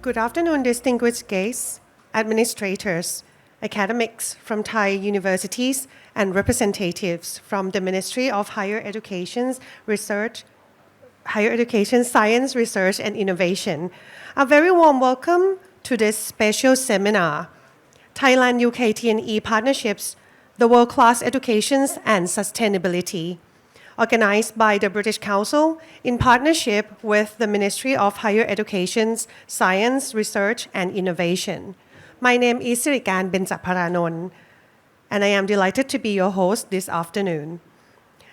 Good afternoon, distinguished guests, administrators, academics from Thai universities, and representatives from the Ministry of Higher Education, Science, Research, and Innovation. A very warm welcome to this special seminar, Thailand-UK TNE Partnerships, the World-Class Educations and Sustainability, organized by the British Council in partnership with the Ministry of Higher Education, Science, Research and Innovation. My name is Sirikan Benjaparanon, and I am delighted to be your host this afternoon.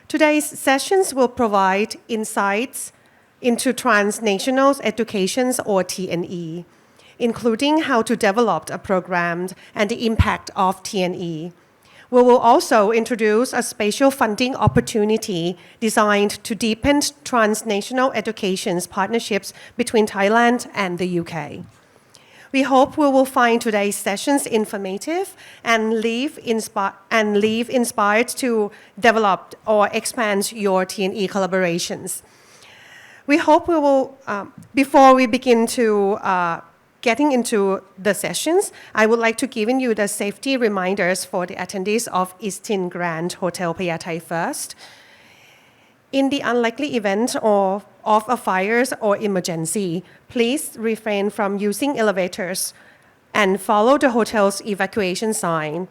Today's sessions will provide insights into transnational education or TNE, including how to develop a program and the impact of TNE. We will also introduce a special funding opportunity designed to deepen transnational education partnerships between Thailand and the UK. We hope we will find today's sessions informative and leave inspired to develop or expand your TNE collaborations. We hope we will, before we begin to getting into the sessions, I would like to give you the safety reminders for the attendees of Eastin Grand Hotel Payathai first. In the unlikely event of a fire or emergency, please refrain from using elevators and follow the hotel's evacuation sign.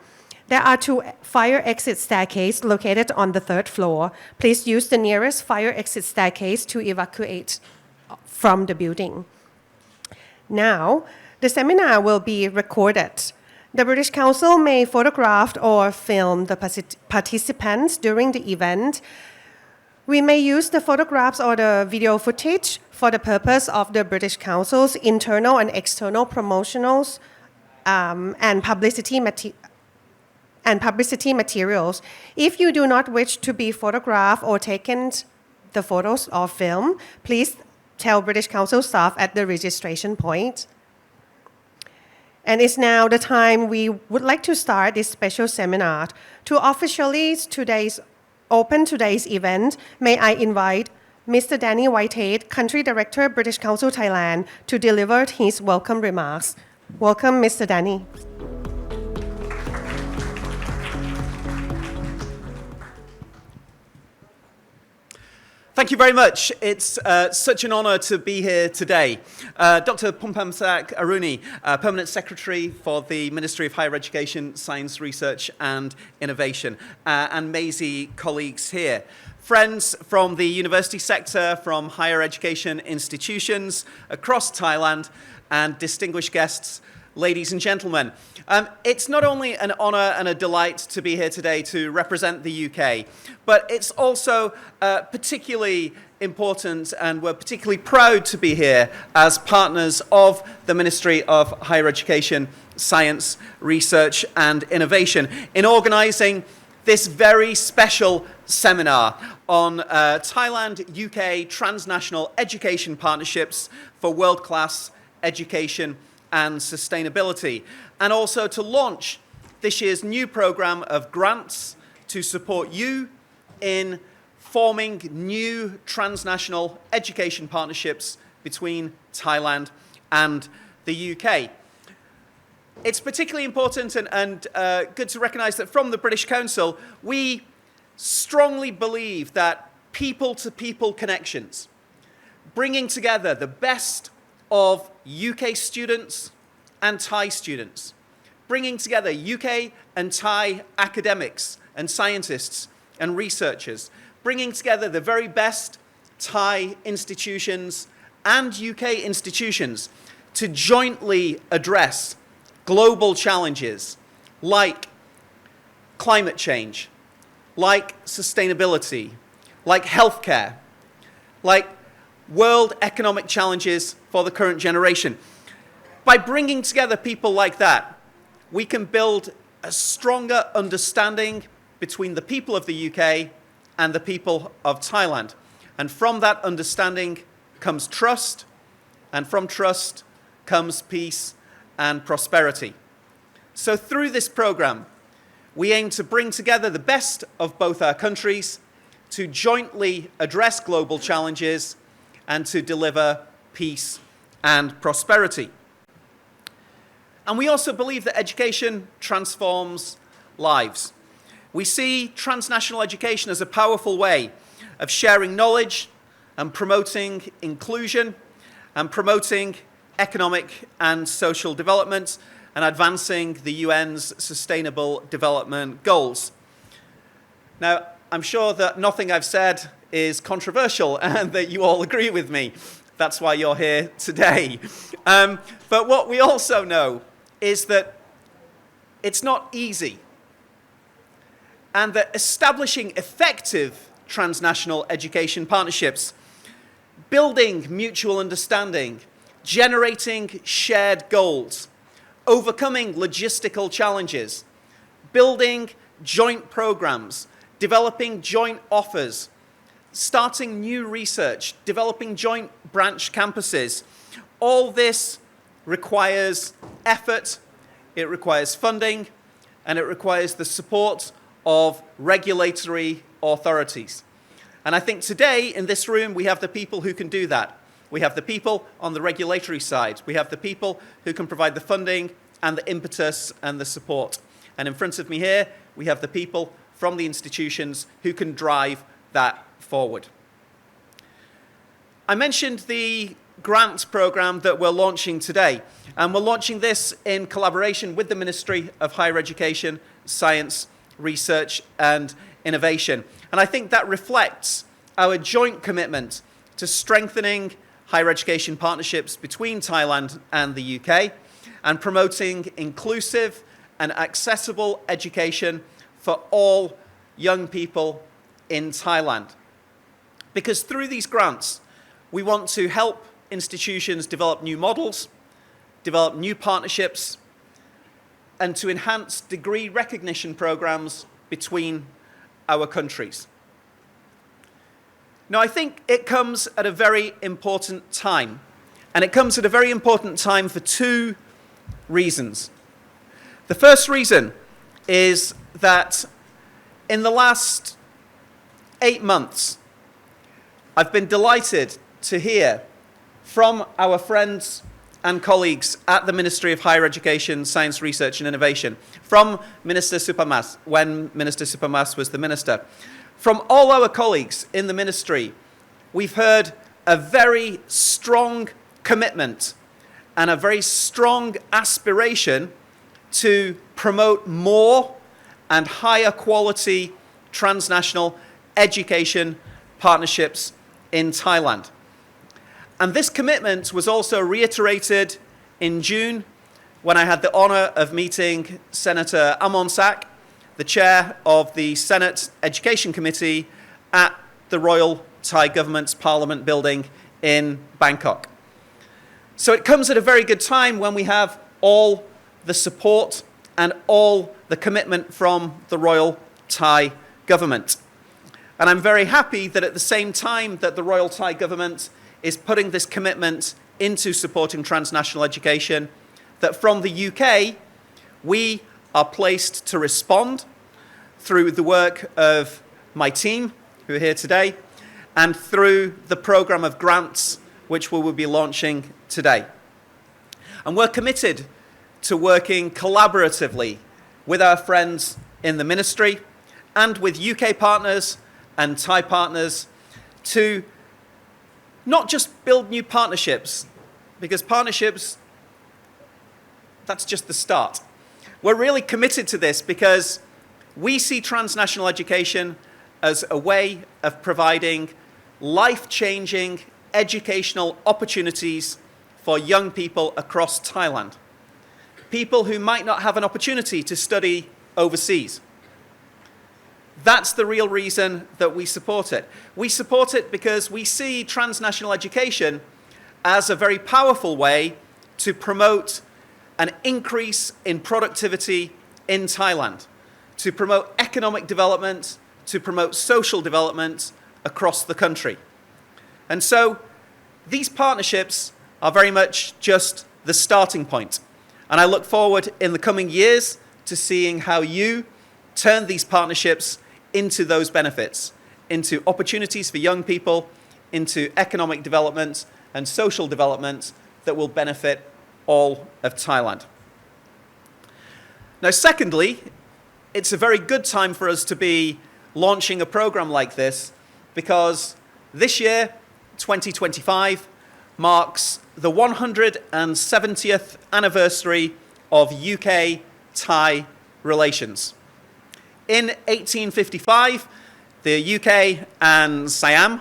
There are 2 fire exit staircases located on the 3rd floor. Please use the nearest fire exit staircase to evacuate from the building. Now, the seminar will be recorded. The British Council may photograph or film the participants during the event. We may use the photographs or the video footage for the purpose of the British Council's internal and external promotionals and publicity materials. If you do not wish to be photographed or taken the photos or film, please tell British Council staff at the registration point. And it's now the time we would like to start this special seminar. To officially open today's event, may I invite Mr. Danny Whitehead, Country Director, British Council Thailand, to deliver his welcome remarks. Welcome, Mr. Danny. Thank you very much. It's such an honour to be here today. Dr. Pumpamsak Aruni, Permanent Secretary for the Ministry of Higher Education, Science, Research and Innovation, and Maisie colleagues here. Friends from the university sector, from higher education institutions across Thailand, and distinguished guests, ladies and gentlemen. It's not only an honour and a delight to be here today to represent the UK, but it's also particularly important, and we're particularly proud to be here as partners of the Ministry of Higher Education, Science, Research and Innovation in organising this very special seminar on Thailand-UK transnational education partnerships for world-class education and sustainability, and also to launch this year's new programme of grants to support you in forming new transnational education partnerships between Thailand and the UK. It's particularly important and good to recognise that from the British Council, we strongly believe that people-to-people connections, bringing together the best of UK students and Thai students, bringing together UK and Thai academics and scientists and researchers, bringing together the very best Thai institutions and UK institutions to jointly address global challenges like climate change, like sustainability, like healthcare, like world economic challenges for the current generation. By bringing together people like that, we can build a stronger understanding between the people of the UK and the people of Thailand. And from that understanding comes trust, and from trust comes peace and prosperity. So through this programme, we aim to bring together the best of both our countries to jointly address global challenges and to deliver peace and prosperity. And we also believe that education transforms lives. We see transnational education as a powerful way of sharing knowledge and promoting inclusion and promoting economic and social development and advancing the UN's Sustainable Development Goals. Now, I'm sure that nothing I've said is controversial and that you all agree with me. That's why you're here today. But what we also know is that it's not easy, and that establishing effective transnational education partnerships, building mutual understanding, generating shared goals, overcoming logistical challenges, building joint programs, developing joint offers, starting new research, developing joint branch campuses, all this requires effort, it requires funding, and it requires the support of regulatory authorities. And I think today in this room we have the people who can do that. We have the people on the regulatory side. We have the people who can provide the funding and the impetus and the support. And in front of me here, we have the people from the institutions who can drive that forward. I mentioned the grant program that we're launching today, and we're launching this in collaboration with the Ministry of Higher Education, Science, Research and Innovation. And I think that reflects our joint commitment to strengthening higher education partnerships between Thailand and the UK and promoting inclusive and accessible education for all young people in Thailand. Because through these grants, we want to help institutions develop new models, develop new partnerships, and to enhance degree recognition programs between our countries. Now, I think it comes at a very important time, and it comes at a very important time for two reasons. The first reason is that in the last 8 months, I've been delighted to hear from our friends and colleagues at the Ministry of Higher Education, Science, Research and Innovation, from Minister Supamas, when Minister Supamas was the minister, from all our colleagues in the ministry, we've heard a very strong commitment and a very strong aspiration to promote more and higher quality transnational education partnerships in Thailand. And this commitment was also reiterated in June when I had the honor of meeting Senator Amon-sak, the chair of the Senate Education Committee at the Royal Thai Government's Parliament building in Bangkok. So it comes at a very good time when we have all the support and all the commitment from the Royal Thai Government. And I'm very happy that at the same time that the Royal Thai Government is putting this commitment into supporting transnational education, that from the UK, we are placed to respond through the work of my team, who are here today, and through the program of grants, which we will be launching today. And we're committed to working collaboratively with our friends in the ministry and with UK partners and Thai partners to not just build new partnerships, because partnerships, that's just the start. We're really committed to this because we see transnational education as a way of providing life-changing educational opportunities for young people across Thailand. People who might not have an opportunity to study overseas. That's the real reason that we support it. We support it because we see transnational education as a very powerful way to promote an increase in productivity in Thailand, to promote economic development, to promote social development across the country. And so these partnerships are very much just the starting point. And I look forward in the coming years to seeing how you turn these partnerships into those benefits, into opportunities for young people, into economic development and social development that will benefit all of Thailand. Now, secondly, it's a very good time for us to be launching a program like this because this year, 2025, marks the 170th anniversary of UK-Thai relations. In 1855, the UK and Siam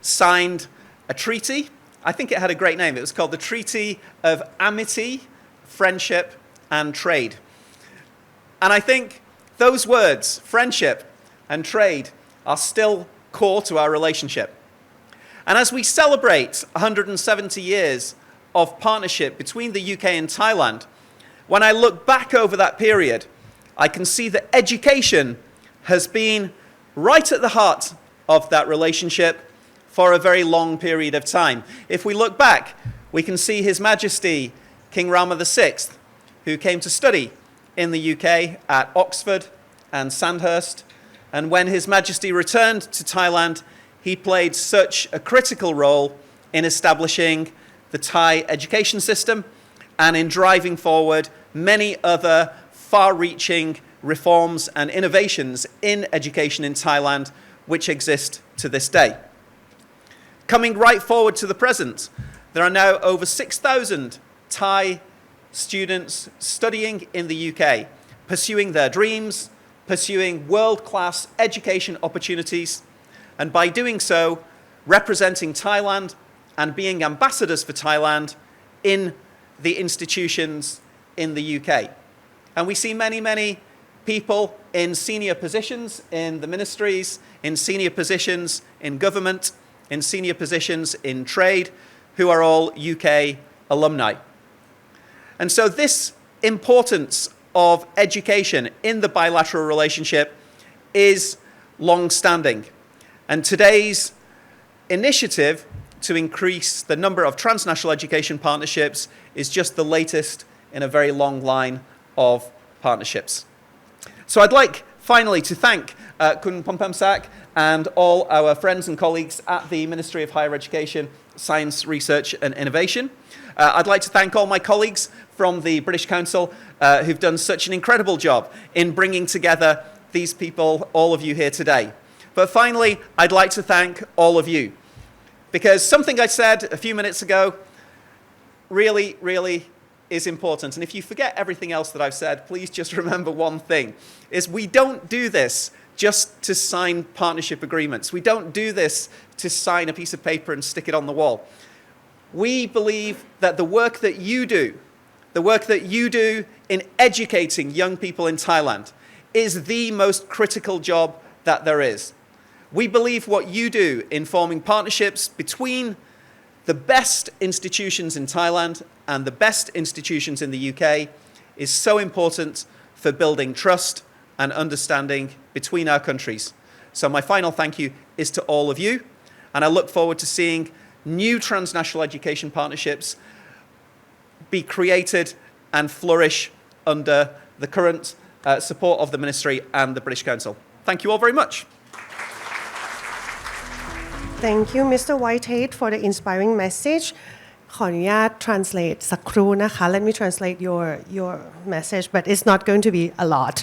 signed a treaty. I think it had a great name. It was called the Treaty of Amity, Friendship and Trade. And I think those words, friendship and trade, are still core to our relationship. And as we celebrate 170 years of partnership between the UK and Thailand, when I look back over that period, I can see that education has been right at the heart of that relationship for a very long period of time. If we look back, we can see His Majesty King Rama VI, who came to study in the UK at Oxford and Sandhurst. And when His Majesty returned to Thailand, he played such a critical role in establishing the Thai education system and in driving forward many other far-reaching reforms and innovations in education in Thailand, which exist to this day. Coming right forward to the present, there are now over 6,000 Thai students studying in the UK, pursuing their dreams, pursuing world-class education opportunities, and by doing so, representing Thailand and being ambassadors for Thailand in the institutions in the UK. And we see many, many people in senior positions in the ministries, in senior positions in government, in senior positions in trade, who are all UK alumni. And so this importance of education in the bilateral relationship is long-standing. And today's initiative to increase the number of transnational education partnerships is just the latest in a very long line of partnerships. So I'd like finally to thank Kun Pompamsak and all our friends and colleagues at the Ministry of Higher Education, Science, Research and Innovation. I'd like to thank all my colleagues from the British Council who've done such an incredible job in bringing together these people, all of you here today. But finally, I'd like to thank all of you, because something I said a few minutes ago really, really is important. And if you forget everything else that I've said, please just remember one thing, is we don't do this just to sign partnership agreements. We don't do this to sign a piece of paper and stick it on the wall. We believe that the work that you do in educating young people in Thailand is the most critical job that there is. We believe what you do in forming partnerships between the best institutions in Thailand and the best institutions in the UK is so important for building trust and understanding between our countries. So my final thank you is to all of you, and I look forward to seeing new transnational education partnerships be created and flourish under the current support of the Ministry and the British Council. Thank you all very much. Thank you, Mr. Whitehead, for the inspiring message. ขออนุญาต translate สักครู่นะคะ Let me translate your message, but it's not going to be a lot.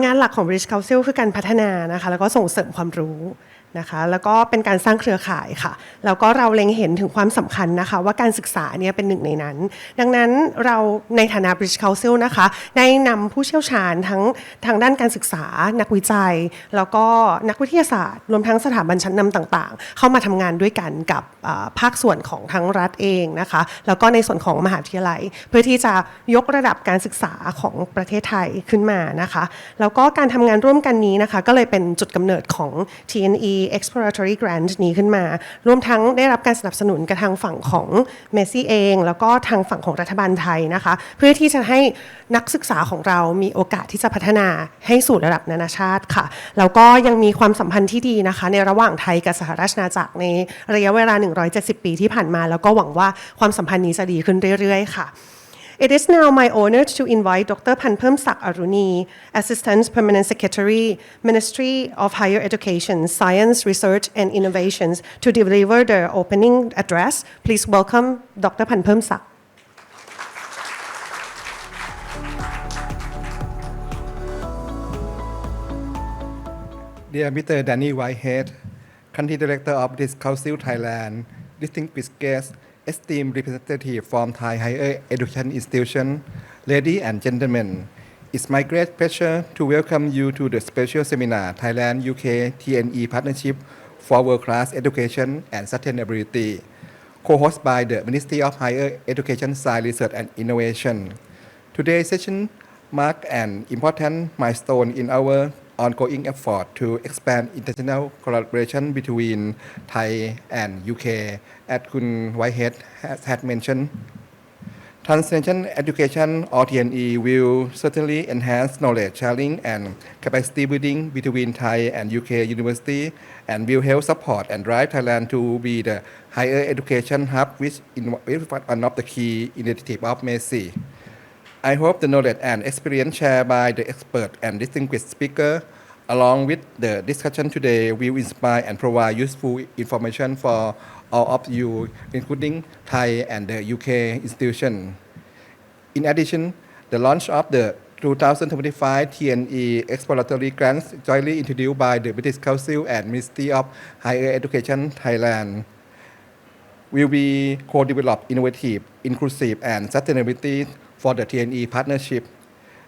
งานหลักของ British Council คือการพัฒนานะคะแล้วก็ส่งเสริมความรู้นะคะแล้วก็เป็นการสร้างเครือข่ายค่ะแล้วก็เราเล็งเห็นถึงความสำคัญนะคะว่าการศึกษาเนี่ยเป็นหนึ่งในนั้นดังนั้นเราในฐานะ British Council นะคะได้นำผู้เชี่ยวชาญทั้งทางด้านการศึกษานักวิจัยแล้วก็นักวิทยาศาสตร์รวมทั้งสถาบันชั้นนำต่างๆเข้ามาทำงานด้วยกันกับภาคส่วนของทั้งรัฐเองนะคะแล้วก็ในส่วนของมหาวิทยาลัยเพื่อที่จะยกระดับการศึกษาของประเทศไทยขึ้นมานะคะแล้วก็การทำงานร่วมกันนี้นะคะก็เลยเป็นจุดกำเนิดของ TNE Exploratory Grant นี้ขึ้นมารวมทั้งได้รับการสนับสนุนกับทางฝั่งของเมซี่เองแล้วก็ทางฝั่งของรัฐบาลไทยนะคะเพื่อที่จะให้นักศึกษาของเรามีโอกาสที่จะพัฒนาให้สู่ระดับนานาชาติค่ะแล้วก็ยังมีความสัมพันธ์ที่ดีนะคะในระหว่างไทยกับสหราชอาณาจักรในระยะเวลา170ปีที่ผ่านมาแล้วก็หวังว่าความสัมพันธ์นี้จะดีขึ้นเรื่อยๆค่ะIt is now my honor to invite Dr. Panpumsak Aruni, Assistant Permanent Secretary, Ministry of Higher Education, Science, Research and Innovations, to deliver the opening address. Please welcome Dr. Panpumsak. Dear Mr. Danny Whitehead, Country Director of British Council Thailand, distinguished guests, esteemed representative from Thai higher education institution, ladies and gentlemen, it's my great pleasure to welcome you to the special seminar Thailand-UK TNE Partnership for World-Class Education and Sustainability, co-hosted by the Ministry of Higher Education, Science, Research and Innovation. Today's session marks an important milestone in our ongoing effort to expand international collaboration between Thai and UK, as Kun Whitehead had mentioned. Transnational Education, or TNE, will certainly enhance knowledge sharing and capacity building between Thai and UK universities and will help support and drive Thailand to be the higher education hub, which is one of the key initiatives of MESI. I hope the knowledge and experience shared by the expert and distinguished speaker, along with the discussion today, will inspire and provide useful information for all of you, including Thai and the UK institution. In addition, the launch of the 2025 TNE Exploratory Grants, jointly introduced by the British Council and Ministry of Higher Education Thailand, will be co-developed innovative, inclusive, and sustainability for the TNE partnership.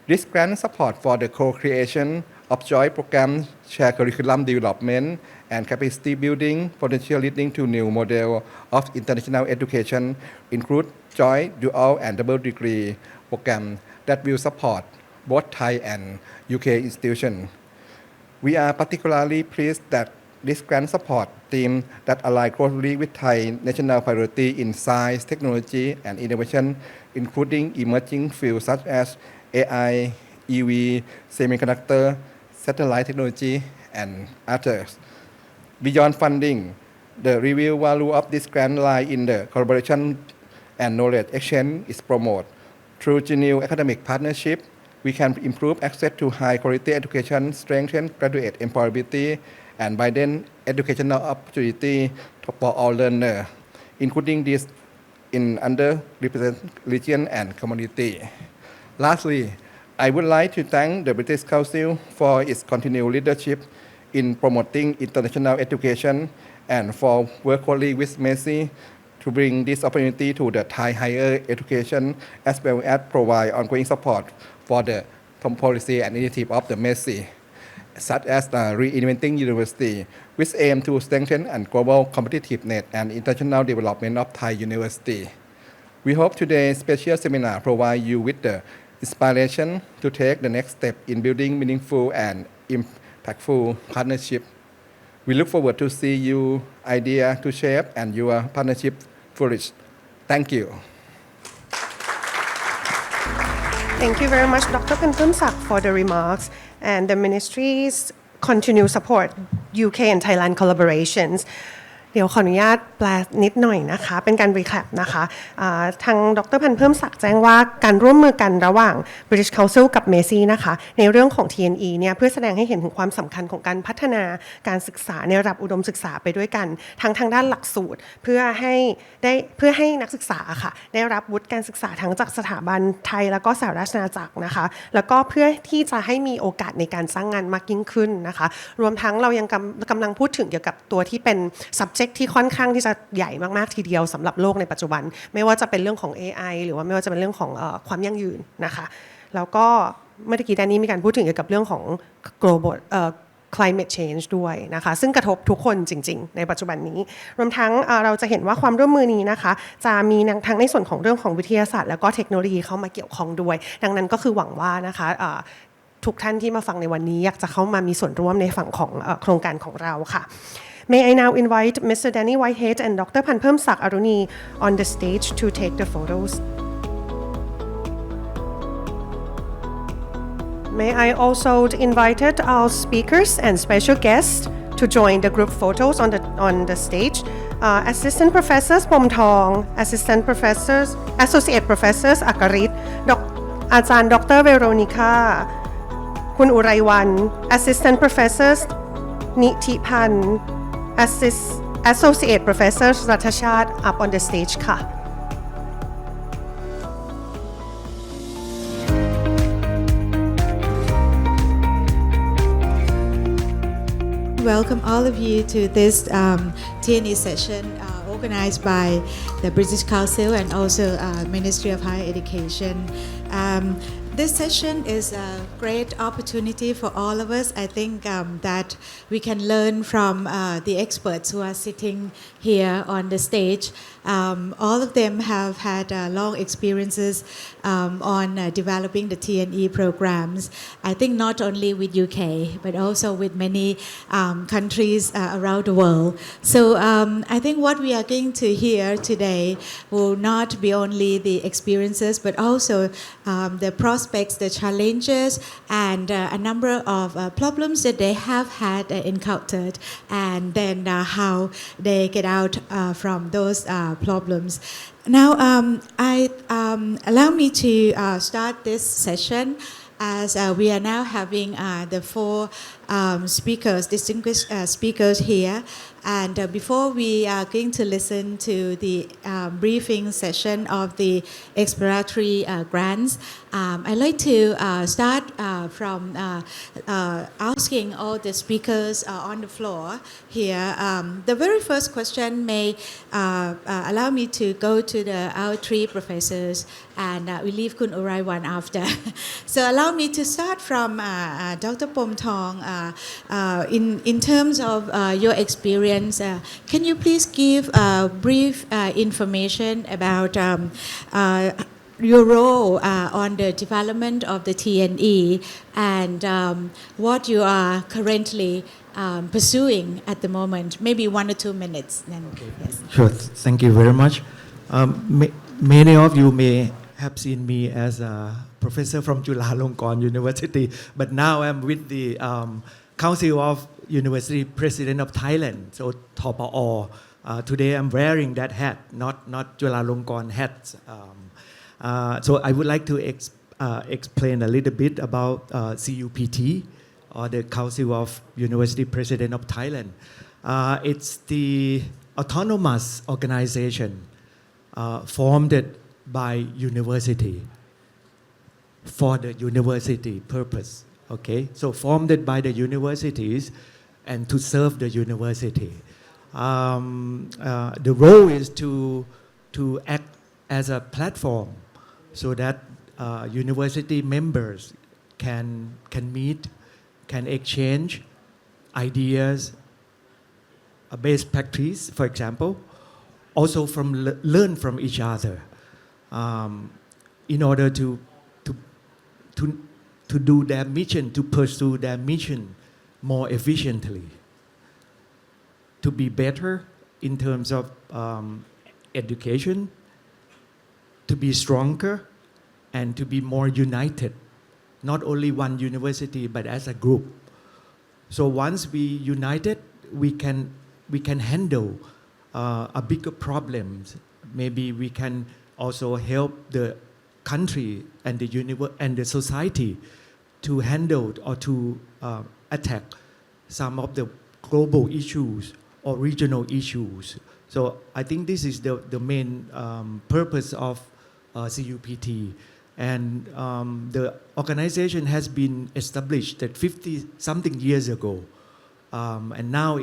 This grant support for the co-creation of joint programs, shared curriculum development, and capacity building, potential leading to new model of international education, include joint, dual, and double degree program that will support both Thai and UK institutions. We are particularly pleased that this grant support theme that align closely with Thai national priority in science, technology, and innovation, including emerging fields such as AI, EV, semiconductor, satellite technology, and others. Beyond funding, the real value of this grant lies in the collaboration and knowledge exchange is promoted. Through genuine academic partnership, we can improve access to high-quality education, strengthen graduate employability, and widen educational opportunity for all learners, including these in underrepresented region and community. Lastly, I would like to thank the British Council for its continued leadership in promoting international education and for working closely with MESI to bring this opportunity to the Thai higher education, as well as provide ongoing support for the policy and initiative of the MESI, such as Reinventing University, which aim to strengthen and global competitiveness and international development of Thai university. We hope today's special seminar provide you with the inspiration to take the next step in building meaningful and impactful partnership. We look forward to see you idea to shape and your partnership flourish. Thank you. Thank you very much, Dr. Pantumsak, for the remarks and the ministry's continued support UK and Thailand collaborations. เดี๋ยวขออนุญาตแปลนิดหน่อยนะคะเป็นการรีแคปนะคะทางดร.พันธุ์เพิ่มศักดิ์แจ้งว่าการร่วมมือกันระหว่าง British Council กับ MESI นะคะในเรื่องของ TNE เนี่ยเพื่อแสดงให้เห็นถึงความสำคัญของการพัฒนาการศึกษาในระดับอุดมศึกษาไปด้วยกันทางด้านหลักสูตรเพื่อให้นักศึกษาค่ะได้รับวุฒิการศึกษาทั้งจากสถาบันไทยแล้วก็สหราชอาณาจักรนะคะแล้วก็เพื่อที่จะให้มีโอกาสในการสร้างงานมากยิ่งขึ้นนะคะรวมทั้งเรายังกำลังพูดถึงเกี่ยวกับตัวที่เป็น subject ที่ค่อนข้างที่จะใหญ่มากๆทีเดียวสำหรับโลกในปัจจุบันไม่ว่าจะเป็นเรื่องของ AI หรือว่าไม่ว่าจะเป็นเรื่องของความยั่งยืนนะคะแล้วก็เมื่อกี้ด้านนี้มีการพูดถึงเกี่ยวกับเรื่องของ global climate change ด้วยนะคะซึ่งกระทบทุกคนจริงๆในปัจจุบันนี้รวมทั้งเราจะเห็นว่าความร่วมมือนี้นะคะจะมีทั้งในส่วนของเรื่องของวิทยาศาสตร์แล้วก็เทคโนโลยีเข้ามาเกี่ยวข้องด้วยดังนั้นก็คือหวังว่านะคะทุกท่านที่มาฟังในวันนี้อยากจะเข้ามามีส่วนร่วมในฝั่งของโครงการของเราค่ะMay I now invite Mr. Danny Whitehead and Dr. Panpumsak Aruni on the stage to take the photos. May I also invite our speakers and special guests to join the group photos on the stage. Assistant Professors Pom Thong, Assistant Professors, Associate Professors Akarit, อาจารย์ Dr. Veronica คุณอุไรวรรณ Assistant Professors นิธิพันธ์ Associate Professor รัฐชาติ up on the stage ค่ะ welcome all of you to this TNE session organized by the British Council and also Ministry of Higher Education. This session is a great opportunity for all of us. I think that we can learn from the experts who are sitting here on the stage. All of them have had long experiences on developing the TNE programs. I think not only with UK, but also with many countries around the world. So I think what we are going to hear today will not be only the experiences, but also the prospects, the challenges, and a number of problems that they have had encountered, and then how they get out from those problems. Now, allow me to start this session as we are now having the four speakers, distinguished speakers here. And before we are going to listen to the briefing session of the exploratory grants, I'd like to start from asking all the speakers on the floor here. The very first question may allow me to go to our three professors, and we leave Kun Uraiwan after. So allow me to start from Dr. Pomthong. In terms of your experience, can you please give brief information about your role on the development of the TNE and what you are currently pursuing at the moment? Maybe 1 or 2 minutes. Then, okay. Yes. Sure. Thank you very much. Many of you may have seen me as a professor from Chulalongkorn University, but now I'm with the Council of University President of Thailand, so TPO. Today I'm wearing that hat, not Chulalongkorn hat. So I would like to explain a little bit about CUPT, or the Council of University President of Thailand. It's the autonomous organization formed by university for the university purpose. Okay, so formed by the universities and to serve the university. The role is to act as a platform so that university members can meet, can exchange ideas, best practice, for example, also learn from each other in order to do their mission, to pursue their mission more efficiently, to be better in terms of education, to be stronger, and to be more united, not only one university, but as a group. So once we united, we can handle a bigger problems. Maybe we can also help the country and the society to handle or to attack some of the global issues or regional issues. So I think this is the main purpose of CUPT. And the organization has been established 50-something years ago. And now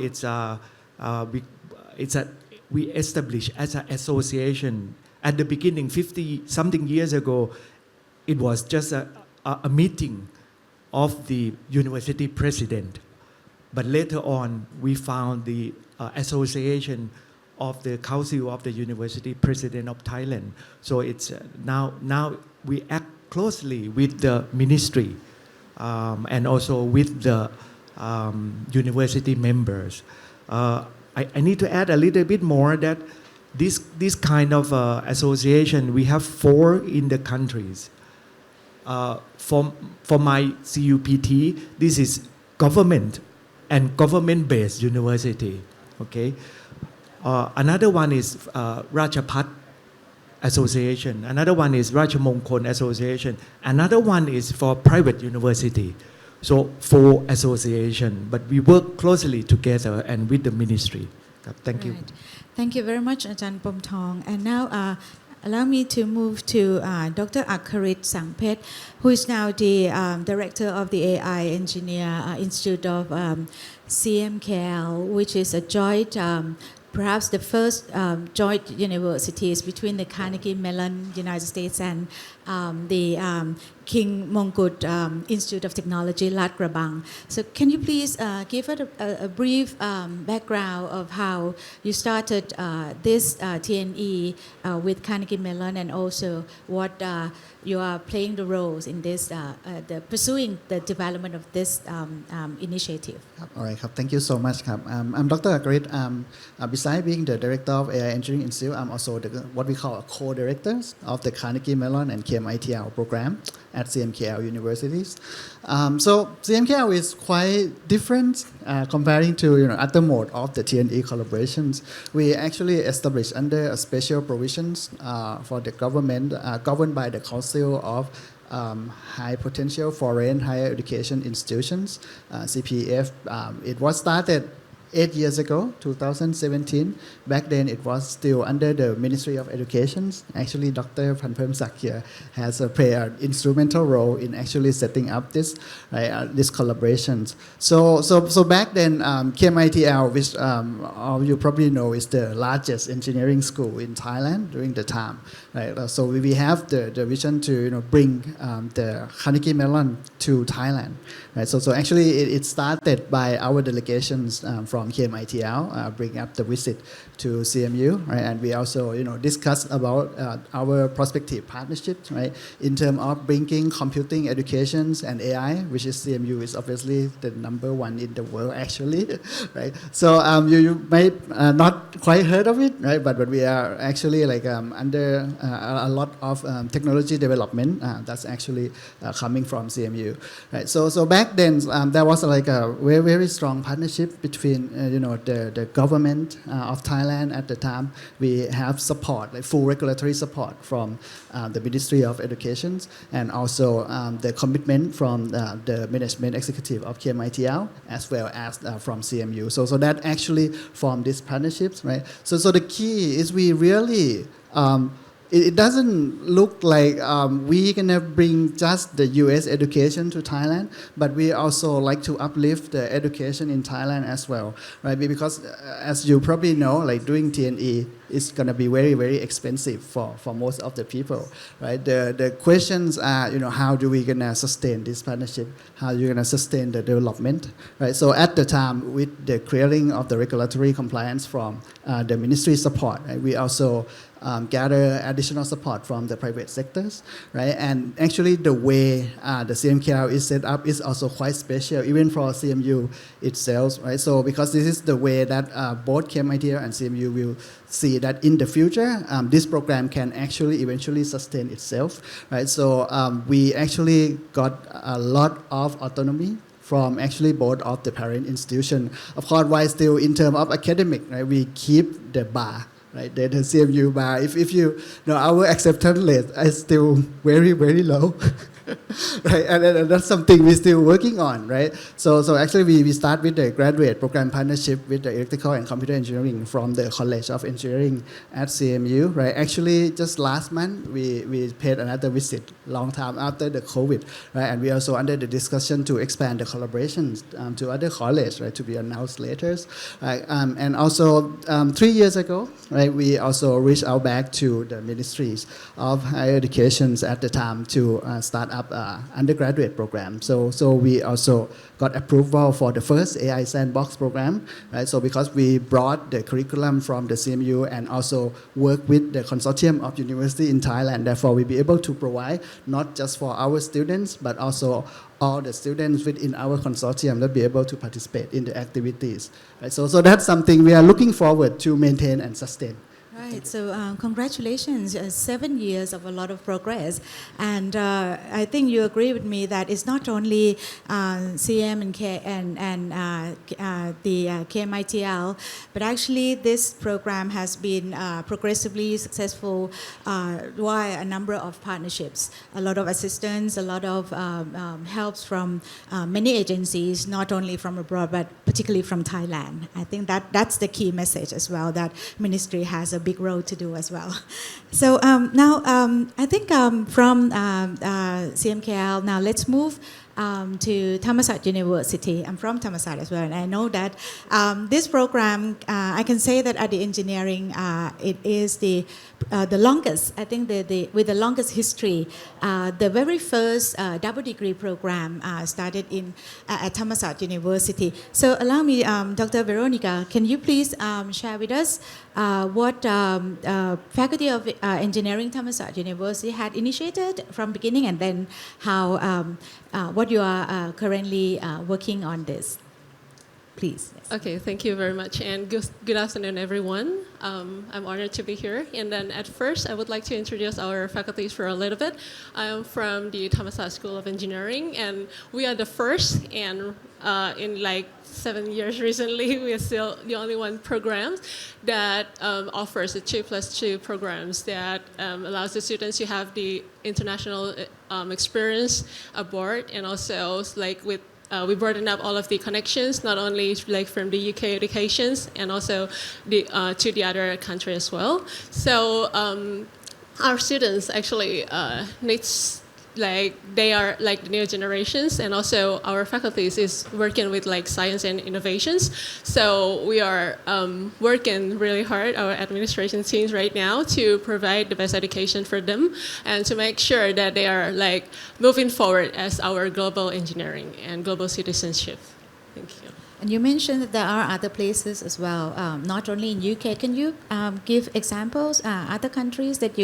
we established as an association. At the beginning, 50-something years ago, it was just a meeting of the university president. But later on, we found the association of the Council of the University President of Thailand. So it's now we act closely with the ministry and also with the university members. I need to add a little bit more that this kind of association, we have 4 in the countries. For my CUPT, this is government and government-based university. Okay. Another one is Rajapat Association. Another one is Rajamongkol Association. Another one is for private university. So 4 associations, but we work closely together and with the ministry. Thank you. Thank you very much, Ajahn Pomthong. And now allow me to move to Dr. Akarit Sangpet, who is now the director of the AI Engineer Institute of CMKL, which is a joint, perhaps the first joint universities between the Carnegie Mellon, United States, and the King Mongkut Institute of Technology, Lat Krabang. So can you please give us a brief background of how you started this TNE with Carnegie Mellon, and also what you are playing the roles in this, pursuing the development of this initiative? All right, thank you so much. I'm Dr. Akarit. Besides being the director of AI Engineering Institute, I'm also what we call a co-directors of the Carnegie Mellon and KMITL program at CMKL universities. So CMKL is quite different comparing to other mode of the TNE collaborations. We actually established under a special provisions for the government, governed by the Council of High Potential Foreign Higher Education Institutions, CPF. It was started 8 years ago, 2017. Back then, it was still under the Ministry of Education. Actually, Dr. Panpemsak here has played an instrumental role in actually setting up this collaborations. So back then, KMITL, which all you probably know, is the largest engineering school in Thailand during the time. Right? So we have the vision to bring the Carnegie Mellon to Thailand. Right? So actually, it started by our delegations from KMITL, bring up the visit to CMU, right? And we also, discuss about our prospective partnerships, right? In terms of bringing computing educations and AI, which is CMU is obviously the number one in the world, actually, right? So you might not quite heard of it, right? But we are actually under a lot of technology development that's actually coming from CMU, right? So back then there was a very, very strong partnership between the government of Thailand at the time. We have support, full regulatory support from the Ministry of Education, and also the commitment from the management executive of KMITL, as well as from CMU. So that actually formed these partnerships, right? So the key is we really it doesn't look like we're gonna bring just the U.S. education to Thailand, but we also like to uplift the education in Thailand as well, right? Because as you probably know, doing TNE is gonna be very, very expensive for most of the people, right? The questions are, how do we gonna sustain this partnership? How are you gonna sustain the development, right? So at the time, with the clearing of the regulatory compliance from the ministry support, right, we also gather additional support from the private sectors, right? And actually the way the CMKL is set up is also quite special, even for CMU itself, right? So because this is the way that both KMITL and CMU will see that in the future, this program can actually eventually sustain itself, right? So we actually got a lot of autonomy from actually both of the parent institution. Of course, while still in terms of academic, right, we keep the bar, right? The CMU bar. If you know, our acceptance rate is still very, very low. Right, and that's something we're still working on, right? So actually we start with the graduate program partnership with the electrical and computer engineering from the College of Engineering at CMU, right? Actually, just last month we paid another visit, long time after the COVID, right? And we also under the discussion to expand the collaborations to other colleges, right? To be announced later, right? And also 3 years ago, right? We also reached out back to the ministries of higher education at the time to start up undergraduate program. So we also got approval for the first AI Sandbox program, right? So because we brought the curriculum from the CMU and also work with the consortium of university in Thailand, therefore we'll be able to provide not just for our students, but also all the students within our consortium that be able to participate in the activities, right? So that's something we are looking forward to maintain and sustain. Right, so congratulations, 7 years of a lot of progress. And I think you agree with me that it's not only CM and the KMITL, but actually this program has been progressively successful via a number of partnerships, a lot of assistance, a lot of helps from many agencies, not only from abroad, but particularly from Thailand. I think that's the key message as well, that ministry has a big role to do as well. So now I think from CMKL, now let's move to Thammasat University. I'm from Thammasat as well, and I know that this program, I can say that at the engineering, it is the longest, I think with the longest history. The very first double degree program started at Thammasat University. So allow me, Dr. Veronica, can you please share with us what Faculty of Engineering Thammasat University had initiated from beginning, and then how what you are currently working on this, please. Yes. Okay, thank you very much, and good afternoon, everyone. I'm honored to be here. And then at first, I would like to introduce our faculties for a little bit. I'm from the Thammasat School of Engineering, and we are the first, and in like 7 years recently, we are still the only one program that offers the 2+2 programs that allows the students to have the international experience aboard, and also like with we broaden up all of the connections, not only like from the UK educations and also to the other country as well. So our students actually needs, like they are like the new generations, and also our faculties is working with like science and innovations. So we are working really hard, our administration teams right now, to provide the best education for them and to make sure that they are like moving forward as our global engineering and global citizenship. Thank you. And you mentioned that there are other places as well, not only in UK. Can you give examples, other countries that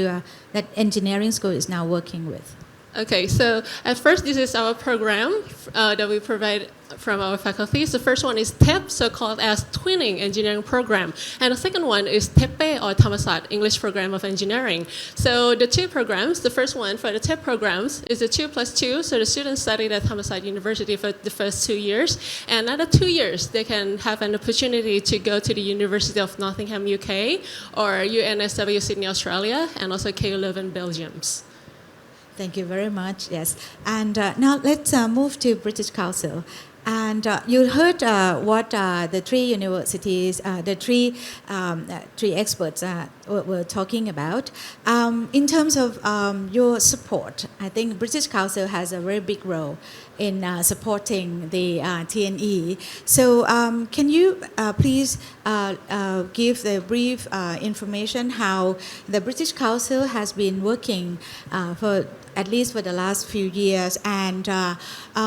that engineering school is now working with? Okay, so at first, this is our program that we provide from our faculties. The first one is TEP, so-called as Twinning Engineering Program. And the second one is TEPE, or Thammasat English Program of Engineering. So the two programs, the first one for the TEP programs is a 2+2, so the students studied at Thammasat University for the first 2 years. And another 2 years, they can have an opportunity to go to the University of Nottingham, UK, or UNSW Sydney, Australia, and also KU Leuven, Belgium. Thank you very much. Yes, and now let's move to British Council. And you heard what the three universities, the three experts were talking about. In terms of your support, I think British Council has a very big role in supporting the TNE. So can you please give the brief information how the British Council has been working for at least for the last few years, and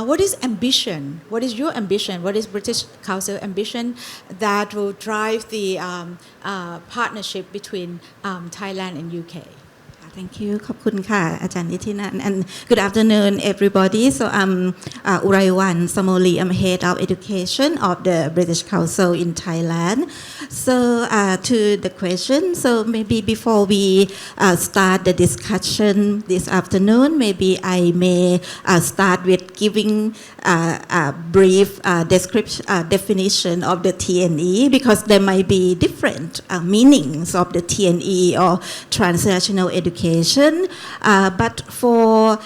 what is ambition? What is your ambition? What is British Council ambition that will drive the partnership between Thailand and UK? Thank you. ขอบคุณค่ะ อาจารย์นิธินันท์ and good afternoon everybody. So I'm Uraiwan Samoli. I'm head of education of the British Council in Thailand. So to the question, so maybe before we start the discussion this afternoon, maybe I may start with giving a brief definition of the TNE, because there might be different meanings of the TNE or Transnational Education. But for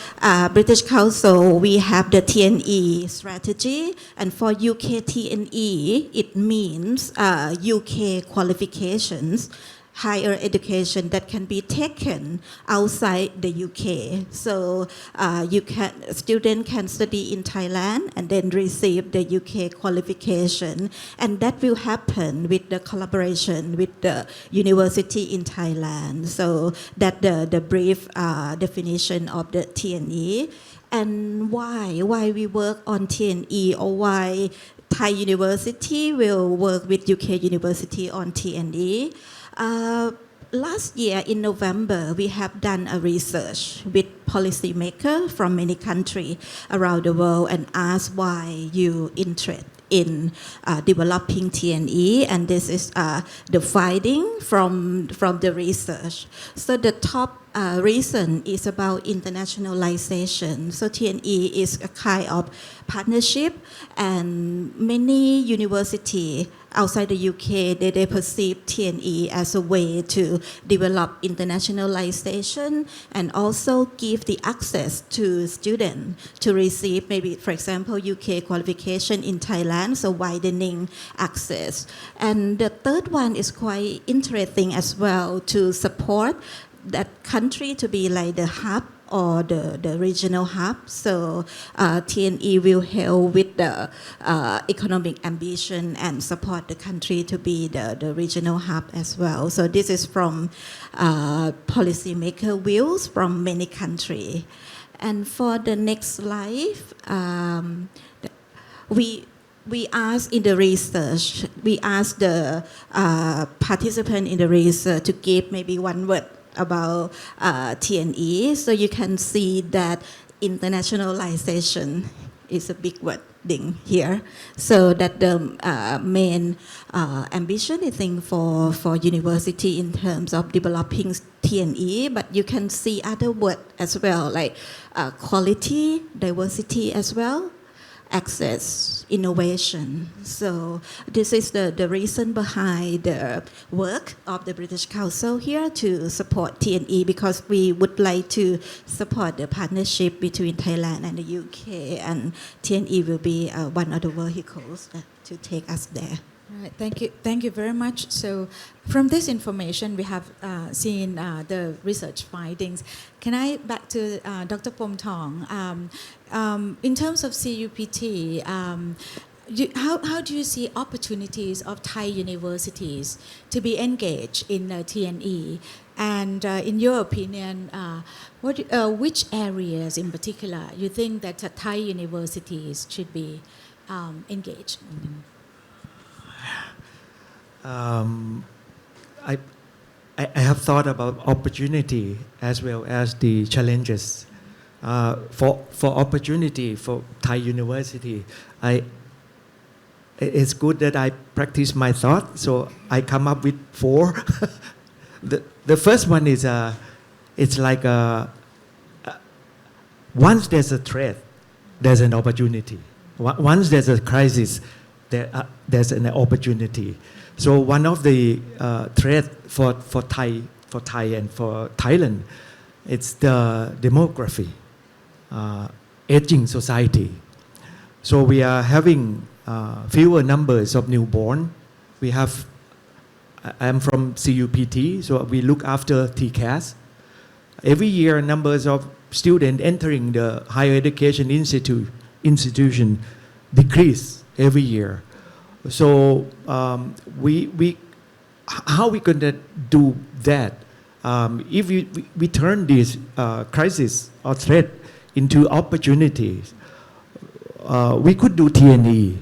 British Council, we have the TNE strategy, and for UK TNE, it means UK qualifications, higher education that can be taken outside the UK. So student can study in Thailand and then receive the UK qualification, and that will happen with the collaboration with the university in Thailand. So that the brief definition of the TNE. And why we work on TNE, or why Thai University will work with UK University on TNE. Last year in November, we have done a research with policymakers from many countries around the world and asked why you interested in developing TNE, and this is the finding from the research. So the top reason is about internationalization. So TNE is a kind of partnership, and many universities outside the UK, they perceive TNE as a way to develop internationalization and also give the access to students to receive maybe, for example, UK qualification in Thailand, so widening access. And the third one is quite interesting as well, to support that country to be like the hub or the regional hub. So TNE will help with the economic ambition and support the country to be the regional hub as well. So this is from policymaker views from many countries. And for the next slide, we asked in the research, we asked the participant in the research to give maybe one word about TNE. So you can see that internationalization is a big wording here. So that the main ambition, I think, for university in terms of developing TNE, but you can see other words as well, like quality, diversity as well, access, innovation. So this is the reason behind the work of the British Council here to support TNE, because we would like to support the partnership between Thailand and the UK, and TNE will be one of the vehicles to take us there. Right, thank you very much. So from this information, we have seen the research findings. Can I back to Dr. Pomtong? In terms of CUPT, how do you see opportunities of Thai universities to be engaged in TNE? And in your opinion, which areas in particular you think that Thai universities should be engaged in? I have thought about opportunity as well as the challenges. For opportunity for Thai university, it's good that I practice my thought, so I come up with 4. The first one is it's like once there's a threat, there's an opportunity. Once there's a crisis, there's an opportunity. So one of the threats for Thai and for Thailand, it's the demography, aging society. So we are having fewer numbers of newborn. I'm from CUPT, so we look after TCAS. Every year, numbers of students entering the higher education institution decrease every year. So how we gonna do that? If we turn this crisis or threat into opportunities, we could do TNE,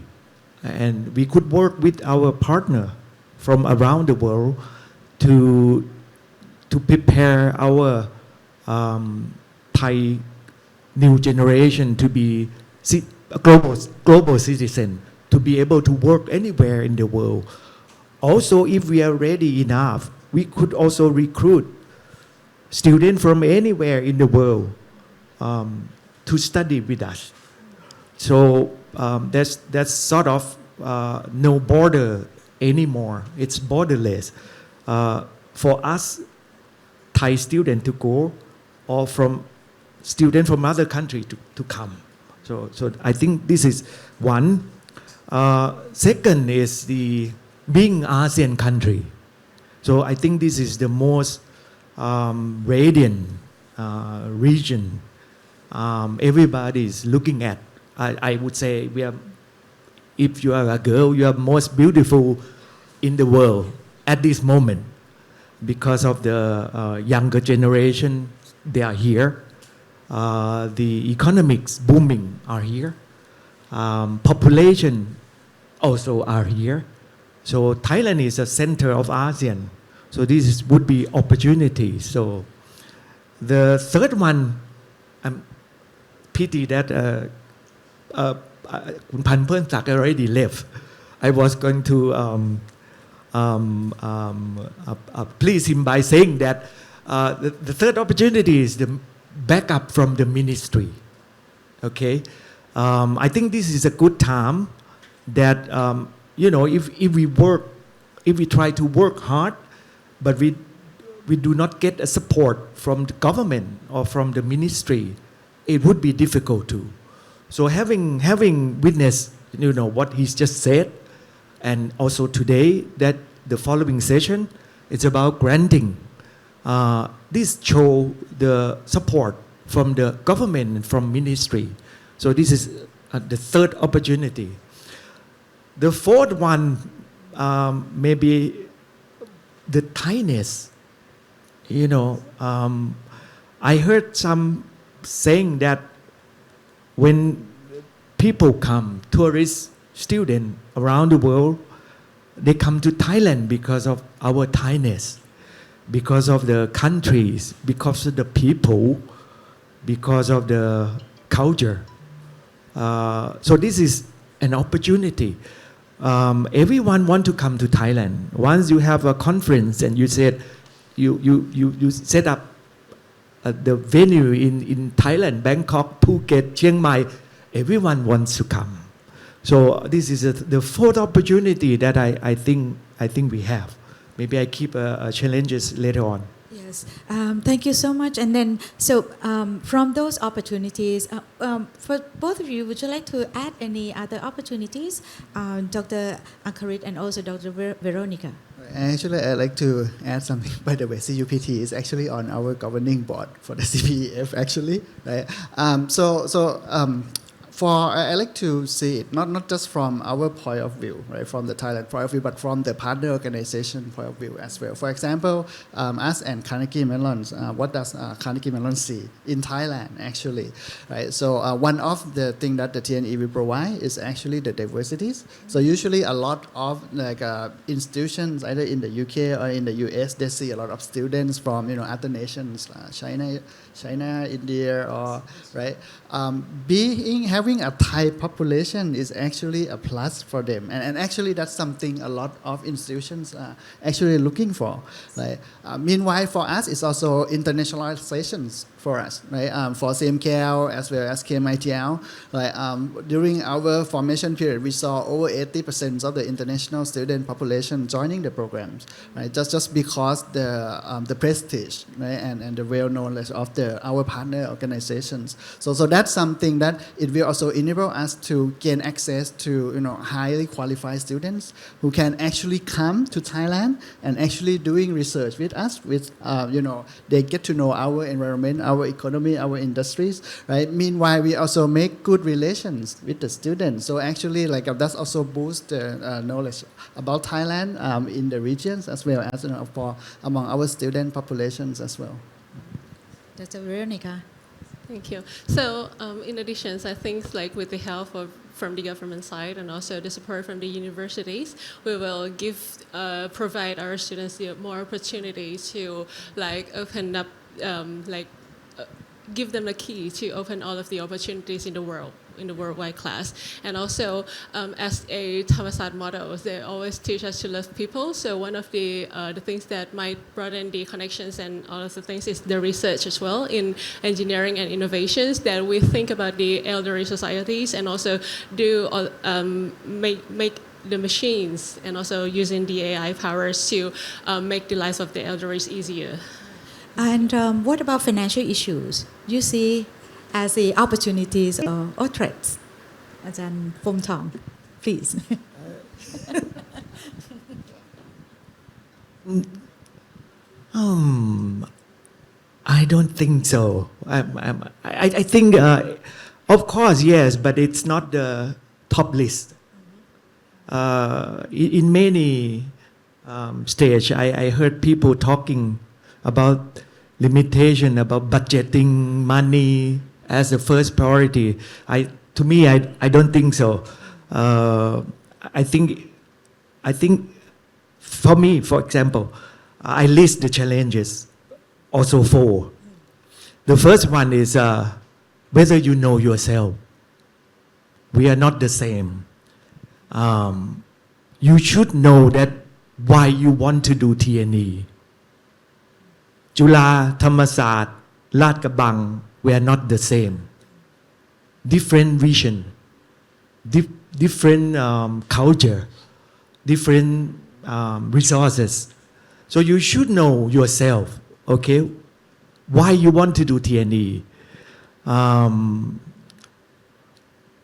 and we could work with our partner from around the world to prepare our Thai new generation to be a global citizen, to be able to work anywhere in the world. Also, if we are ready enough, we could also recruit students from anywhere in the world to study with us. So that's sort of no border anymore. It's borderless. For us, Thai students to go, or from students from other countries to come. So I think this is one. Second is the being ASEAN country. So I think this is the most radiant region everybody is looking at. I would say if you are a girl, you are most beautiful in the world at this moment, because of the younger generation, they are here. The economics booming are here. Population also are here. So Thailand is a center of ASEAN. So this would be opportunity. So the third one, pity that Kun Pan Pernsak already left. I was going to please him by saying that the third opportunity is the backup from the ministry. Okay, I think this is a good time that if we try to work hard, but we do not get a support from the government or from the ministry, it would be difficult too. So having witnessed, what he's just said, and also today that the following session is about granting. This show the support from the government and from ministry. So this is the third opportunity. The fourth one, maybe the Thainess. I heard some saying that when people come, tourists, students around the world, they come to Thailand because of our Thainess, because of the countries, because of the people, because of the culture. So this is an opportunity. Everyone want to come to Thailand. Once you have a conference and you said you set up the venue in Thailand, Bangkok, Phuket, Chiang Mai, everyone wants to come. So this is the fourth opportunity that I think we have. Maybe I keep challenges later on. Yes, thank you so much. And then, from those opportunities, for both of you, would you like to add any other opportunities, Dr. Ankarit and also Dr. Veronica? Actually, I'd like to add something. By the way, CUPT is actually on our governing board for the CPEF, actually. Right? I like to see it not just from our point of view, right, from the Thailand point of view, but from the partner organization point of view as well. For example, us and Carnegie Mellon, what does Carnegie Mellon see in Thailand actually, right? So one of the things that the TNE will provide is actually the diversities. So usually a lot of institutions either in the UK or in the US, they see a lot of students from other nations, China, India, or right. Having a Thai population is actually a plus for them, and actually that's something a lot of institutions are actually looking for. Right? Meanwhile, for us, it's also internationalizations for us, right? For CMKL as well as KMITL, right? During our formation period, we saw over 80% of the international student population joining the programs, right? Just because the prestige, right, and the well knowledge of our partner organizations. So that's something that it will also enable us to gain access to highly qualified students who can actually come to Thailand and actually doing research with us. They get to know our environment, our economy, our industries, right? Meanwhile, we also make good relations with the students. So actually, that's also boost the knowledge about Thailand in the regions as well as among our student populations as well. Dr. Veronica. Thank you. So in addition, I think with the help from the government side and also the support from the universities, we will provide our students more opportunities to open up, give them the key to open all of the opportunities in the worldwide class. And also, as a Thammasat model, they always teach us to love people. So one of the things that might broaden the connections and all of the things is the research as well in engineering and innovations, that we think about the elderly societies and also do make the machines and also using the AI powers to make the lives of the elderly easier. And what about financial issues? You see as the opportunities or threats? Ajahn Phomthong, please. I don't think so. I think, of course, yes, but it's not the top list. In many stages, I heard people talking about limitation, about budgeting money as the first priority. To me, I don't think so. I think for me, for example, I list the challenges, also 4. The first one is whether you know yourself. We are not the same. You should know that why you want to do TNE. Juฬา Thammasat, Lhat Krabang, we are not the same. Different vision, different culture. different resources. So you should know yourself, okay, why you want to do TNE.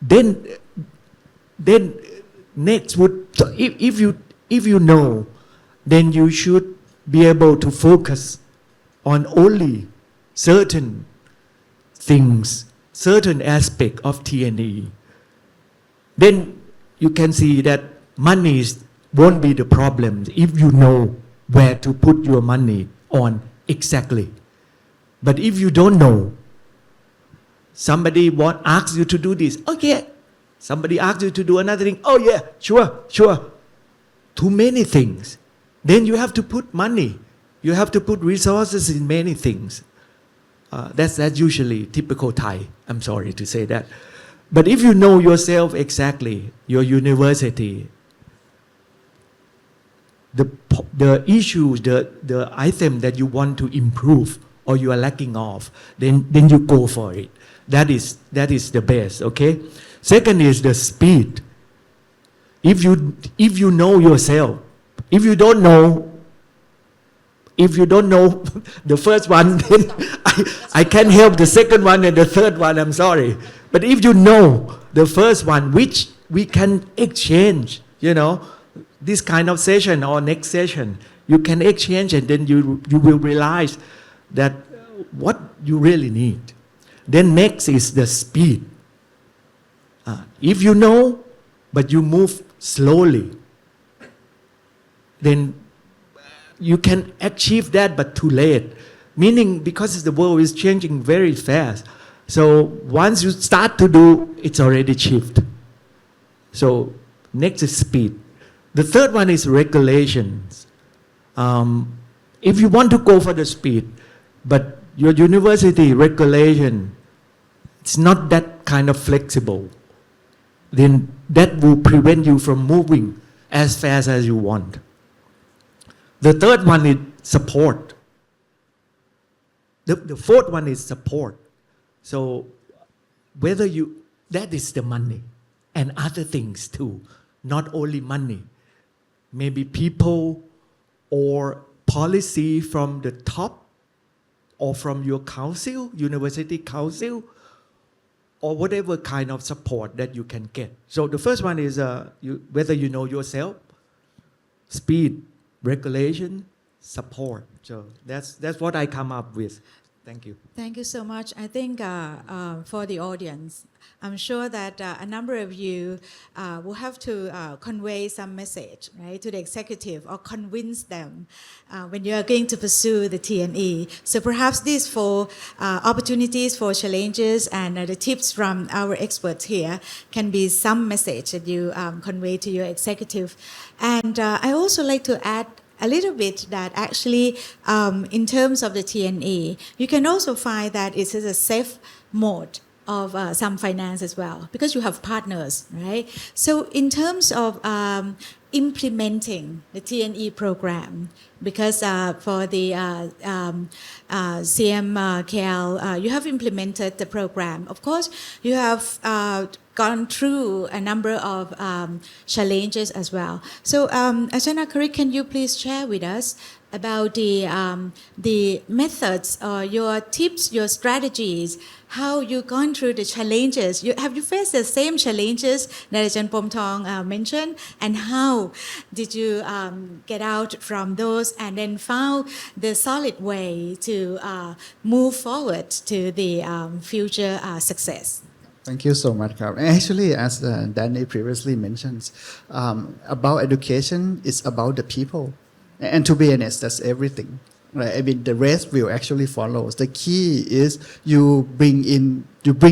Then next would, so if you know, then you should be able to focus on only certain things, certain aspect of TNE. Then you can see that money won't be the problem if you know where to put your money on exactly. But if you don't know, somebody asks you to do this, okay. Somebody asks you to do another thing, oh yeah, sure. Too many things. Then you have to put money. You have to put resources in many things. That's usually typical Thai. I'm sorry to say that. But if you know yourself exactly, your university, the issues, the item that you want to improve or you are lacking of, then you go for it. That is the best, okay? Second is the speed. If you know yourself, if you don't know the first one, then I can't help the second one and the third one, I'm sorry. But if you know the first one, which we can exchange, this kind of session or next session, you can exchange and then you will realize that what you really need. Then next is the speed. If you know, but you move slowly, then you can achieve that, but too late. Meaning, because the world is changing very fast. So once you start to do, it's already achieved. So next is speed. The third one is regulations. If you want to go for the speed, but your university regulation, it's not that kind of flexible, then that will prevent you from moving as fast as you want. The third one is support. The fourth one is support. So that is the money and other things too, not only money. Maybe people or policy from the top or from your council, university council, or whatever kind of support that you can get. So the first one is whether you know yourself, speed, regulation, support. So that's what I come up with. Thank you. Thank you so much. I think for the audience, I'm sure that a number of you will have to convey some message, right, to the executive or convince them when you are going to pursue the TNE. So perhaps these four opportunities, for challenges, and the tips from our experts here can be some message that you convey to your executive. And I also like to add a little bit that actually in terms of the TNE, you can also find that it is a safe mode of some finance as well, because you have partners, right? So in terms of implementing the TNE program, because for the CMKL, you have implemented the program. Of course, you have gone through a number of challenges as well. So, Ajahn Akarit, can you please share with us about the methods, your tips, your strategies, how you've gone through the challenges? Have you faced the same challenges that Ajahn Pomthong mentioned? And how did you get out from those and then found the solid way to move forward to the future success? Thank you so much, Kap. Actually, as Danny previously mentioned, about education is about the people. And to be honest, that's everything. Right? I mean, the rest will actually follow. The key is you bring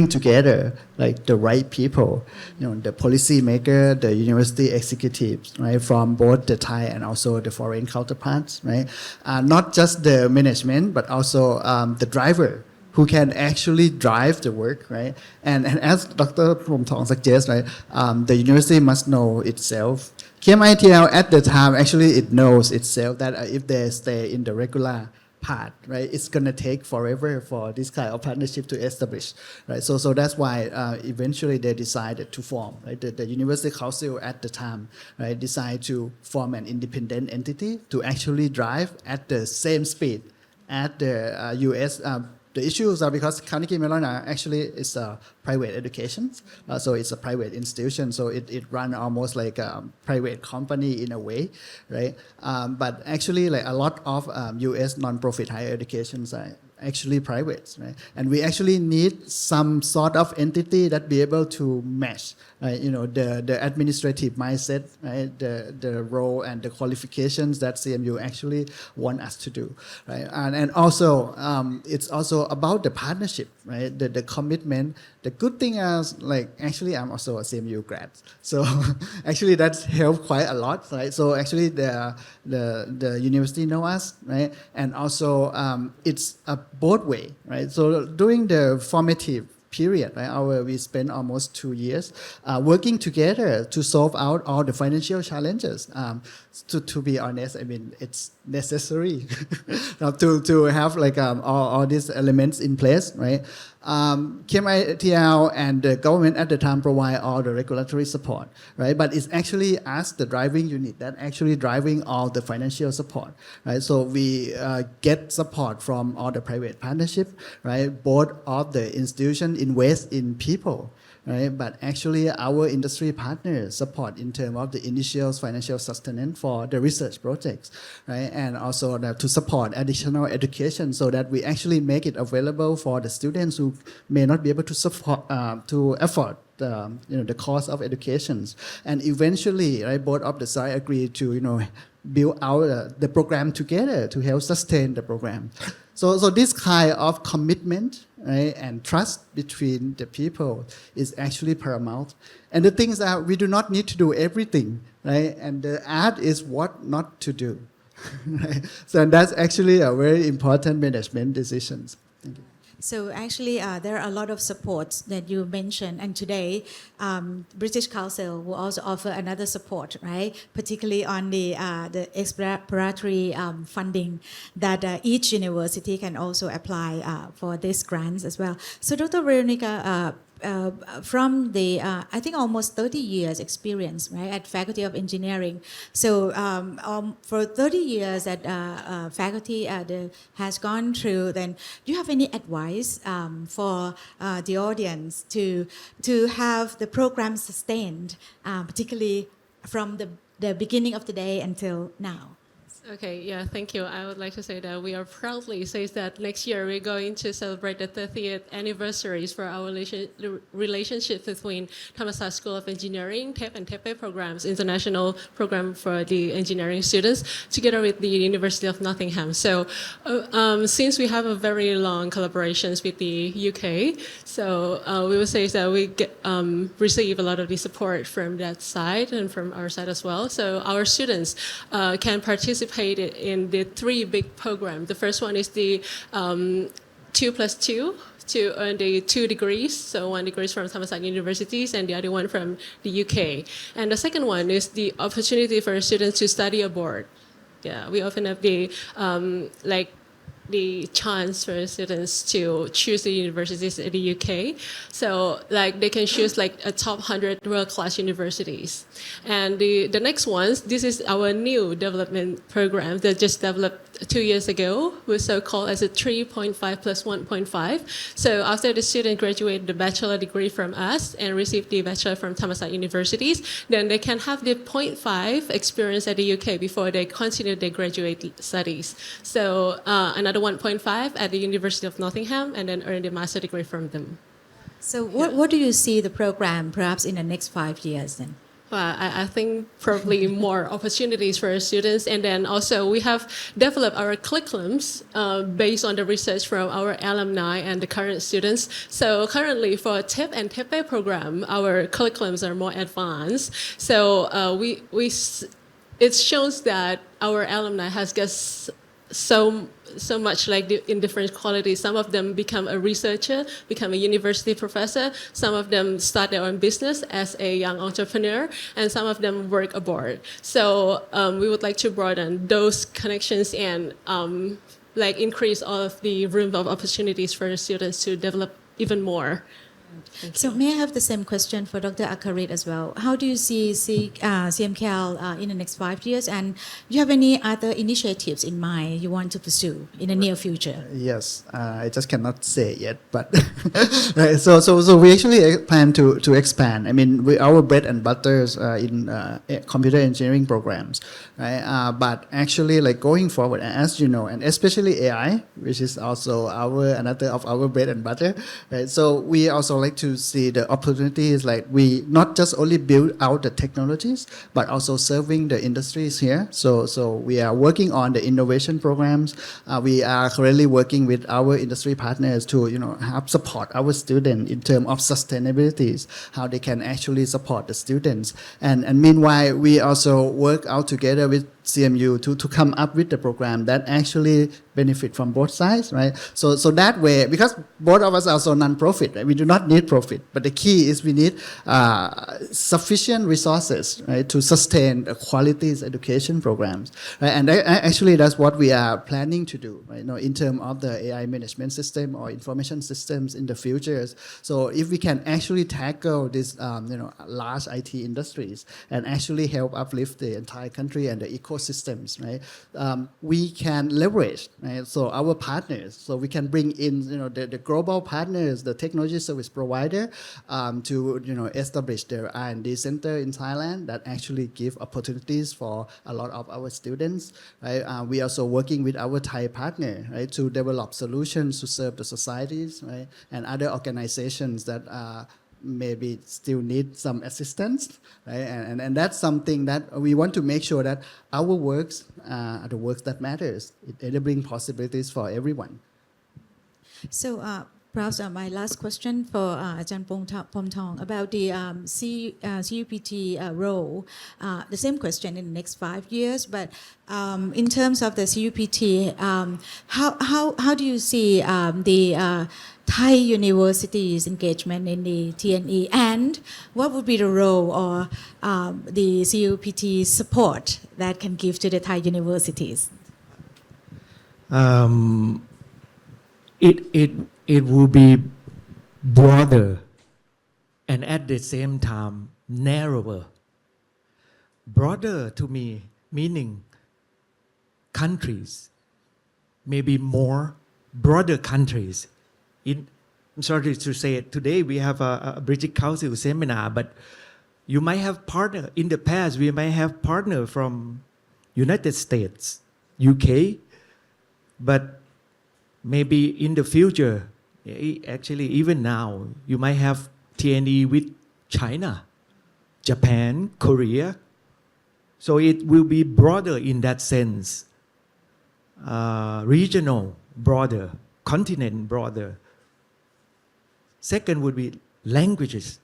together like the right people, the policy maker, the university executives, right, from both the Thai and also the foreign counterparts, right? Not just the management, but also the driver, who can actually drive the work, right? And as Dr. Pomthong suggests, right, the university must know itself. KMITL at the time, actually it knows itself that if they stay in the regular part, right? It's gonna take forever for this kind of partnership to establish, right? So that's why eventually they decided to form, right? The University Council at the time, right, decided to form an independent entity to actually drive at the same speed at the U.S. The issues are because Carnegie Mellon actually is a private education, so it's a private institution, so it runs almost like a private company in a way, right? But actually, like a lot of U.S. non-profit higher educations are actually private, right? And we actually need some sort of entity that be able to match, right? You know, the administrative mindset, right? The role and the qualifications that CMU actually want us to do, right? And also, it's also about the partnership, right? The commitment. The good thing is, like, actually, I'm also a CMU grad, so actually that's helped quite a lot, right? So actually, the university know us, right? And also, it's a both way, right? So during the formative period, right, we spent almost 2 years working together to solve out all the financial challenges. To be honest, I mean, it's necessary to have like all these elements in place, right? KMITL and the government at the time provide all the regulatory support, right? But it's actually us, the driving unit, that actually driving all the financial support, right? So we get support from all the private partnership, right? Both of the institution invest in people, right? But actually our industry partners support in terms of the initial financial sustenance for the research projects, right? And also to support additional education so that we actually make it available for the students who may not be able to support, to afford the cost of educations. And eventually, right, both of the sides agree to, build out the program together to help sustain the program. So this kind of commitment, right, and trust between the people is actually paramount. And the thing is that we do not need to do everything, right? And the art is what not to do. Right? So that's actually a very important management decisions. Thank you. So actually, there are a lot of supports that you mentioned, and today, British Council will also offer another support, right? Particularly on the exploratory funding that each university can also apply for these grants as well. So, Dr. Veronica, from the I think almost 30 years experience, right, at Faculty of Engineering. So for 30 years that faculty has gone through, then do you have any advice for the audience to have the program sustained, particularly from the beginning of the day until now? Okay, yeah, thank you. I would like to say that we are proudly say that next year we're going to celebrate the 30th anniversaries for our relationship between Thammasat School of Engineering, TEP and TEPE programs, international program for the engineering students, together with the University of Nottingham. So since we have a very long collaborations with the UK, so we would say that we receive a lot of the support from that side and from our side as well. So our students can participate in the 3 big programs. The first one is the 2+2 to earn the 2 degrees, so 1 degree from Thammasat universities and the other one from the UK. And the second one is the opportunity for students to study abroad. Yeah, we often have the the chance for students to choose the universities in the UK. So like they can choose like a top 100 world-class universities. And the next ones, this is our new development program that just developed 2 years ago, was so-called as a 3.5 plus 1.5. So after the student graduate the bachelor degree from us and receive the bachelor from Thammasat universities, then they can have the 0.5 experience at the UK before they continue their graduate studies. So another 1.5 at the University of Nottingham and then earn the master degree from them. So what do you see the program perhaps in the next 5 years then? Well, I think probably more opportunities for our students. And then also we have developed our curriculums based on the research from our alumni and the current students. So currently for TEP and TEPE program, our curriculums are more advanced. So it shows that our alumni has got so much like in different qualities. Some of them become a researcher, become a university professor. Some of them start their own business as a young entrepreneur, and some of them work abroad. So we would like to broaden those connections and like increase all of the room of opportunities for students to develop even more. So may I have the same question for Dr. Akarit as well? How do you see CMKL in the next 5 years, and do you have any other initiatives in mind you want to pursue in the near future? Yes, I just cannot say it yet, but right, so we actually plan to expand. I mean, our bread and butters in computer engineering programs, right? But actually, like going forward, as you know, and especially AI, which is also another of our bread and butter, right? So we also like to see the opportunities, like we not just only build out the technologies, but also serving the industries here. So we are working on the innovation programs. We are currently working with our industry partners to help support our students in terms of sustainability, how they can actually support the students. And meanwhile, we also work out together with CMU to come up with the program that actually benefit from both sides, right? So that way, because both of us are also non-profit, right? We do not need profit, but the key is we need sufficient resources, right, to sustain the quality education programs, right? And actually, that's what we are planning to do, right? In terms of the AI management system or information systems in the future. So if we can actually tackle these, large IT industries and actually help uplift the entire country and the ecosystems, right? We can leverage, right? So our partners, so we can bring in, the global partners, the technology service provider, to establish their R&D center in Thailand that actually give opportunities for a lot of our students, right? We also working with our Thai partner, right, to develop solutions to serve the societies, right, and other organizations that maybe still need some assistance, right? And that's something that we want to make sure that our works are the works that matters, enabling possibilities for everyone. So perhaps my last question for Ajahn Pomtong about the CUPT role. The same question in the next 5 years, but in terms of the CUPT, how do you see the Thai universities' engagement in the TNE, and what would be the role or the CUPT support that can give to the Thai universities? It will be broader and at the same time narrower. Broader to me meaning countries, maybe more broader countries. I'm sorry to say it, today we have a British Council seminar, but you might have partner, in the past we might have partner from United States, UK, but maybe in the future, actually even now, you might have TNE with China, Japan, Korea. So it will be broader in that sense, regional broader, continent broader. Second would be languages.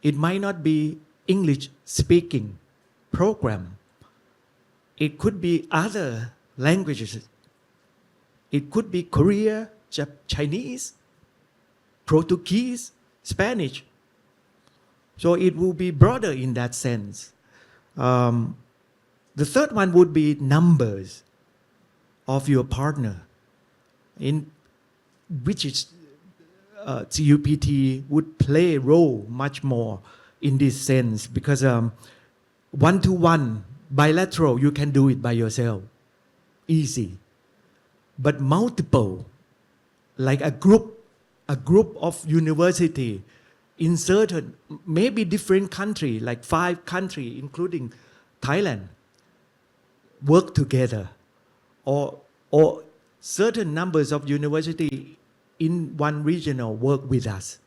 It might not be English speaking program. It could be other languages. It could be Korea, Chinese, Portuguese, Spanish. So it will be broader in that sense. The third one would be numbers of your partner, in which is CUPT would play a role much more in this sense, because one-to-one, bilateral, you can do it by yourself, easy. But multiple, like a group of university in certain, maybe different country, like 5 countries, including Thailand, work together, or certain numbers of university in one regional work with us.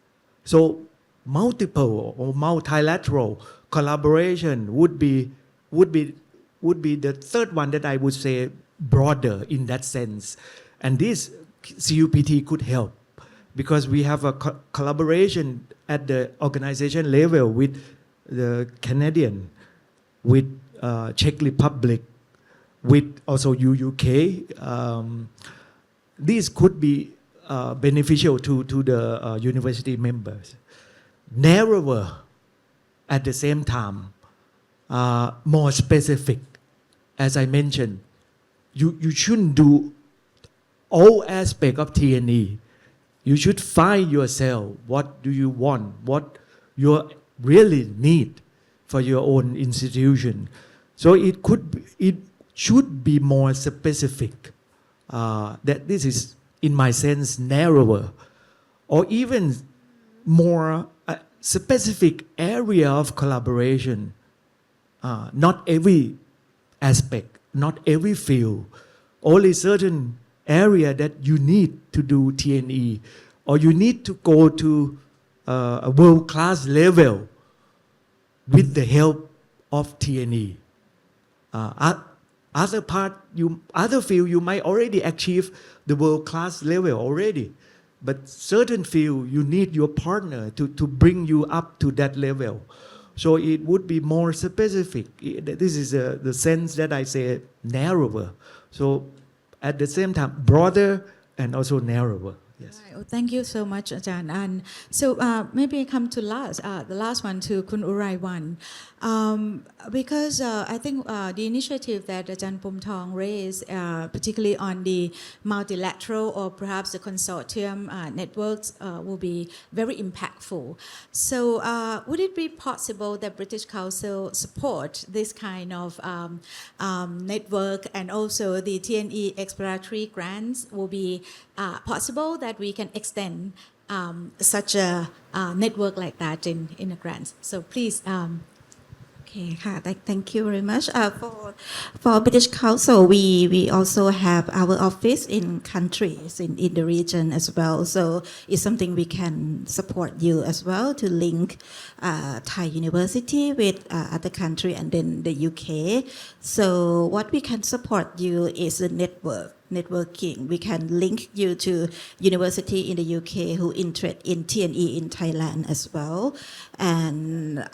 So multiple or multilateral collaboration would be the third one that I would say broader in that sense. And this CUPT could help, because we have a collaboration at the organization level with the Canadian, with Czech Republic, with also UK. These could be beneficial to the university members. Narrower at the same time, more specific. As I mentioned, you shouldn't do all aspects of TNE. You should find yourself. What do you want? What you really need for your own institution? So it should be more specific. That this is, in my sense, narrower, or even more specific area of collaboration. Not every aspect, not every field, only certain area that you need to do TNE, or you need to go to a world-class level with the help of TNE. Other field you might already achieve the world-class level already, but certain field you need your partner to bring you up to that level. So it would be more specific. This is the sense that I say narrower. So at the same time, broader and also narrower. Yes. Right. Well, thank you so much, Ajahn. And so maybe I come to the last one to Kun Uraiwan. Because I think the initiative that Ajahn Pumthong raised, particularly on the multilateral or perhaps the consortium networks, will be very impactful. So would it be possible that British Council support this kind of network, and also the TNE Exploratory Grants will be possible that we can extend such a network like that in a grant? So please. Okay, thank you very much. For British Council, we also have our office in countries in the region as well. So it's something we can support you as well to link Thai university with other country and then the UK. So what we can support you is the networking. We can link you to university in the UK who interested in TNE in Thailand as well. And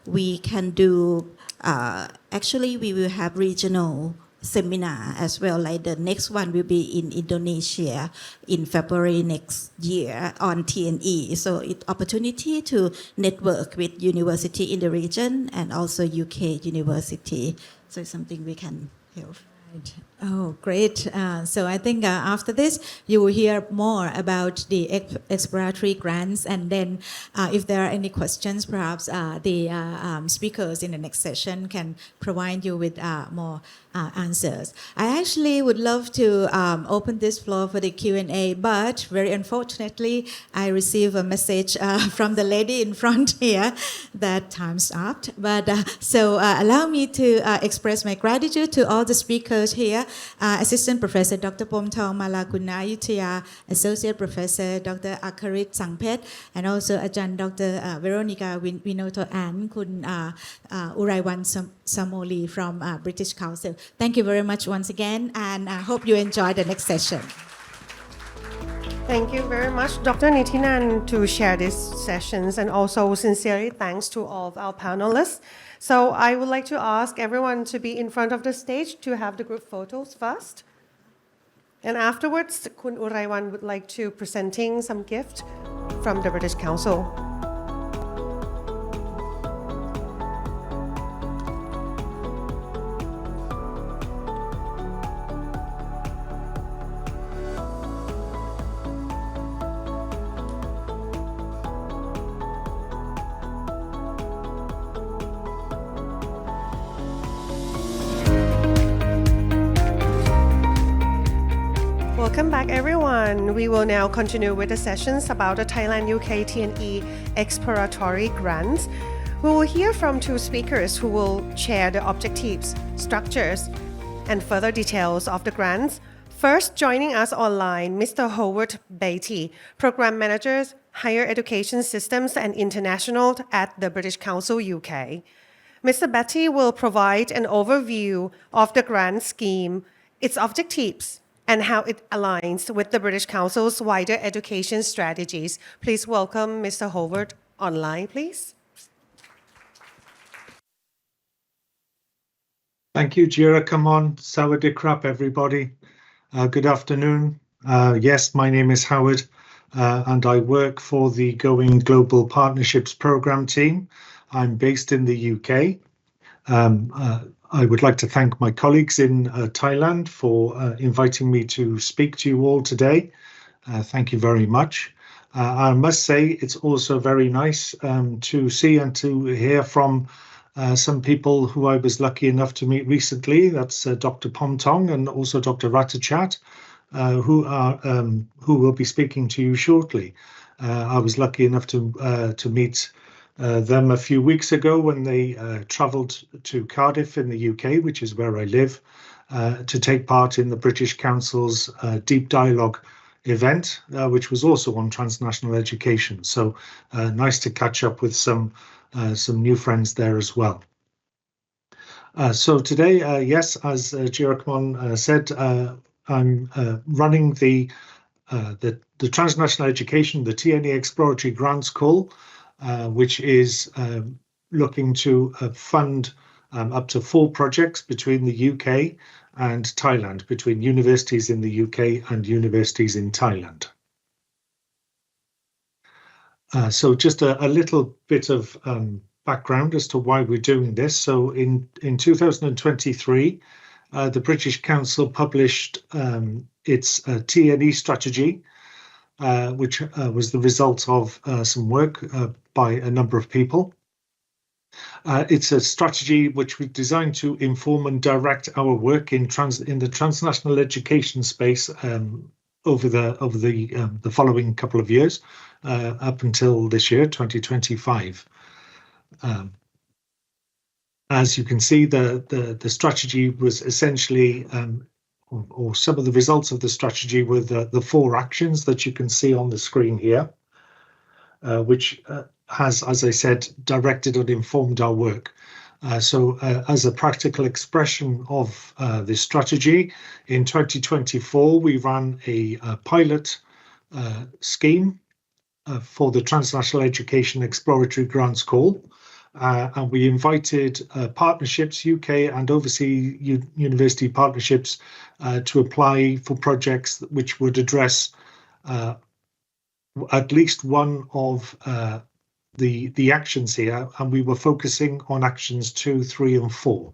we can do, actually we will have regional seminar as well. Like the next one will be in Indonesia in February next year on TNE. So it's opportunity to network with university in the region and also UK university. So it's something we can help. Right. Oh, great. So I think after this, you will hear more about the exploratory grants. And then if there are any questions, perhaps the speakers in the next session can provide you with more answers. I actually would love to open this floor for the Q&A, but very unfortunately, I received a message from the lady in front here that time's up. But so allow me to express my gratitude to all the speakers here. Assistant Professor Dr. Pomthong Malakunayutaya, Associate Professor Dr. Akarit Sangpet, and also Ajahn Dr. Veronica Winoto and Kun Uraiwan Samoli from British Council. Thank you very much once again, and I hope you enjoy the next session. Thank you very much, Dr. Nithinan, to share these sessions, and also sincerely thanks to all of our panelists. So I would like to ask everyone to be in front of the stage to have the group photos first. And afterwards, Kun Uraiwan would like to presenting some gift from the British Council. Welcome back, everyone. We will now continue with the sessions about the Thailand-UK TNE Exploratory Grant. We will hear from two speakers who will share the objectives, structures, and further details of the grants. First, joining us online, Mr. Howard Beatty, Program Manager, Higher Education Systems and International at the British Council UK. Mr. Beatty will provide an overview of the grant scheme, its objectives, and how it aligns with the British Council's wider education strategies. Please welcome Mr. Howard online, please. Thank you, Jira. Come on, Sawadee Krap, everybody. Good afternoon. Yes, my name is Howard, and I work for the Going Global Partnerships Programme team. I'm based in the UK. I would like to thank my colleagues in Thailand for inviting me to speak to you all today. Thank you very much. I must say it's also very nice to see and to hear from some people who I was lucky enough to meet recently. That's Dr. Pomtong and also Dr. Ratachat, who will be speaking to you shortly. I was lucky enough to meet them a few weeks ago when they travelled to Cardiff in the UK, which is where I live, to take part in the British Council's Deep Dialogue event, which was also on transnational education. So nice to catch up with some new friends there as well. So today, yes, as Giacomo said, I'm running the Transnational Education, the TNE Exploratory Grants call, which is looking to fund up to 4 projects between the UK and Thailand, between universities in the UK and universities in Thailand. So just a little bit of background as to why we're doing this. So in 2023, the British Council published its TNE strategy, which was the result of some work by a number of people. It's a strategy which was designed to inform and direct our work in the transnational education space over the following couple of years, up until this year, 2025. As you can see, the strategy was essentially, or some of the results of the strategy were the 4 actions that you can see on the screen here, which has, as I said, directed and informed our work. So as a practical expression of this strategy, in 2024, we ran a pilot scheme for the Transnational Education Exploratory Grants call. And we invited partnerships, UK and overseas university partnerships, to apply for projects which would address at least one of the actions here, and we were focusing on actions 2, 3, and 4.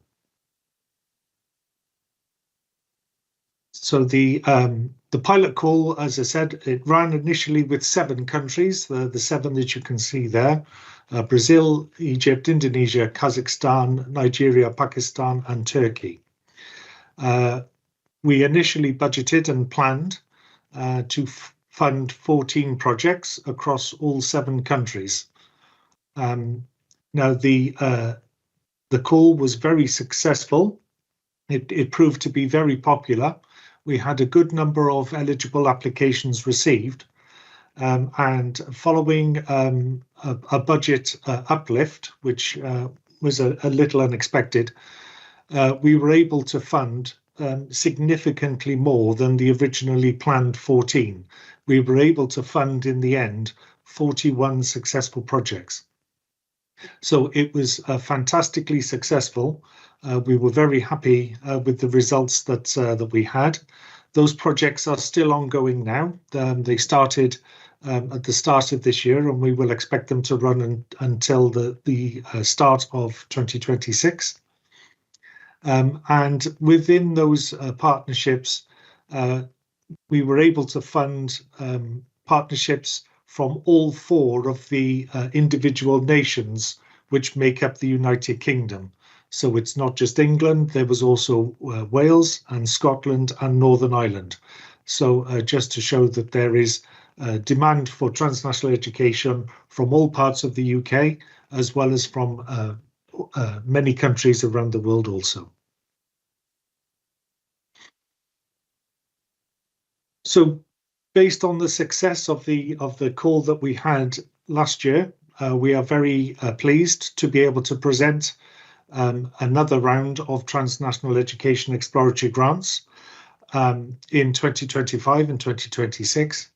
So the pilot call, as I said, it ran initially with 7 countries, the 7 that you can see there: Brazil, Egypt, Indonesia, Kazakhstan, Nigeria, Pakistan, and Turkey. We initially budgeted and planned to fund 14 projects across all 7 countries. Now the call was very successful. It proved to be very popular. We had a good number of eligible applications received, and following a budget uplift, which was a little unexpected, we were able to fund significantly more than the originally planned 14. We were able to fund in the end 41 successful projects. So it was fantastically successful. We were very happy with the results that we had. Those projects are still ongoing now. They started at the start of this year, and we will expect them to run until the start of 2026. And within those partnerships, we were able to fund partnerships from all 4 of the individual nations which make up the United Kingdom. So it's not just England, there was also Wales and Scotland and Northern Ireland. So just to show that there is demand for transnational education from all parts of the UK, as well as from many countries around the world also. So based on the success of the call that we had last year, we are very pleased to be able to present another round of Transnational Education Exploratory Grants in 2025 and 2026.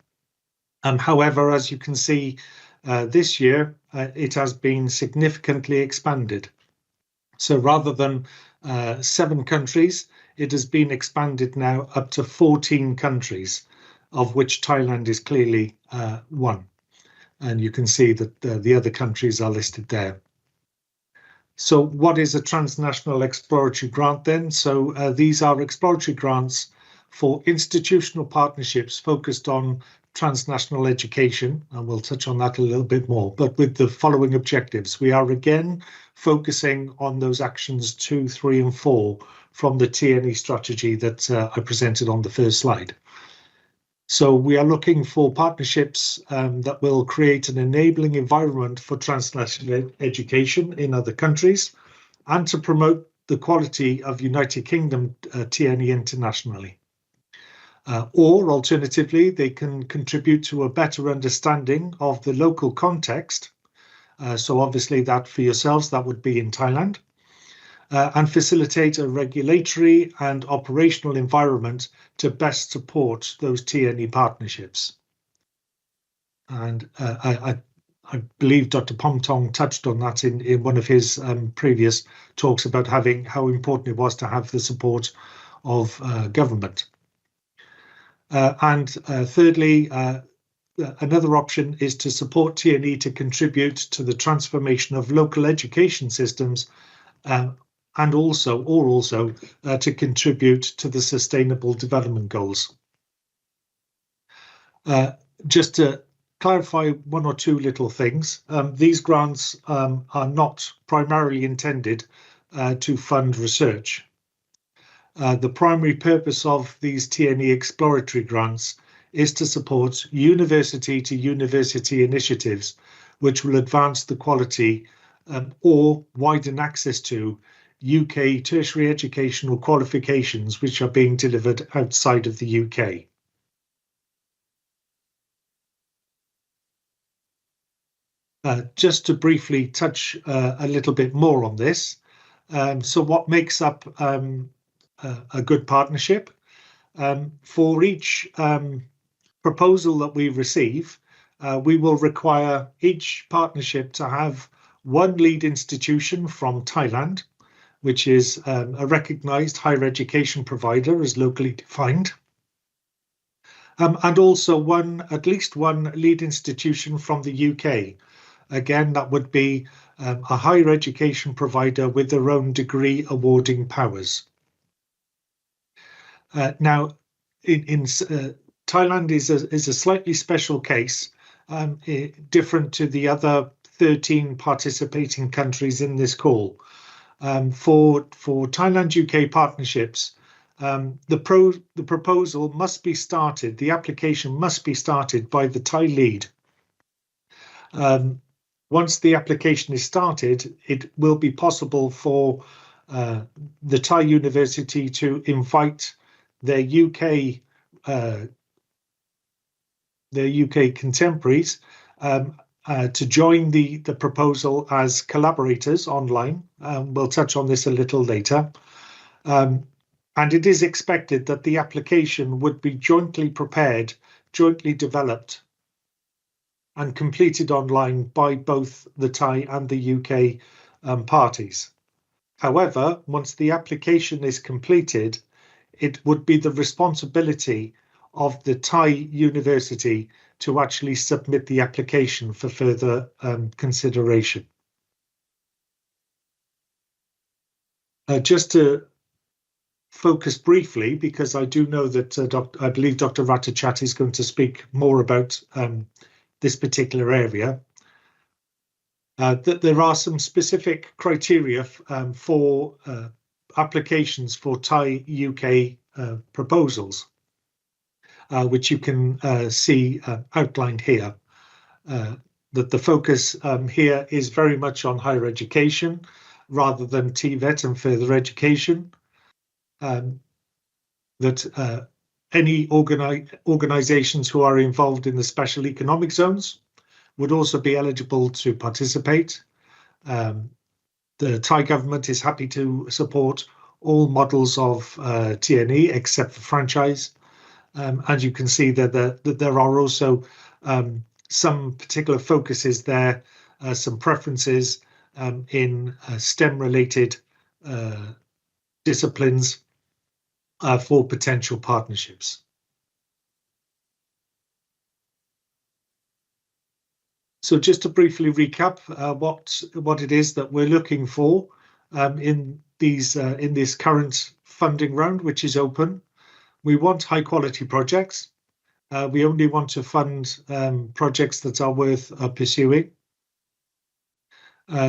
However, as you can see, this year it has been significantly expanded. So rather than 7 countries, it has been expanded now up to 14 countries, of which Thailand is clearly one. And you can see that the other countries are listed there. So what is a Transnational Exploratory Grant then? So these are exploratory grants for institutional partnerships focused on transnational education, and we'll touch on that a little bit more, but with the following objectives. We are again focusing on those actions 2, 3 and 4 from the TNE strategy that I presented on the first slide. So we are looking for partnerships that will create an enabling environment for transnational education in other countries and to promote the quality of United Kingdom TNE internationally. Or alternatively, they can contribute to a better understanding of the local context. So obviously that for yourselves, that would be in Thailand. And facilitate a regulatory and operational environment to best support those TNE partnerships. And I believe Dr. Pomtong touched on that in one of his previous talks about how important it was to have the support of government. And thirdly, another option is to support TNE to contribute to the transformation of local education systems and also to contribute to the Sustainable Development Goals. Just to clarify one or two little things, these grants are not primarily intended to fund research. The primary purpose of these TNE exploratory grants is to support university-to-university initiatives which will advance the quality or widen access to UK tertiary educational qualifications which are being delivered outside of the UK. Just to briefly touch a little bit more on this. So what makes up a good partnership? For each proposal that we receive, we will require each partnership to have one lead institution from Thailand, which is a recognised higher education provider as locally defined, and also at least one lead institution from the UK. Again, that would be a higher education provider with their own degree awarding powers. Now, in Thailand is a slightly special case, different to the other 13 participating countries in this call. For Thailand-UK partnerships, the proposal must be started, the application must be started by the Thai lead. Once the application is started, it will be possible for the Thai university to invite their UK contemporaries to join the proposal as collaborators online. We'll touch on this a little later. And it is expected that the application would be jointly prepared, jointly developed, and completed online by both the Thai and the UK parties. However, once the application is completed, it would be the responsibility of the Thai university to actually submit the application for further consideration. Just to focus briefly, because I do know that I believe Dr. Ratachat is going to speak more about this particular area, that there are some specific criteria for applications for Thai UK proposals, which you can see outlined here. That the focus here is very much on higher education rather than TVET and further education. That any organisations who are involved in the special economic zones would also be eligible to participate. The Thai government is happy to support all models of TNE except for franchise. And you can see that there are also some particular focuses there, some preferences in STEM-related disciplines for potential partnerships. So just to briefly recap what it is that we're looking for in this current funding round, which is open. We want high quality projects. We only want to fund projects that are worth pursuing.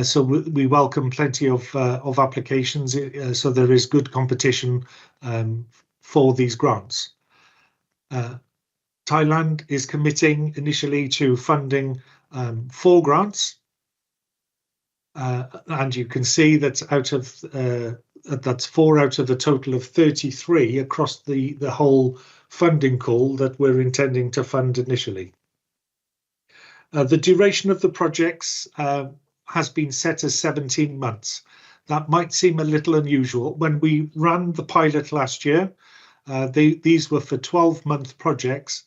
So we welcome plenty of applications, so there is good competition for these grants. Thailand is committing initially to funding 4 grants, and you can see that that's 4 out of a total of 33 across the whole funding call that we're intending to fund initially. The duration of the projects has been set as 17 months. That might seem a little unusual. When we ran the pilot last year, these were for 12-month projects.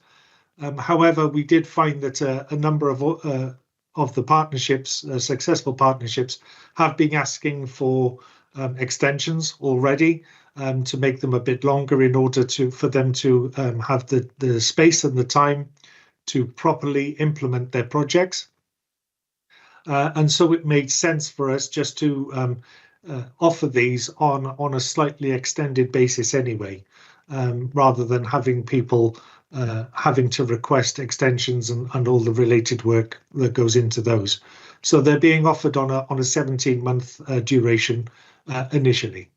However, we did find that a number of the partnerships, successful partnerships, have been asking for extensions already to make them a bit longer in order for them to have the space and the time to properly implement their projects. And so it made sense for us just to offer these on a slightly extended basis anyway, rather than having people having to request extensions and all the related work that goes into those. So they're being offered on a 17-month duration initially.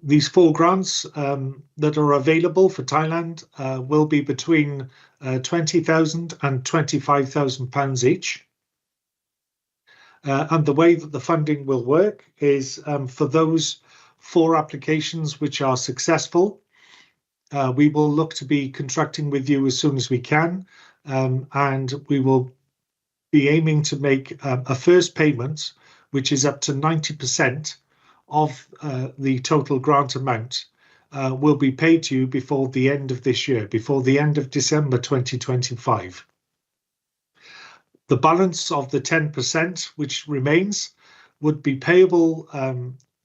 These 4 grants that are available for Thailand will be between £20,000 and £25,000 each. And the way that the funding will work is for those 4 applications which are successful, we will look to be contracting with you as soon as we can, and we will be aiming to make a first payment, which is up to 90% of the total grant amount, will be paid to you before the end of this year, before the end of December 2025. The balance of the 10% which remains would be payable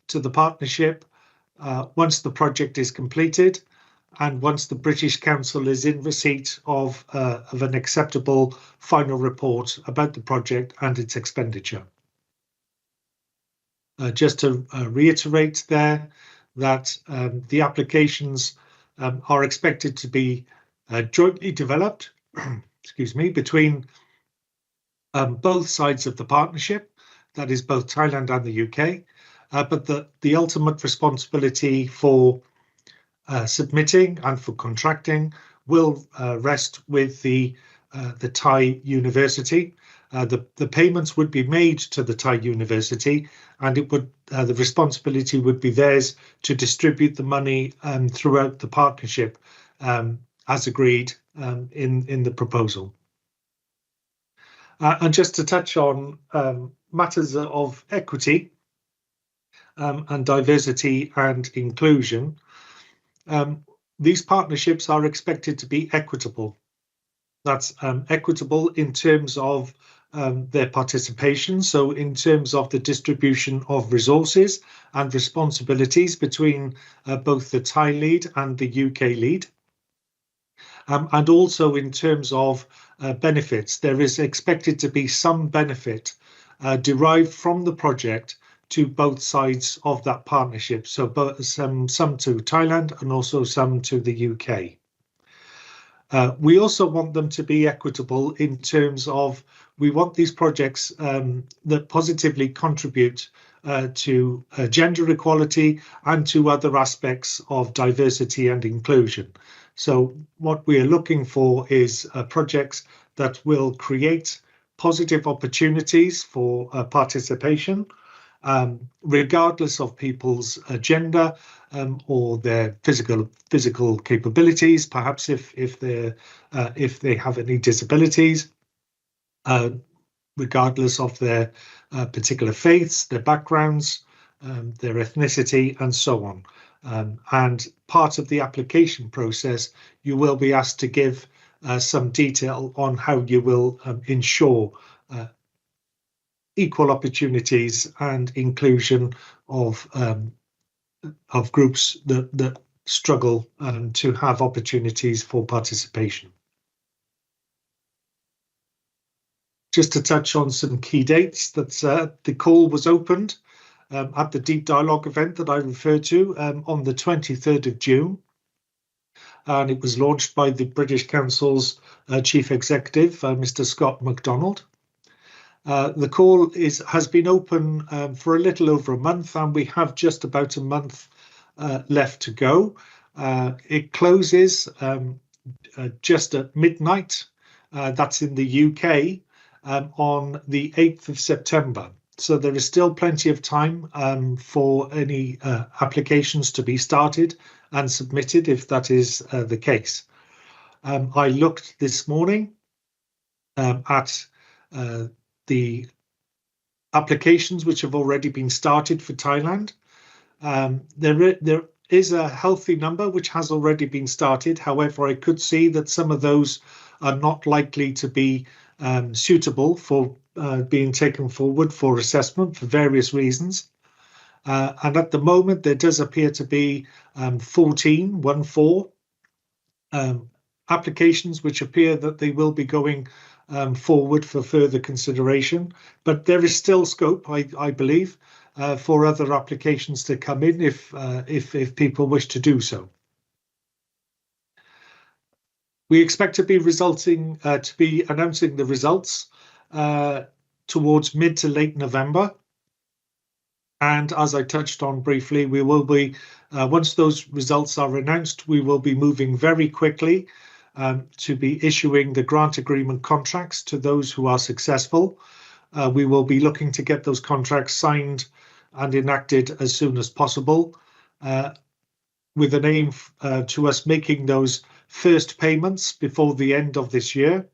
to the partnership once the project is completed and once the British Council is in receipt of an acceptable final report about the project and its expenditure. Just to reiterate there that the applications are expected to be jointly developed excuse me, between both sides of the partnership, that is both Thailand and the UK, but the ultimate responsibility for submitting and for contracting will rest with the Thai university. The payments would be made to the Thai university, and it would the responsibility would be theirs to distribute the money throughout the partnership as agreed in the proposal. And just to touch on matters of equity and diversity and inclusion, these partnerships are expected to be equitable. That's equitable in terms of their participation, so in terms of the distribution of resources and responsibilities between both the Thai lead and the UK lead. And also in terms of benefits, there is expected to be some benefit derived from the project to both sides of that partnership. So some to Thailand and also some to the UK. We also want them to be equitable in terms of we want these projects that positively contribute to gender equality and to other aspects of diversity and inclusion. So what we are looking for is projects that will create positive opportunities for participation, regardless of people's gender or their physical capabilities, perhaps if they have any disabilities, regardless of their particular faiths, their backgrounds, their ethnicity, and so on. And part of the application process, you will be asked to give some detail on how you will ensure equal opportunities and inclusion of groups that struggle to have opportunities for participation. Just to touch on some key dates, that the call was opened at the Deep Dialogue event that I referred to on the 23rd of June. And it was launched by the British Council's Chief Executive, Mr. Scott MacDonald. The call has been open for a little over a month, and we have just about a month left to go. It closes just at midnight. That's in the UK on the 8th of September. So there is still plenty of time for any applications to be started and submitted if that is the case. I looked this morning at the applications which have already been started for Thailand. There is a healthy number which has already been started. However, I could see that some of those are not likely to be suitable for being taken forward for assessment for various reasons. And at the moment, there does appear to be 14 applications which appear that they will be going forward for further consideration. But there is still scope, I believe, for other applications to come in if people wish to do so. We expect to be announcing the results towards mid to late November. And as I touched on briefly, we will be, once those results are announced, we will be moving very quickly to be issuing the grant agreement contracts to those who are successful. We will be looking to get those contracts signed and enacted as soon as possible, with an aim to us making those first payments before the end of this year,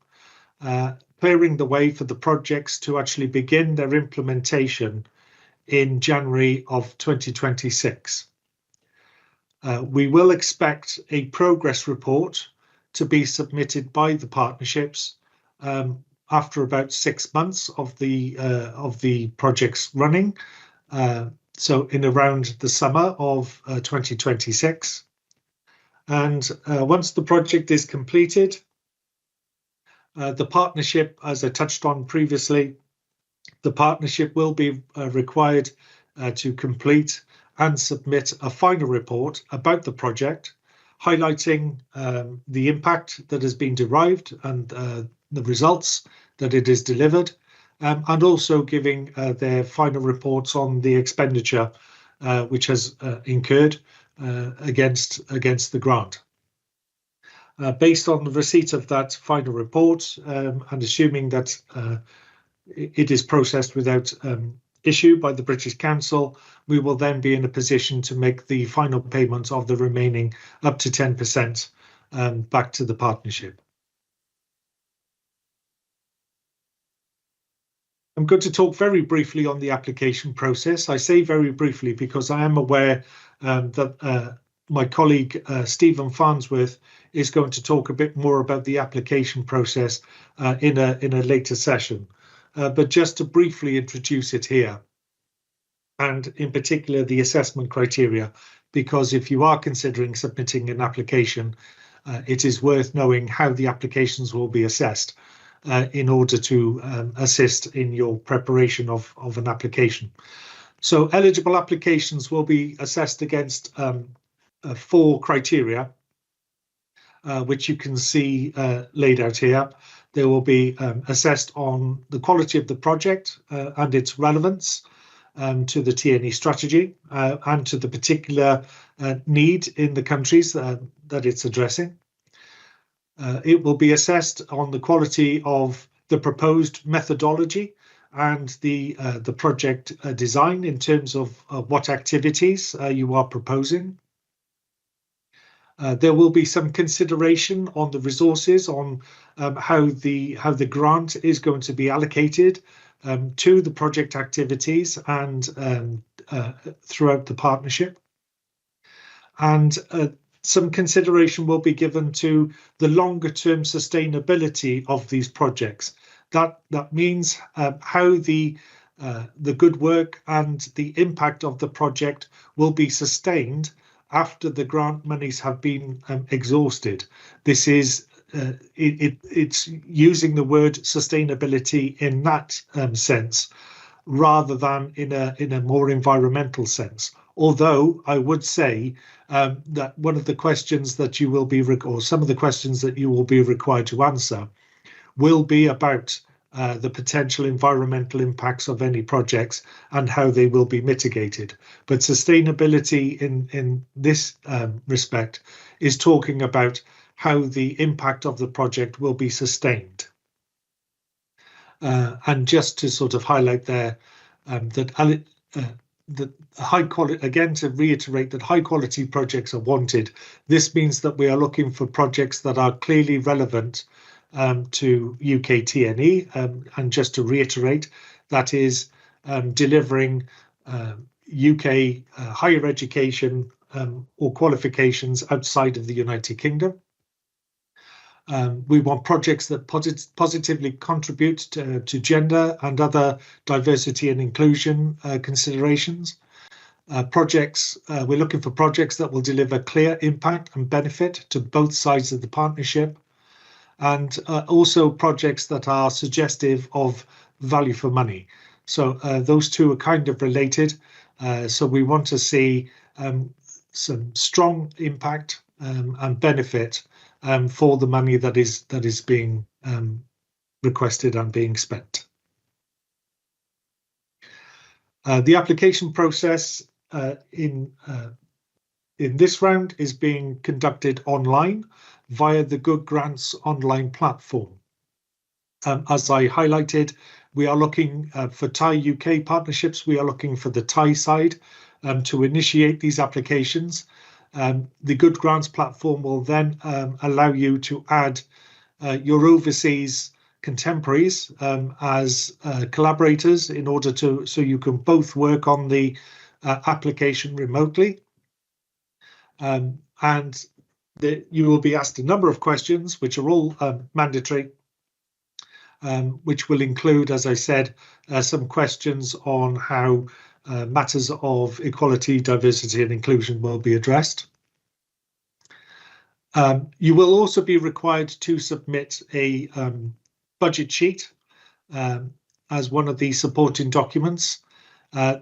clearing the way for the projects to actually begin their implementation in January of 2026. We will expect a progress report to be submitted by the partnerships after about 6 months of the projects running, so in around the summer of 2026. And once the project is completed, the partnership, as I touched on previously, the partnership will be required to complete and submit a final report about the project, highlighting the impact that has been derived and the results that it has delivered, and also giving their final reports on the expenditure which has incurred against the grant. Based on the receipt of that final report, and assuming that it is processed without issue by the British Council, we will then be in a position to make the final payment of the remaining up to 10% back to the partnership. I'm going to talk very briefly on the application process. I say very briefly because I am aware that my colleague Stephen Farnsworth is going to talk a bit more about the application process in a later session. But just to briefly introduce it here, and in particular the assessment criteria, because if you are considering submitting an application, it is worth knowing how the applications will be assessed in order to assist in your preparation of an application. So eligible applications will be assessed against 4 criteria, which you can see laid out here. They will be assessed on the quality of the project and its relevance to the TNE strategy and to the particular need in the countries that it's addressing. It will be assessed on the quality of the proposed methodology and the project design in terms of what activities you are proposing. There will be some consideration on the resources, on how the grant is going to be allocated to the project activities and throughout the partnership. And some consideration will be given to the longer term sustainability of these projects. That means how the good work and the impact of the project will be sustained after the grant monies have been exhausted. This is it's using the word sustainability in that sense, rather than in a more environmental sense. Although I would say that one of the questions that you will be, or some of the questions that you will be required to answer, will be about the potential environmental impacts of any projects and how they will be mitigated. But sustainability in this respect is talking about how the impact of the project will be sustained. And just to sort of highlight there that high quality, again, to reiterate that high quality projects are wanted. This means that we are looking for projects that are clearly relevant to UK TNE, and just to reiterate, that is delivering UK higher education or qualifications outside of the United Kingdom. We want projects that positively contribute to gender and other diversity and inclusion considerations. We're looking for projects that will deliver clear impact and benefit to both sides of the partnership, and also projects that are suggestive of value for money. So those two are kind of related. So we want to see some strong impact and benefit for the money that is being requested and being spent. The application process in this round is being conducted online via the Good Grants online platform. As I highlighted, we are looking for Thai-UK partnerships. We are looking for the Thai side to initiate these applications. The Good Grants platform will then allow you to add your overseas contemporaries as collaborators in order to, so you can both work on the application remotely. And you will be asked a number of questions, which are all mandatory, which will include, as I said, some questions on how matters of equality, diversity and inclusion will be addressed. You will also be required to submit a budget sheet as one of the supporting documents.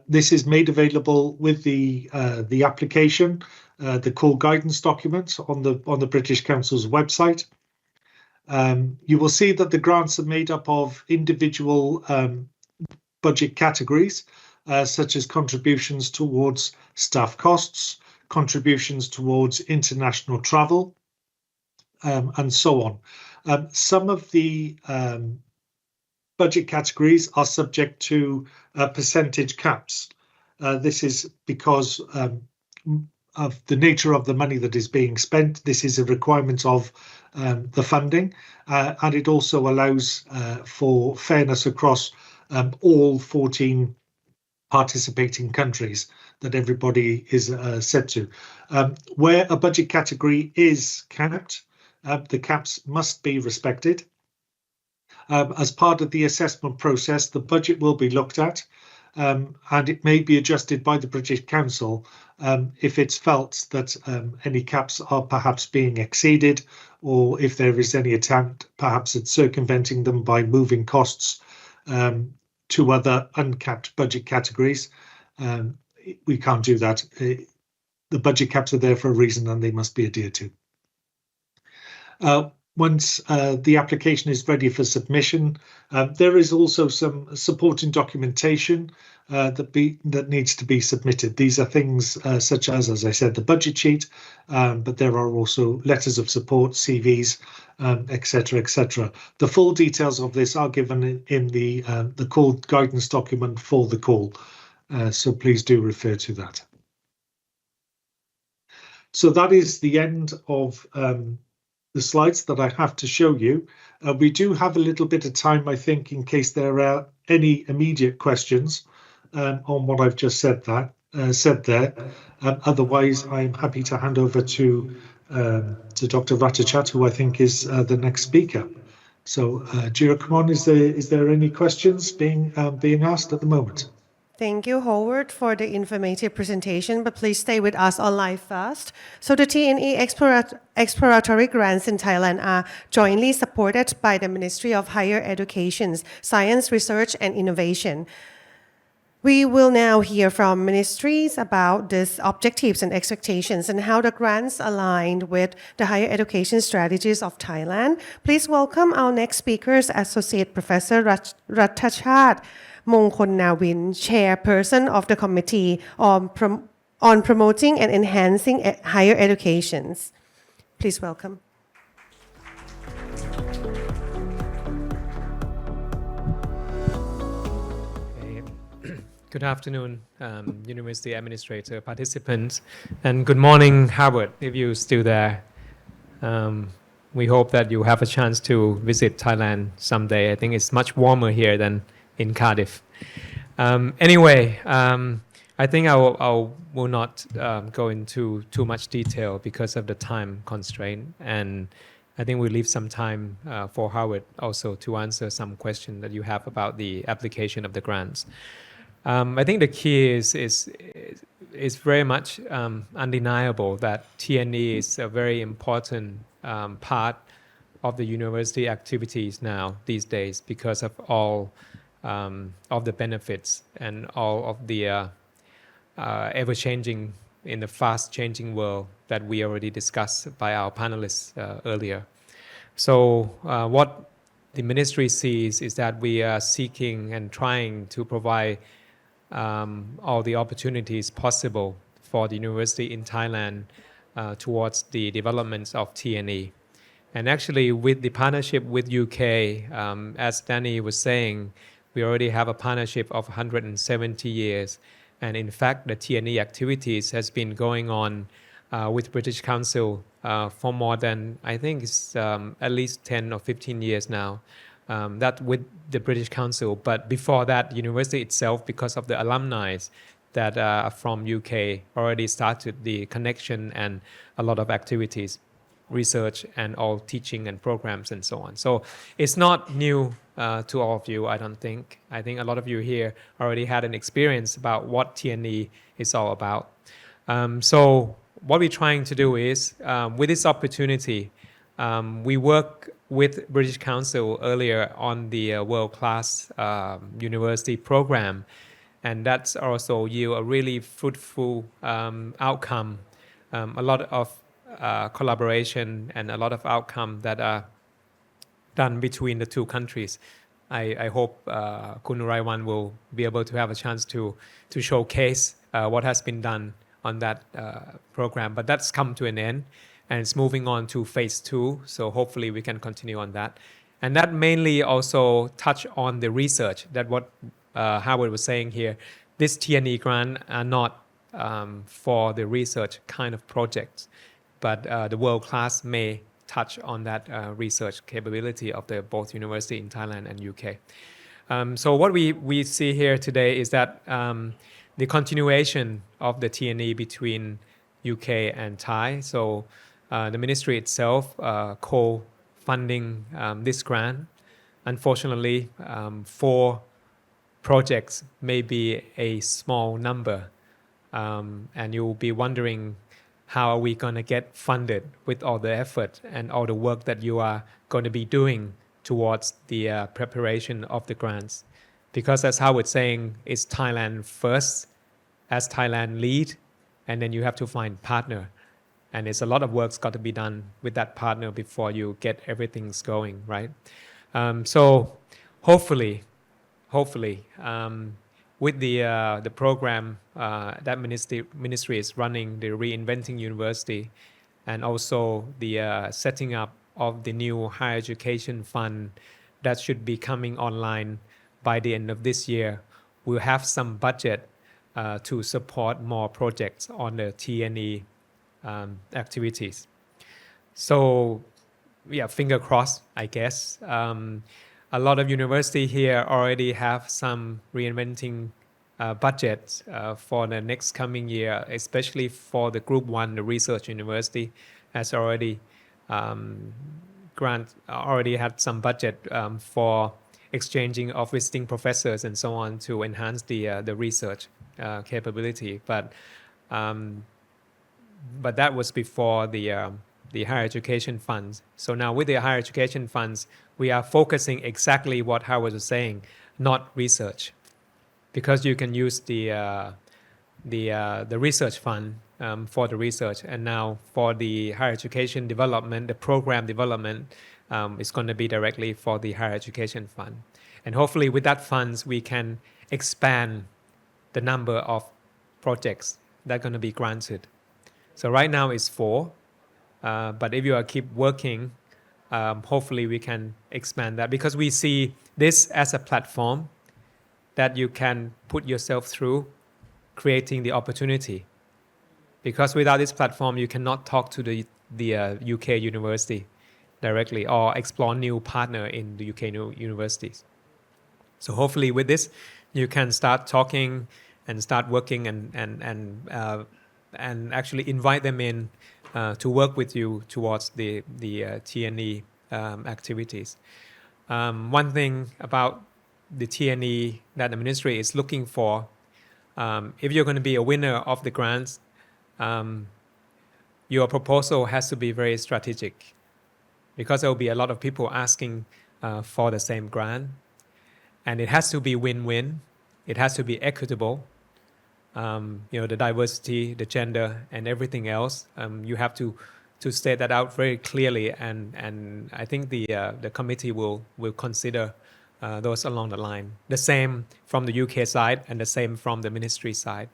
This is made available with the application, the core guidance document on the British Council's website. You will see that the grants are made up of individual budget categories, such as contributions towards staff costs, contributions towards international travel, and so on. Some of the budget categories are subject to percentage caps. This is because of the nature of the money that is being spent. This is a requirement of the funding, and it also allows for fairness across all 14 participating countries that everybody is set to. Where a budget category is capped, the caps must be respected. As part of the assessment process, the budget will be looked at, and it may be adjusted by the British Council if it's felt that any caps are perhaps being exceeded, or if there is any attempt perhaps at circumventing them by moving costs to other uncapped budget categories. We can't do that. The budget caps are there for a reason and they must be adhered to. Once the application is ready for submission, there is also some supporting documentation that needs to be submitted. These are things such as I said, the budget sheet, but there are also letters of support, CVs, etc., etc. The full details of this are given in the call guidance document for the call, so please do refer to that. So that is the end of the slides that I have to show you. We do have a little bit of time, I think, in case there are any immediate questions on what I've just said there. Otherwise, I'm happy to hand over to Dr. Ratachat, who I think is the next speaker. So, Jira, come on. Is there any questions being asked at the moment? Thank you, Howard, for the informative presentation, but please stay with us online first. So the TNE Exploratory Grants in Thailand are jointly supported by the Ministry of Higher Education, Science, Research and Innovation. We will now hear from ministries about these objectives and expectations and how the grants aligned with the higher education strategies of Thailand. Please welcome our next speakers, Associate Professor Ratthachat Mongkol-Nawin, Chairperson of the Committee on Promoting and Enhancing Higher Education. Please welcome. Good afternoon, University Administrator, participants, and good morning, Harvard, if you're still there. We hope that you have a chance to visit Thailand someday. I think it's much warmer here than in Cardiff. Anyway, I think I will not go into too much detail because of the time constraint, and I think we'll leave some time for Howard also to answer some questions that you have about the application of the grants. I think the key is very much undeniable that TNE is a very important part of the university activities now these days because of all of the benefits and all of the ever-changing in the fast-changing world that we already discussed by our panelists earlier. So what the ministry sees is that we are seeking and trying to provide all the opportunities possible for the university in Thailand towards the developments of TNE. And actually with the partnership with UK, as Danny was saying, we already have a partnership of 170 years. And in fact, the TNE activities has been going on with British Council for more than, I think it's at least 10 or 15 years now. That with the British Council, but before that, the university itself, because of the alumni that are from UK, already started the connection and a lot of activities, research and all teaching and programs and so on. So it's not new to all of you, I don't think. I think a lot of you here already had an experience about what TNE is all about. So what we're trying to do is, with this opportunity, we work with British Council earlier on the world-class university program, and that's also yield a really fruitful outcome, a lot of collaboration and a lot of outcome that are done between the two countries. I hope Kun Uraiwan will be able to have a chance to showcase what has been done on that program, but that's come to an end. And it's moving on to phase 2, so hopefully we can continue on that. And that mainly also touch on the research, that what Howard was saying here. This TNE grant are not for the research kind of projects, but the world class may touch on that research capability of the both university in Thailand and UK. So what we see here today is that the continuation of the TNE between UK and Thai. So the ministry itself co-funding this grant. Unfortunately, 4 projects may be a small number, and you'll be wondering how are we going to get funded with all the effort and all the work that you are going to be doing towards the preparation of the grants. Because as Howard saying, it's Thailand first, as Thailand lead, and then you have to find partner. And it's a lot of work's got to be done with that partner before you get everything's going, right? So hopefully, with the program that ministry is running, the Reinventing University, and also the setting up of the new higher education fund that should be coming online by the end of this year, we'll have some budget to support more projects on the TNE activities. So yeah, finger crossed, I guess. A lot of university here already have some reinventing budgets for the next coming year, especially for the group 1, the research university has already already had some budget for exchanging of visiting professors and so on to enhance the research capability. But that was before the higher education funds. So now with the higher education funds, we are focusing exactly what Howard was saying, not research, because you can use the research fund for the research, and now for the higher education development, the program development is going to be directly for the higher education fund, and hopefully with that funds we can expand the number of projects that are going to be granted. So right now it's 4, but if you are keep working, hopefully we can expand that, because we see this as a platform that you can put yourself through, creating the opportunity. Because without this platform, you cannot talk to the UK university directly or explore new partner in the UK universities. So hopefully with this, you can start talking and start working and actually invite them in to work with you towards the TNE activities. One thing about the TNE that the ministry is looking for, if you're going to be a winner of the grants, your proposal has to be very strategic, because there will be a lot of people asking for the same grant, and it has to be win-win. It has to be equitable. The diversity, the gender, and everything else. You have to state that out very clearly, and I think the committee will consider those along the line. The same from the UK side and the same from the ministry side.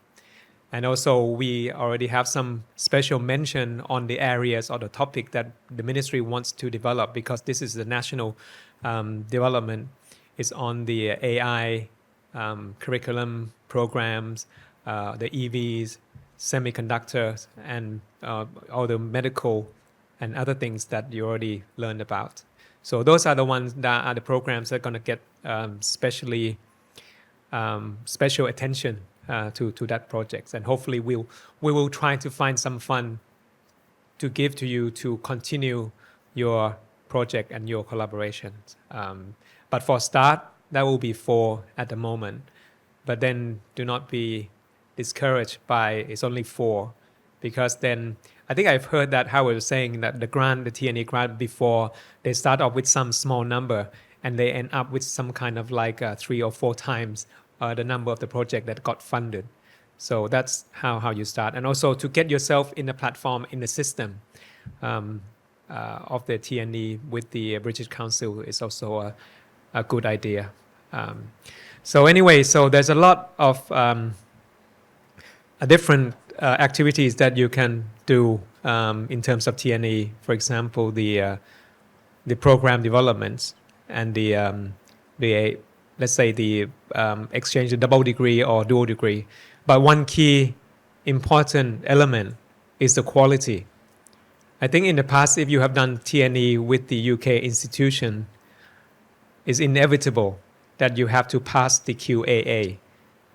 And also we already have some special mention on the areas or the topic that the ministry wants to develop, because this is the national development. It's on the AI curriculum programs, the EVs, semiconductors, and all the medical and other things that you already learned about. So those are the ones that are the programs that are going to get special attention to that project. And hopefully we will try to find some fund to give to you to continue your project and your collaborations. But for start, that will be 4 at the moment. But then do not be discouraged by it's only 4, because then I think I've heard that Howard was saying that the TNE grant before, they start off with some small number and they end up with some kind of like 3 or 4 times the number of the project that got funded. So that's how you start. And also to get yourself in the platform, in the system of the TNE with the British Council is also a good idea. So anyway, so there's a lot of different activities that you can do in terms of TNE. For example, the program developments and the let's say the exchange, the double degree or dual degree. But one key important element is the quality. I think in the past, if you have done TNE with the UK institution, it's inevitable that you have to pass the QAA,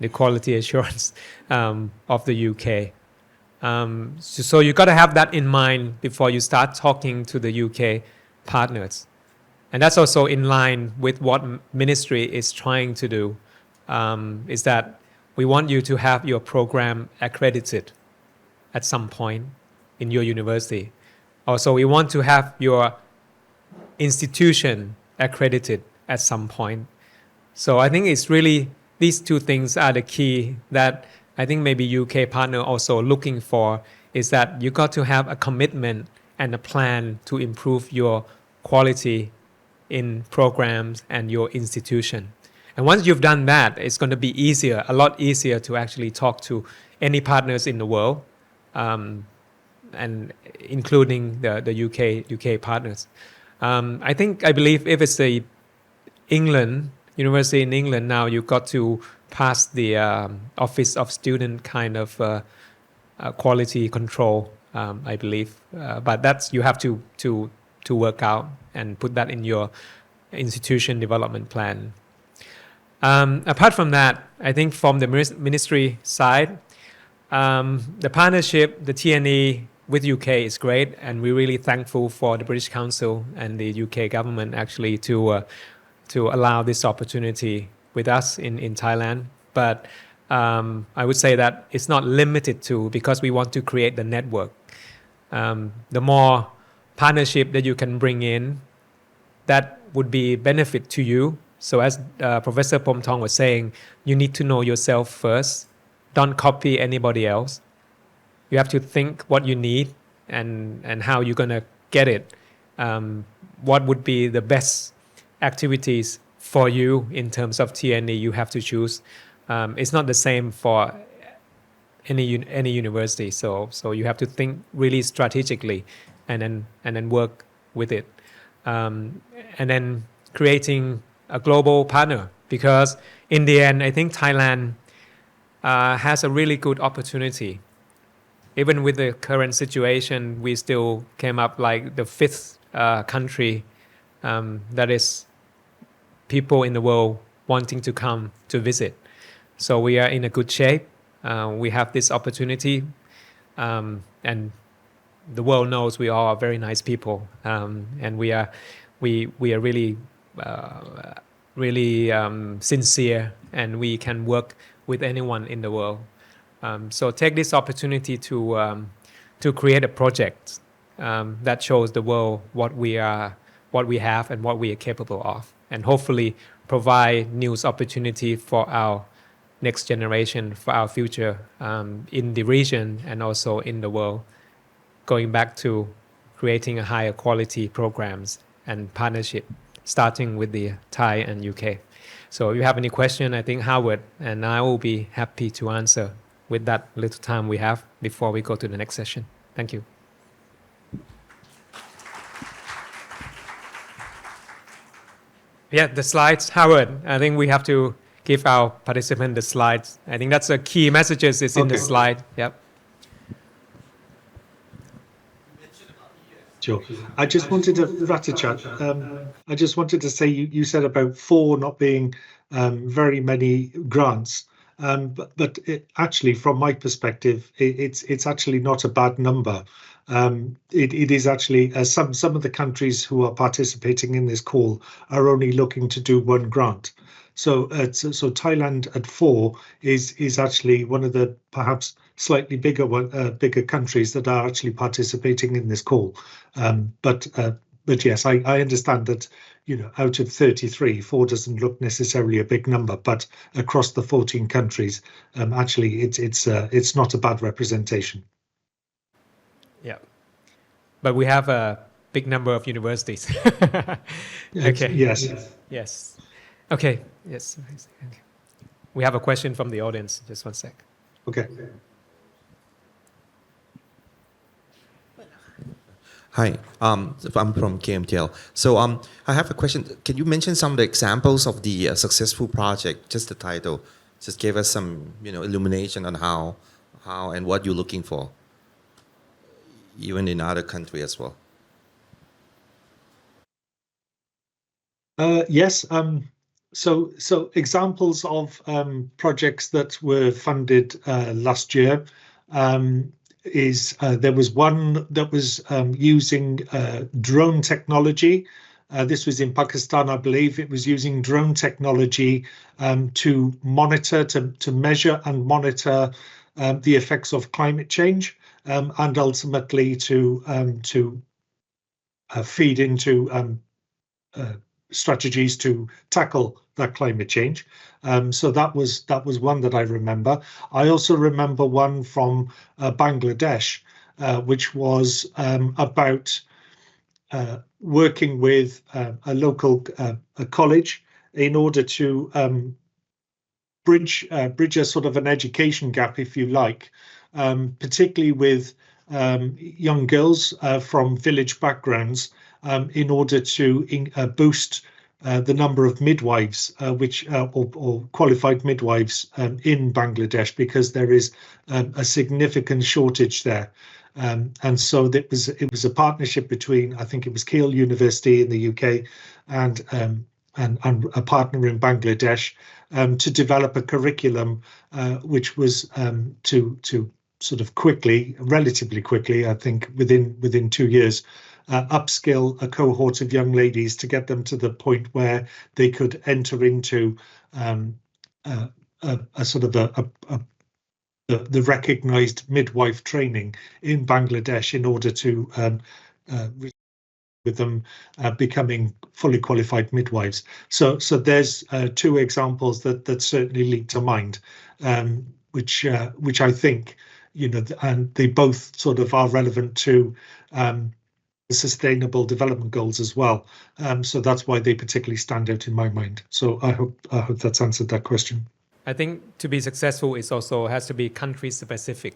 the quality assurance of the UK. So you got to have that in mind before you start talking to the UK partners. And that's also in line with what ministry is trying to do, is that we want you to have your program accredited at some point in your university. Also, we want to have your institution accredited at some point. So I think it's really, these 2 things are the key that I think maybe UK partner also looking for, is that you got to have a commitment and a plan to improve your quality in programs and your institution. And once you've done that, it's going to be easier, a lot easier to actually talk to any partners in the world, and including the UK partners. I believe if it's a England, university in England now, you got to pass the Office of Student kind of quality control, I believe. But that's, you have to work out and put that in your institution development plan. Apart from that, I think from the ministry side, the partnership, the TNE with UK is great, and we're really thankful for the British Council and the UK government actually to to allow this opportunity with us in Thailand. But I would say that it's not limited to, because we want to create the network. The more partnership that you can bring in, that would be benefit to you. So as Professor Pomtong was saying, you need to know yourself first. Don't copy anybody else. You have to think what you need and how you're going to get it. What would be the best activities for you in terms of TNE? You have to choose. It's not the same for any university. So you have to think really strategically and then work with it. And then creating a global partner, because in the end, I think Thailand has a really good opportunity. Even with the current situation, we still came up like the fifth country that is people in the world wanting to come to visit. So we are in a good shape. We have this opportunity, and the world knows we all are very nice people, and we are really sincere, and we can work with anyone in the world. So take this opportunity to create a project that shows the world what we have and what we are capable of, and hopefully provide news opportunity for our next generation, for our future in the region and also in the world, going back to creating a higher quality programs and partnership, starting with the Thai and UK. So if you have any question, I think Howard and I will be happy to answer with that little time we have before we go to the next session. Thank you. Yeah, the slides, Howard, I think we have to give our participant the slides. I think that's the key messages is in the slide. Yep. Sure. I just wanted to, Ratachat, I just wanted to say you said about 4 not being very many grants, but actually, from my perspective, it's actually not a bad number. It is actually some of the countries who are participating in this call are only looking to do 1 grant. So Thailand at 4 is actually one of the perhaps slightly bigger countries that are actually participating in this call. But yes, I understand that, you know, out of 33, 4 doesn't look necessarily a big number, but across the 14 countries, actually it's not a bad representation. Yeah, but we have a big number of universities. Okay. Yes. Okay. Yes. We have a question from the audience. Just one sec. Okay. Hi, I'm from KMTL. So I have a question. Can you mention some of the examples of the successful project? Just the title. Just give us some, illumination on how and what you're looking for, even in other countries as well. Yes. So examples of projects that were funded last year is there was one that was using drone technology. This was in Pakistan, I believe. It was using drone technology to monitor, to measure and monitor the effects of climate change, and ultimately to feed into strategies to tackle that climate change. So that was one that I remember. I also remember one from Bangladesh, which was about working with a local a college in order to bridge a sort of an education gap, if you like, particularly with young girls from village backgrounds, in order to boost the number of midwives, or qualified midwives in Bangladesh, because there is a significant shortage there. And so it was a partnership between, I think it was Keele University in the UK and a partner in Bangladesh to develop a curriculum which was to sort of relatively quickly, I think within 2 years, upskill a cohort of young ladies to get them to the point where they could enter into a sort of the recognized midwife training in Bangladesh in order to with them becoming fully qualified midwives. So there's 2 examples that certainly leap to mind, which I think, and they both sort of are relevant to the Sustainable Development Goals as well. So that's why they particularly stand out in my mind. So I hope that's answered that question. I think to be successful, it also has to be country specific.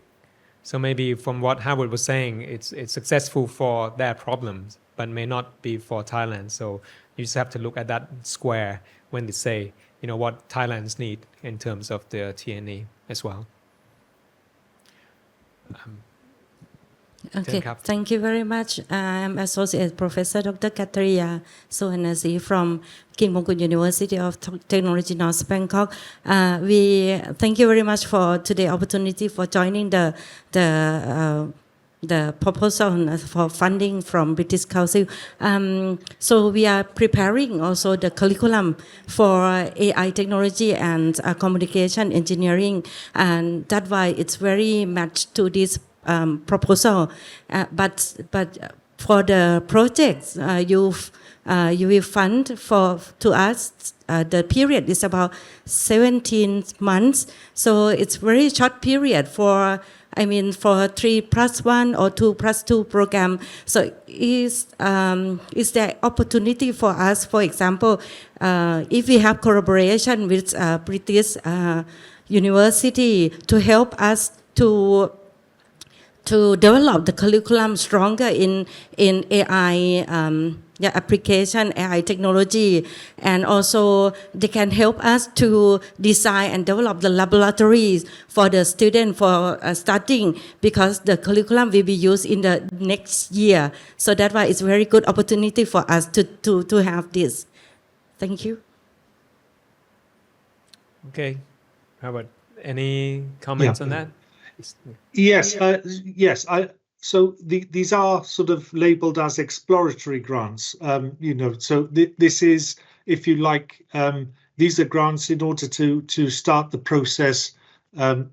So maybe from what Howard was saying, it's successful for their problems, but may not be for Thailand. So you just have to look at that square when they say, what Thailand's need in terms of the TNE as well. Okay, thank you very much. I'm Associate Professor Dr. Katria Sohanasi from King Mongkut University of Technology, North Bangkok. We thank you very much for today's opportunity for joining the proposal for funding from British Council. So we are preparing also the curriculum for AI technology and communication engineering, and that's why it's very matched to this proposal, but for the projects you will fund to us. The period is about 17 months, so it's very short period for 3+1 or 2+2 program. So is there opportunity for us, for example, if we have collaboration with British university to help us to develop the curriculum stronger in AI application, AI technology, and also they can help us to design and develop the laboratories for the student for starting, because the curriculum will be used in the next year. So that's why it's a very good opportunity for us to have this. Thank you. Okay, Howard, any comments on that? Yes. So these are sort of labelled as exploratory grants. So this is, if you like, these are grants in order to start the process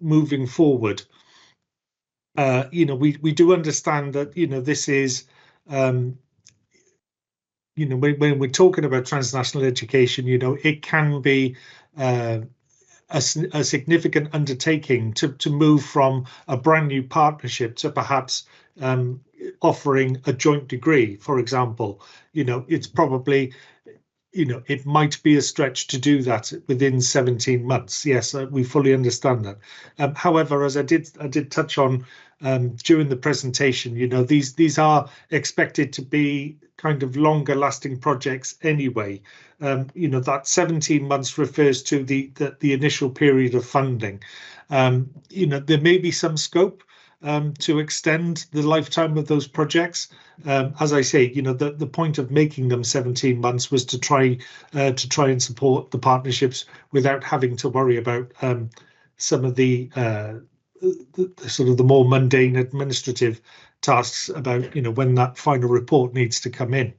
moving forward. We do understand that this is when we're talking about transnational education, it can be a significant undertaking to move from a brand new partnership to perhaps offering a joint degree, for example. It's probably, it might be a stretch to do that within 17 months. Yes, we fully understand that. However, as I did touch on during the presentation, these are expected to be kind of longer lasting projects anyway. That 17 months refers to the initial period of funding. There may be some scope to extend the lifetime of those projects. As I say, the point of making them 17 months was to try and support the partnerships without having to worry about some of the sort of the more mundane administrative tasks about when that final report needs to come in.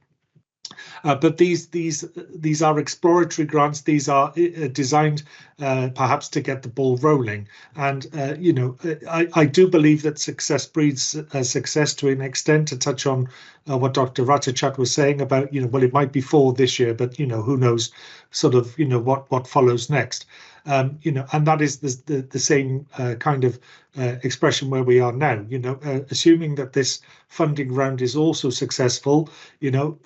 But these are exploratory grants. These are designed perhaps to get the ball rolling. And I do believe that success breeds success to an extent. To touch on what Dr. Ratachat was saying about well, it might be 4 this year, but who knows sort of what follows next. And that is the same kind of expression where we are now. Assuming that this funding round is also successful,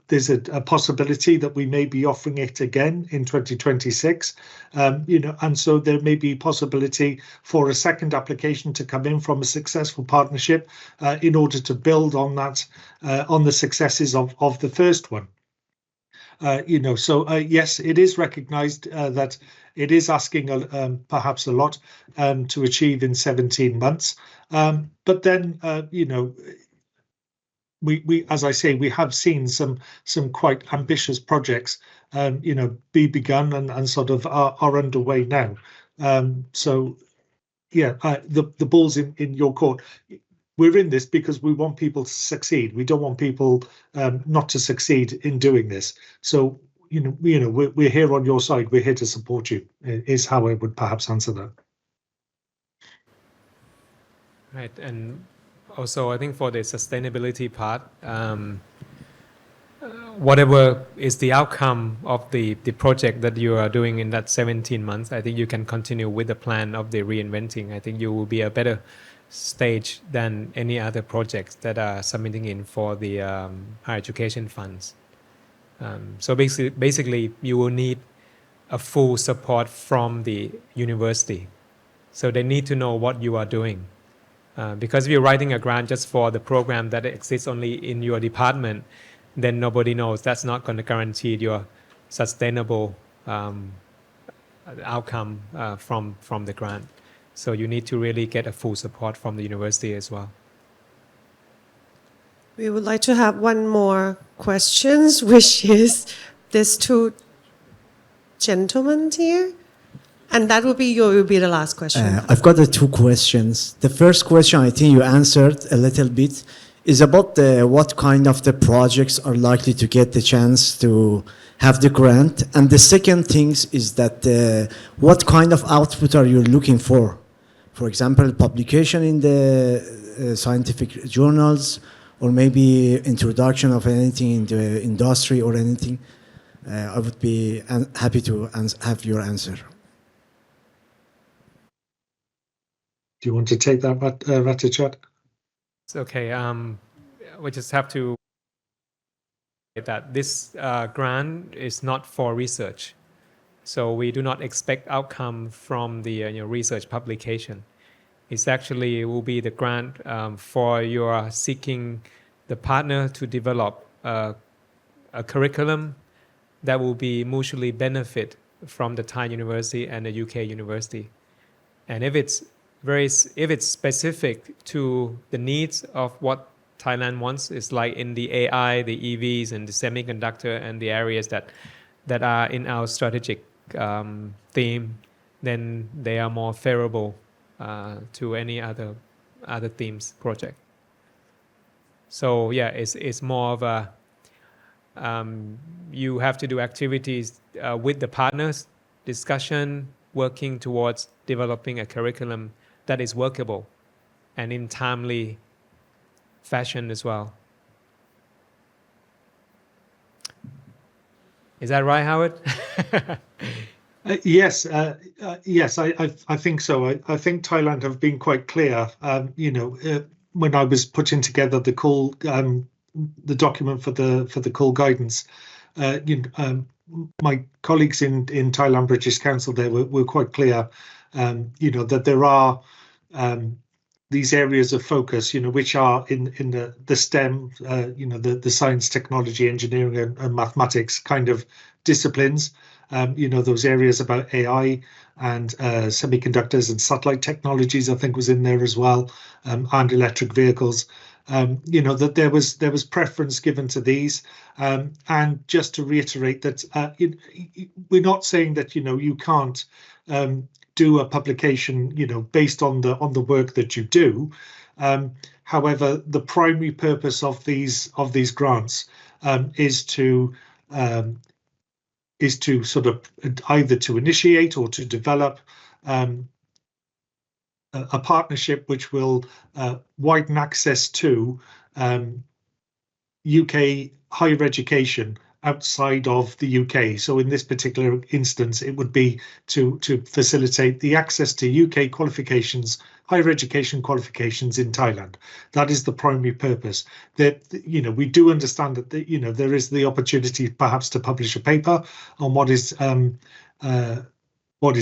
there's a possibility that we may be offering it again in 2026. And so there may be possibility for a second application to come in from a successful partnership in order to build on that, on the successes of the first one. So yes, it is recognised that it is asking perhaps a lot to achieve in 17 months. But then, we, as I say, we have seen some quite ambitious projects, be begun and sort of are underway now. So the ball's in your court. We're in this because we want people to succeed. We don't want people not to succeed in doing this. So we're here on your side. We're here to support you. Is how I would perhaps answer that. Right, and also I think for the sustainability part, whatever is the outcome of the project that you are doing in that 17 months, I think you can continue with the plan of the reinventing. I think you will be a better stage than any other projects that are submitting in for the higher education funds. So basically, you will need a full support from the university. So they need to know what you are doing. Because if you're writing a grant just for the program that exists only in your department, then nobody knows. That's not going to guarantee your sustainable outcome from the grant. So you need to really get a full support from the university as well. We would like to have one more questions, which is these two gentlemen here. And that will be the last question. I've got the two questions. The first question, I think you answered a little bit, is about what kind of the projects are likely to get the chance to have the grant. And the second thing is that what kind of output are you looking for? For example, publication in the scientific journals, or maybe introduction of anything in the industry or anything. I would be happy to have your answer. Do you want to take that, Ratachat? It's okay. We just have to say that this grant is not for research. So we do not expect outcome from the research publication. It's actually will be the grant for your seeking the partner to develop a curriculum that will be mutually benefit from the Thai university and the UK university. And if it's specific to the needs of what Thailand wants, it's like in the AI, the EVs, and the semiconductor, and the areas that are in our strategic theme, then they are more favorable to any other themes project. So yeah, it's more of a you have to do activities with the partners, discussion, working towards developing a curriculum that is workable and in timely fashion as well. Is that right, Howard? Yes, I think so. I think Thailand have been quite clear. When I was putting together the call, the document for the call guidance, my colleagues in Thailand British Council there were quite clear. That there are these areas of focus, which are in the STEM, the science, technology, engineering, and mathematics kind of disciplines. Those areas about AI and semiconductors and satellite technologies, I think, was in there as well, and electric vehicles. That there was preference given to these. And just to reiterate that we're not saying that you can't do a publication based on the work that you do. However, the primary purpose of these grants is to sort of either to initiate or to develop a partnership which will widen access to UK higher education outside of the UK. So in this particular instance, it would be to facilitate the access to UK qualifications, higher education qualifications in Thailand. That is the primary purpose. That we do understand that there is the opportunity perhaps to publish a paper on what is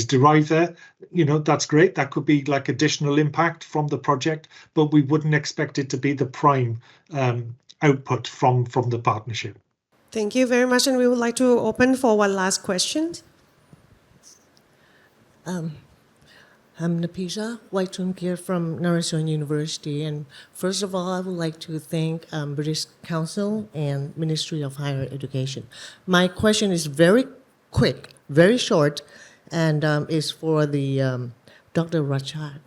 derived there. That's great. That could be like additional impact from the project, but we wouldn't expect it to be the prime output from the partnership. Thank you very much, and we would like to open for one last question. I'm Napisa Waitunpir from Naresuan University, and first of all, I would like to thank British Council and Ministry of Higher Education. My question is very quick, very short, and is for the Dr. Rachat.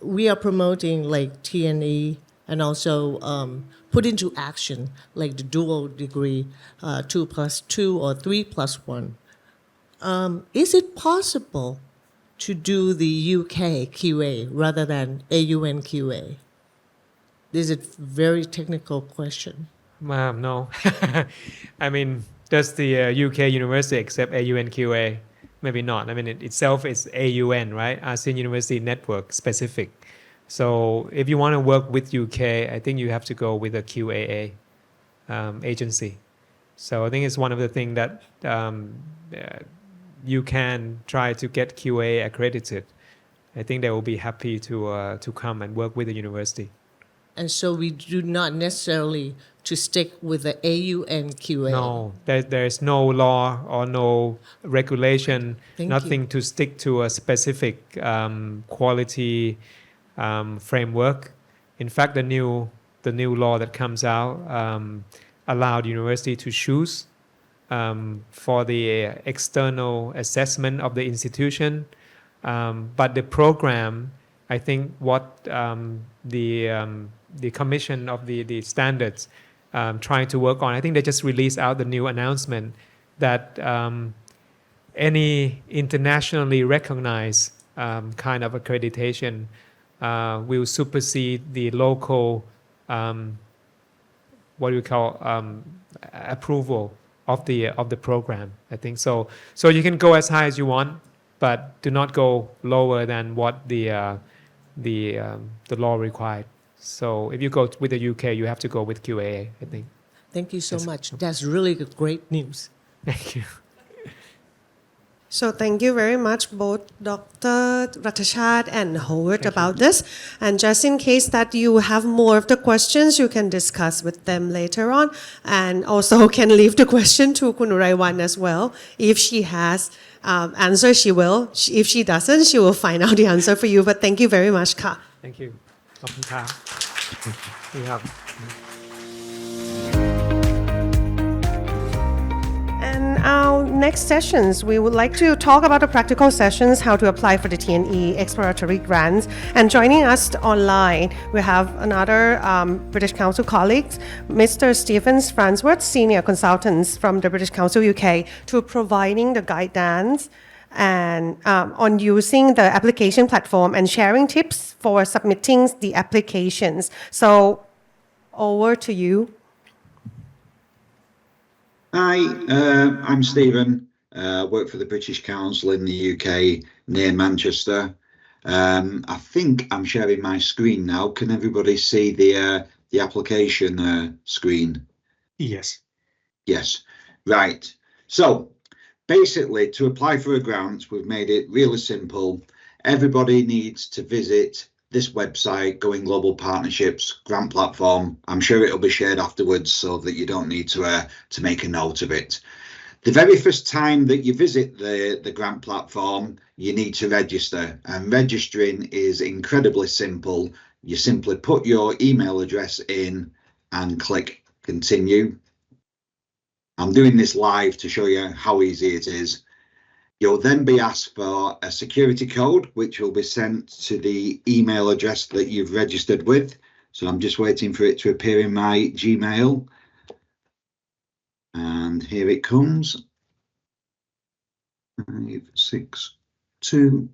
We are promoting like TNE and also put into action like the dual degree, 2+2 or 3+1. Is it possible to do the UK QA rather than AUN QA? This is a very technical question. No. I mean, does the UK university accept AUNQA? Maybe not. I mean, it itself is AUN, right? ASEAN University Network specific. So if you want to work with UK, I think you have to go with a QAA agency. So I think it's one of the things that you can try to get QA accredited. I think they will be happy to come and work with the university. And so we do not necessarily to stick with the AUN QA. No, there is no law or no regulation, nothing to stick to a specific quality framework. In fact, the new law that comes out allowed university to choose for the external assessment of the institution, but the program, I think what the commission of the standards trying to work on, I think they just released out the new announcement that any internationally recognized kind of accreditation will supersede the local what do we call approval of the program. I think so. So you can go as high as you want, but do not go lower than what the law required. So if you go with the UK, you have to go with QAA, I think. Thank you so much. That's really great news. Thank you. So thank you very much, both Dr. Ratchad and Howard, about this. And just in case that you have more of the questions, you can discuss with them later on. And also can leave the question to Kun Uraiwan as well. If she has answer, she will. If she doesn't, she will find out the answer for you. But thank you very much, Ka. Thank you. We have. And our next sessions, we would like to talk about the practical sessions, how to apply for the TNE Exploratory Grants. And joining us online, we have another British Council colleagues, Mr. Stephen Farnsworth, Senior Consultants from the British Council UK, to providing the guidance and on using the application platform and sharing tips for submitting the applications. So over to you. Hi, I'm Stephen. Work for the British Council in the UK near Manchester. I think I'm sharing my screen now. Can everybody see the application screen? Yes. Yes. Right. So basically, to apply for a grant, we've made it really simple. Everybody needs to visit this website, Going Global Partnerships grant platform. I'm sure it'll be shared afterwards so that you don't need to make a note of it. The very first time that you visit the grant platform, you need to register, and registering is incredibly simple. You simply put your email address in and click continue. I'm doing this live to show you how easy it is. You'll then be asked for a security code, which will be sent to the email address that you've registered with. So I'm just waiting for it to appear in my Gmail. And here it comes. 562569.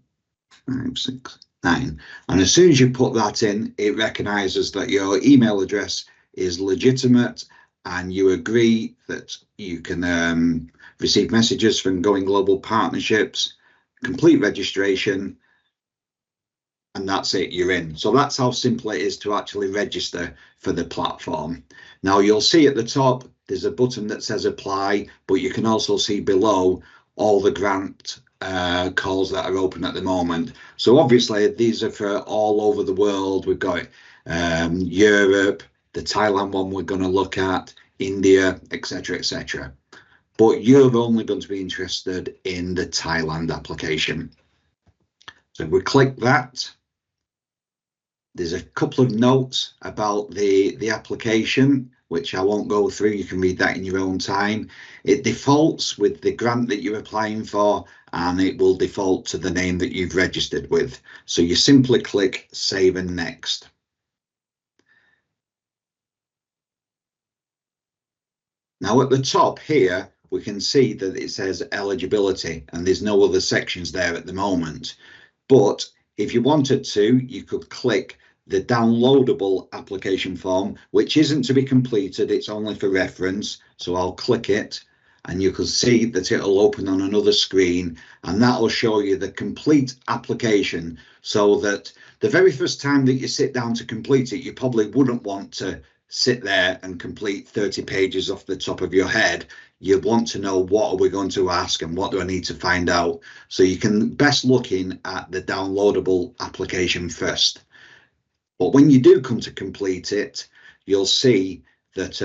And as soon as you put that in, it recognizes that your email address is legitimate and you agree that you can receive messages from Going Global Partnerships, complete registration, and that's it, you're in. So that's how simple it is to actually register for the platform. Now you'll see at the top, there's a button that says apply, but you can also see below all the grant calls that are open at the moment. So obviously these are for all over the world. We've got Europe, the Thailand one we're going to look at, India, etc., etc. But you're only going to be interested in the Thailand application. So if we click that, there's a couple of notes about the application. which I won't go through. You can read that in your own time. It defaults with the grant that you're applying for, and it will default to the name that you've registered with. So you simply click Save and Next. Now at the top here, we can see that it says eligibility, and there's no other sections there at the moment. But if you wanted to, you could click the downloadable application form, which isn't to be completed, it's only for reference. So I'll click it, and you can see that it'll open on another screen, and that'll show you the complete application, so that the very first time that you sit down to complete it, you probably wouldn't want to sit there and complete 30 pages off the top of your head. You want to know, what are we going to ask and what do I need to find out? So you can best look in at the downloadable application first. But when you do come to complete it, you'll see that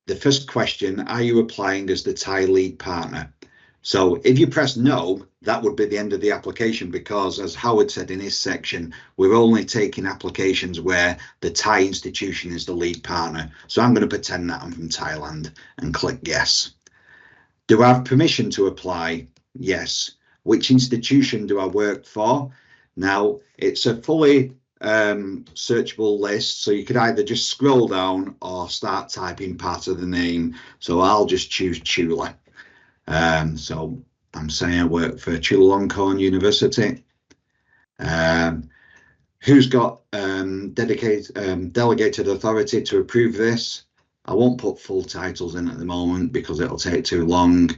the first question, are you applying as the Thai lead partner? So if you press no, that would be the end of the application, because as Howard said in his section, we're only taking applications where the Thai institution is the lead partner. So I'm going to pretend that I'm from Thailand and click yes. Do I have permission to apply? Yes. Which institution do I work for? Now, it's a fully searchable list, so you could either just scroll down or start typing part of the name. So I'll just choose Chula. So I'm saying I work for Chulalongkorn University. Who's got delegated authority to approve this? I won't put full titles in at the moment because it'll take too long,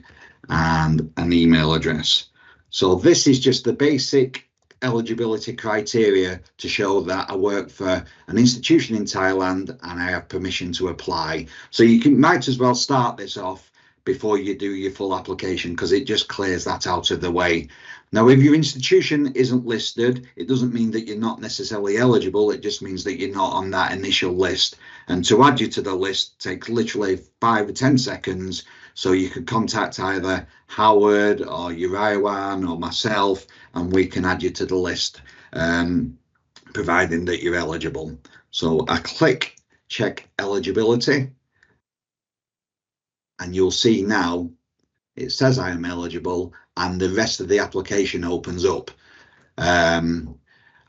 and an email address. So this is just the basic eligibility criteria to show that I work for an institution in Thailand and I have permission to apply. So you might as well start this off before you do your full application, because it just clears that out of the way. Now, if your institution isn't listed, it doesn't mean that you're not necessarily eligible. It just means that you're not on that initial list. And to add you to the list takes literally 5 or 10 seconds. So you could contact either Howard or Uriwan or myself, and we can add you to the list, providing that you're eligible. So I click check eligibility, and you'll see now it says I am eligible, and the rest of the application opens up. And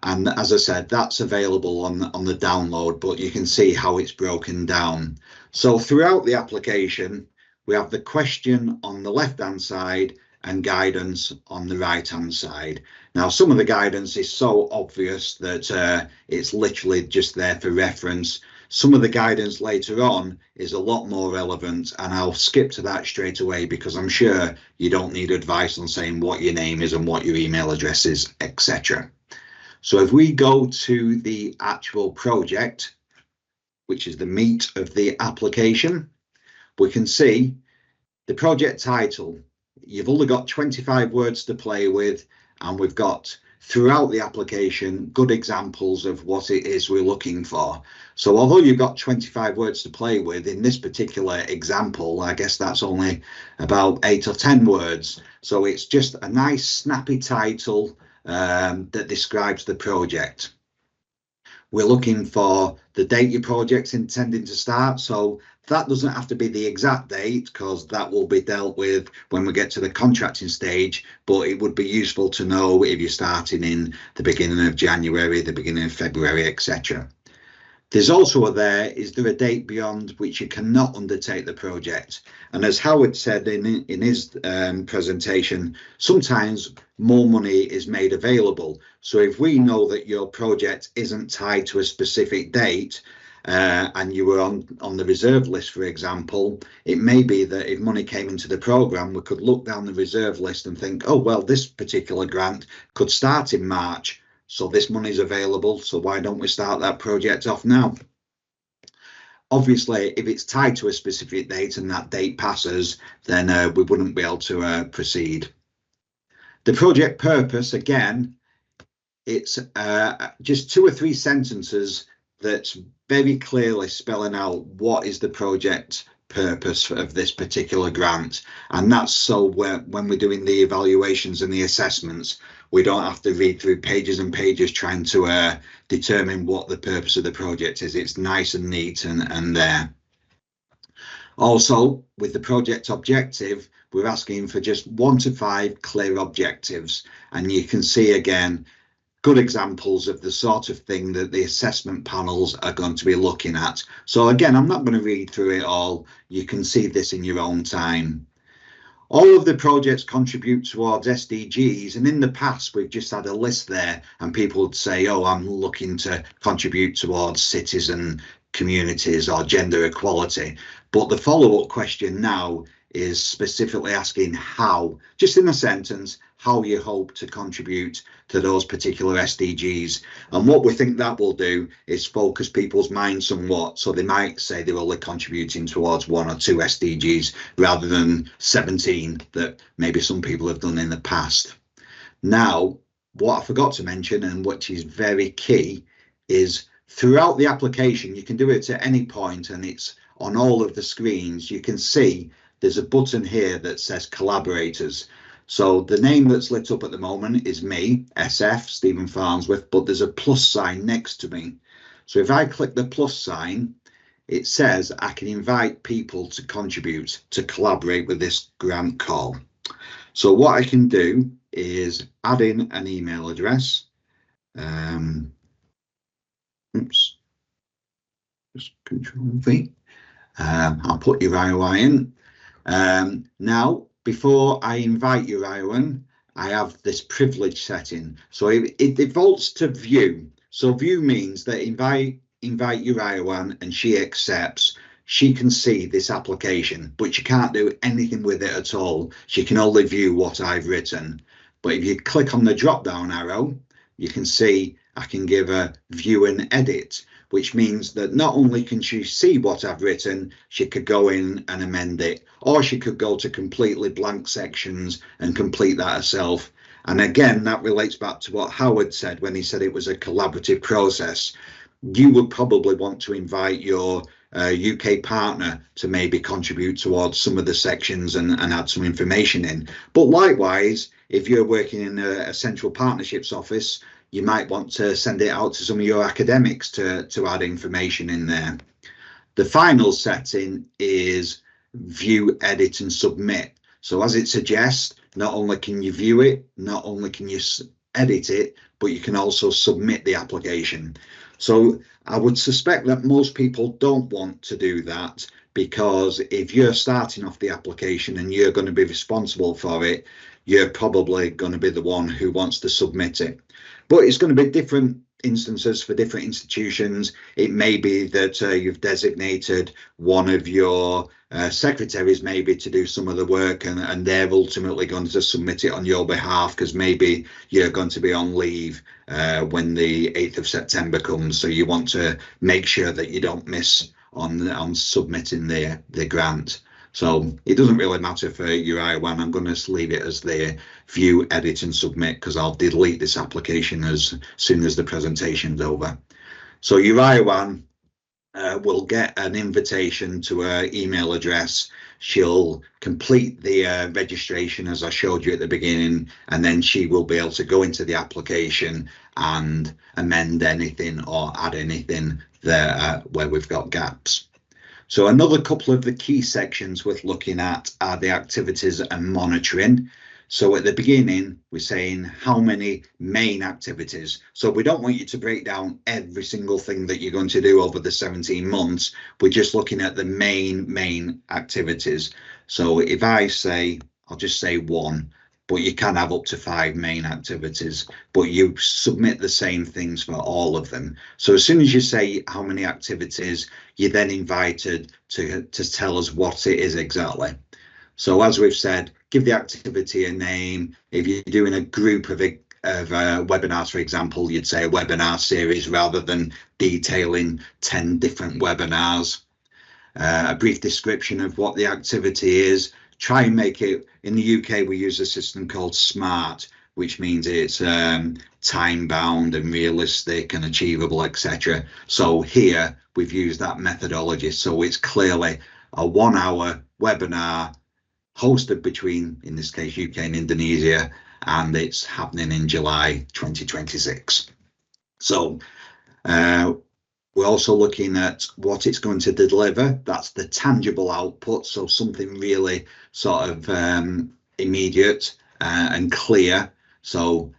as I said, that's available on the download, but you can see how it's broken down. So throughout the application, we have the question on the left-hand side and guidance on the right-hand side. Now, some of the guidance is so obvious that it's literally just there for reference. Some of the guidance later on is a lot more relevant, and I'll skip to that straight away because I'm sure you don't need advice on saying what your name is and what your email address is, etc. So if we go to the actual project, which is the meat of the application, we can see the project title. You've only got 25 words to play with, and we've got throughout the application good examples of what it is we're looking for. So although you've got 25 words to play with, in this particular example, I guess that's only about 8 or 10 words. So it's just a nice snappy title that describes the project. We're looking for the date your project's intending to start. So that doesn't have to be the exact date, because that will be dealt with when we get to the contracting stage, but it would be useful to know if you're starting in the beginning of January, the beginning of February, etc. There's also is there a date beyond which you cannot undertake the project? And as Howard said in his presentation, sometimes more money is made available. So if we know that your project isn't tied to a specific date, and you were on the reserve list, for example, it may be that if money came into the programme, we could look down the reserve list and think, oh, well, this particular grant could start in March, so this money is available, so why don't we start that project off now? Obviously, if it's tied to a specific date and that date passes, then we wouldn't be able to proceed. The project purpose, again, it's just 2 or 3 sentences that's very clearly spelling out what is the project purpose of this particular grant. And that's so when we're doing the evaluations and the assessments, we don't have to read through pages and pages trying to determine what the purpose of the project is. It's nice and neat and there. Also, with the project objective, we're asking for just 1 to 5 clear objectives. And you can see again, good examples of the sort of thing that the assessment panels are going to be looking at. So again, I'm not going to read through it all. You can see this in your own time. All of the projects contribute towards SDGs, and in the past we've just had a list there and people would say, oh, I'm looking to contribute towards citizen communities or gender equality. But the follow-up question now is specifically asking how, just in a sentence, how you hope to contribute to those particular SDGs. And what we think that will do is focus people's minds somewhat. So they might say they're only contributing towards 1 or 2 SDGs rather than 17 that maybe some people have done in the past. Now, what I forgot to mention, and which is very key, is throughout the application, you can do it at any point, and it's on all of the screens. You can see there's a button here that says collaborators. So the name that's lit up at the moment is me, SF, Stephen Farnsworth, but there's a plus sign next to me. So if I click the plus sign, it says I can invite people to contribute, to collaborate with this grant call. So what I can do is add in an email address. Oops, just Control V. I'll put your IOI in. Now, before I invite Uriwan, I have this privilege setting. So it defaults to view. So view means that invite Uriwan and she accepts, she can see this application, but she can't do anything with it at all. She can only view what I've written. But if you click on the drop down arrow, you can see I can give a view and edit, which means that not only can she see what I've written, she could go in and amend it, or she could go to completely blank sections and complete that herself. And again, that relates back to what Howard said when he said it was a collaborative process. You would probably want to invite your UK partner to maybe contribute towards some of the sections and add some information in. But likewise, if you're working in a central partnerships office, you might want to send it out to some of your academics to add information in there. The final setting is view, edit and submit. So as it suggests, not only can you view it, not only can you edit it, but you can also submit the application. So I would suspect that most people don't want to do that, because if you're starting off the application and you're going to be responsible for it, you're probably going to be the one who wants to submit it. But it's going to be different instances for different institutions. It may be that you've designated one of your secretaries maybe to do some of the work, and they're ultimately going to submit it on your behalf, because maybe you're going to be on leave when the 8th of September comes. So you want to make sure that you don't miss on submitting the grant. So it doesn't really matter for UI1. I'm going to leave it as the view, edit and submit, because I'll delete this application as soon as the presentation's over. So UI1 will get an invitation to her email address. She'll complete the registration as I showed you at the beginning, and then she will be able to go into the application and amend anything or add anything there where we've got gaps. So another couple of the key sections worth looking at are the activities and monitoring. So at the beginning, we're saying how many main activities. So we don't want you to break down every single thing that you're going to do over the 17 months. We're just looking at the main activities. So if I say, I'll just say 1, but you can have up to 5 main activities, but you submit the same things for all of them. So as soon as you say how many activities, you're then invited to tell us what it is exactly. So as we've said, give the activity a name. If you're doing a group of webinars, for example, you'd say a webinar series rather than detailing 10 different webinars. A brief description of what the activity is. Try and make it, in the UK we use a system called SMART, which means it's time bound and realistic and achievable, etc. So here we've used that methodology. So it's clearly a 1-hour webinar hosted between, in this case, UK and Indonesia, and it's happening in July 2026. So We're also looking at what it's going to deliver. That's the tangible output, so something really sort of immediate and clear. So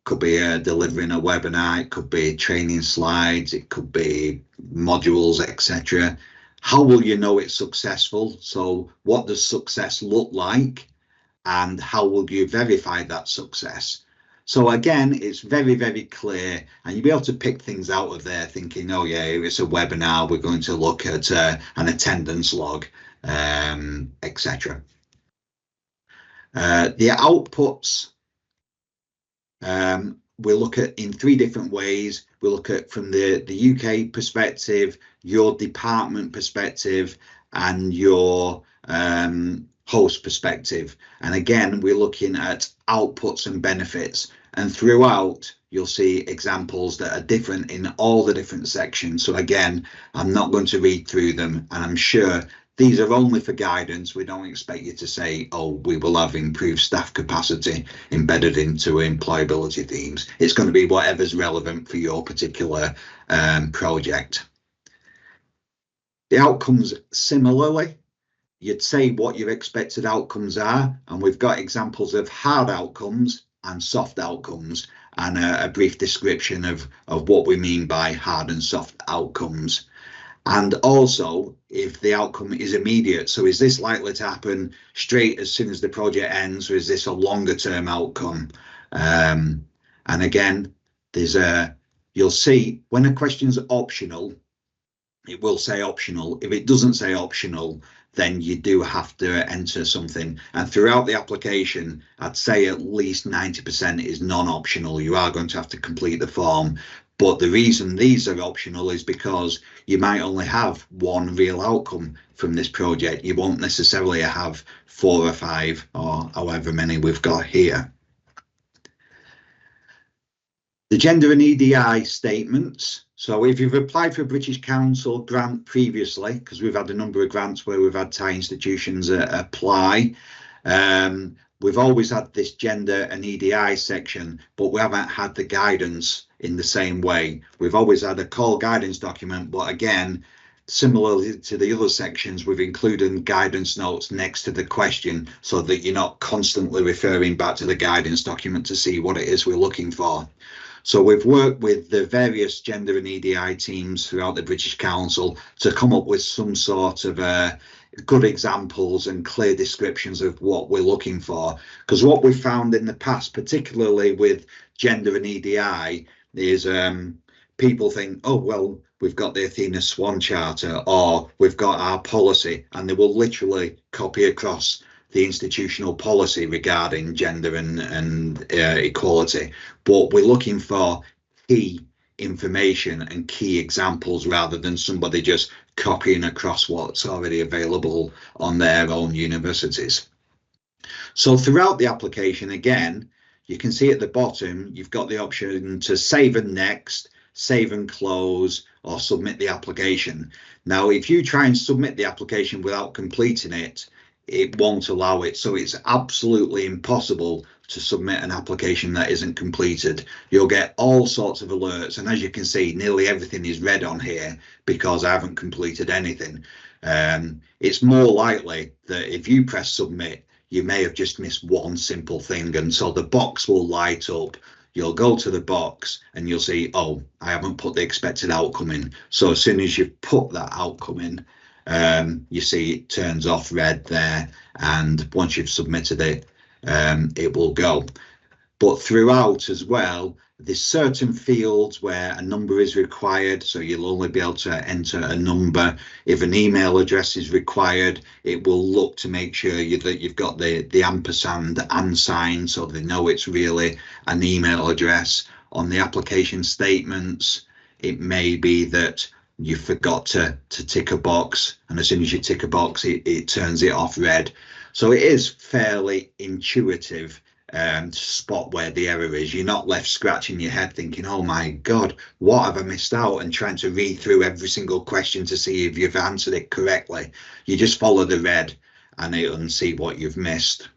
could be delivering a webinar, it could be training slides, it could be modules, etc. How will you know it's successful? So what does success look like, and how will you verify that success? So again, it's very, very clear, and you'll be able to pick things out of there thinking, oh yeah, it's a webinar, we're going to look at an attendance log, etc. The outputs, we look at in 3 different ways. We look at from the UK perspective, your department perspective, and your host perspective. And again, we're looking at outputs and benefits. And throughout, you'll see examples that are different in all the different sections. So again, I'm not going to read through them, and I'm sure these are only for guidance. We don't expect you to say, oh, we will have improved staff capacity embedded into employability themes. It's going to be whatever's relevant for your particular project. The outcomes, similarly, you'd say what your expected outcomes are, and we've got examples of hard outcomes and soft outcomes, and a brief description of what we mean by hard and soft outcomes. And also, if the outcome is immediate, so is this likely to happen straight as soon as the project ends, or is this a longer term outcome? And again, there's you'll see when a question's optional, it will say optional. If it doesn't say optional, then you do have to enter something. And throughout the application, I'd say at least 90% is non-optional. You are going to have to complete the form. But the reason these are optional is because you might only have one real outcome from this project. You won't necessarily have 4 or 5 or however many we've got here. The gender and EDI statements. So if you've applied for a British Council grant previously, because we've had a number of grants where we've had Thai institutions apply, we've always had this gender and EDI section, but we haven't had the guidance in the same way. We've always had a core guidance document, but again, similarly to the other sections, we've included guidance notes next to the question so that you're not constantly referring back to the guidance document to see what it is we're looking for. So we've worked with the various gender and EDI teams throughout the British Council to come up with some sort of good examples and clear descriptions of what we're looking for. Because what we've found in the past, particularly with gender and EDI, is people think, oh, well, we've got the Athena Swan Charter or we've got our policy, and they will literally copy across the institutional policy regarding gender and equality. But we're looking for key information and key examples rather than somebody just copying across what's already available on their own universities. So throughout the application, again, you can see at the bottom, you've got the option to save and next, save and close, or submit the application. Now, if you try and submit the application without completing it, it won't allow it. So it's absolutely impossible to submit an application that isn't completed. You'll get all sorts of alerts. And as you can see, nearly everything is red on here because I haven't completed anything. It's more likely that if you press submit, you may have just missed one simple thing. And so the box will light up. You'll go to the box and you'll see, oh, I haven't put the expected outcome in. So as soon as you've put that outcome in, you see it turns off red there, and once you've submitted it, it will go. But throughout as well, there's certain fields where a number is required, so you'll only be able to enter a number. If an email address is required, it will look to make sure that you've got the ampersand and sign, so they know it's really an email address. On the application statements, it may be that you forgot to tick a box, and as soon as you tick a box, it turns it off red. So it is fairly intuitive to spot where the error is. You're not left scratching your head thinking, oh my God, what have I missed out, and trying to read through every single question to see if you've answered it correctly. You just follow the red and it'll see what you've missed.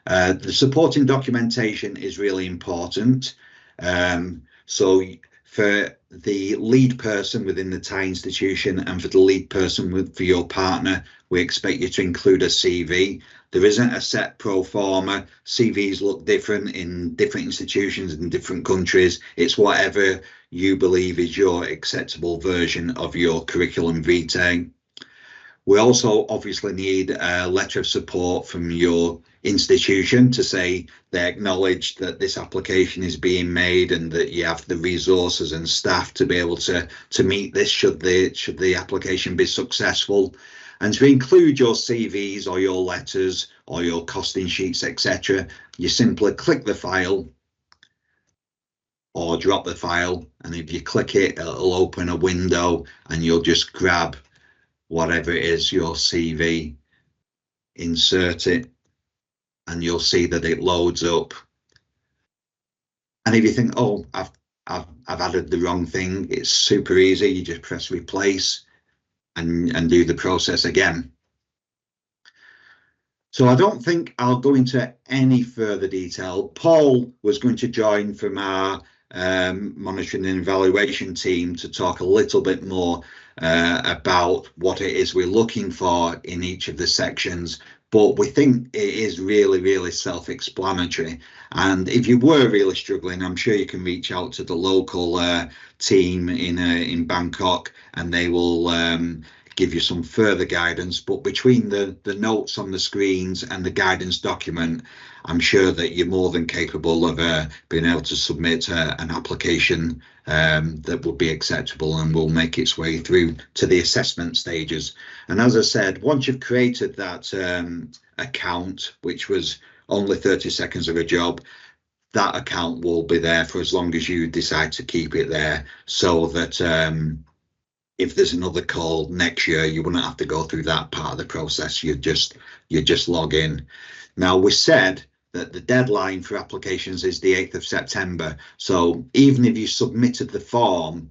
The supporting documentation is really important. So For the lead person within the Thai institution and for the lead person for your partner, we expect you to include a CV. There isn't a set pro forma. CVs look different in different institutions in different countries. It's whatever you believe is your acceptable version of your curriculum vitae. We also obviously need a letter of support from your institution to say they acknowledge that this application is being made and that you have the resources and staff to be able to meet this should the application be successful. And to include your CVs or your letters or your costing sheets, etc., you simply click the file or drop the file, and if you click it, it'll open a window and you'll just grab whatever it is, your CV, insert it, and you'll see that it loads up. And if you think, oh, I've added the wrong thing, it's super easy. You just press replace and do the process again. So I don't think I'll go into any further detail. Paul was going to join from our monitoring and evaluation team to talk a little bit more about what it is we're looking for in each of the sections, but we think it is really self-explanatory. And if you were really struggling, I'm sure you can reach out to the local team in Bangkok, and they will give you some further guidance. But between the notes on the screens and the guidance document, I'm sure that you're more than capable of being able to submit an application that would be acceptable and will make its way through to the assessment stages. And as I said, once you've created that account, which was only 30 seconds of a job, that account will be there for as long as you decide to keep it there, so that if there's another call next year, you wouldn't have to go through that part of the process. You just log in. Now, we said that the deadline for applications is the 8th of September. So even if you submitted the form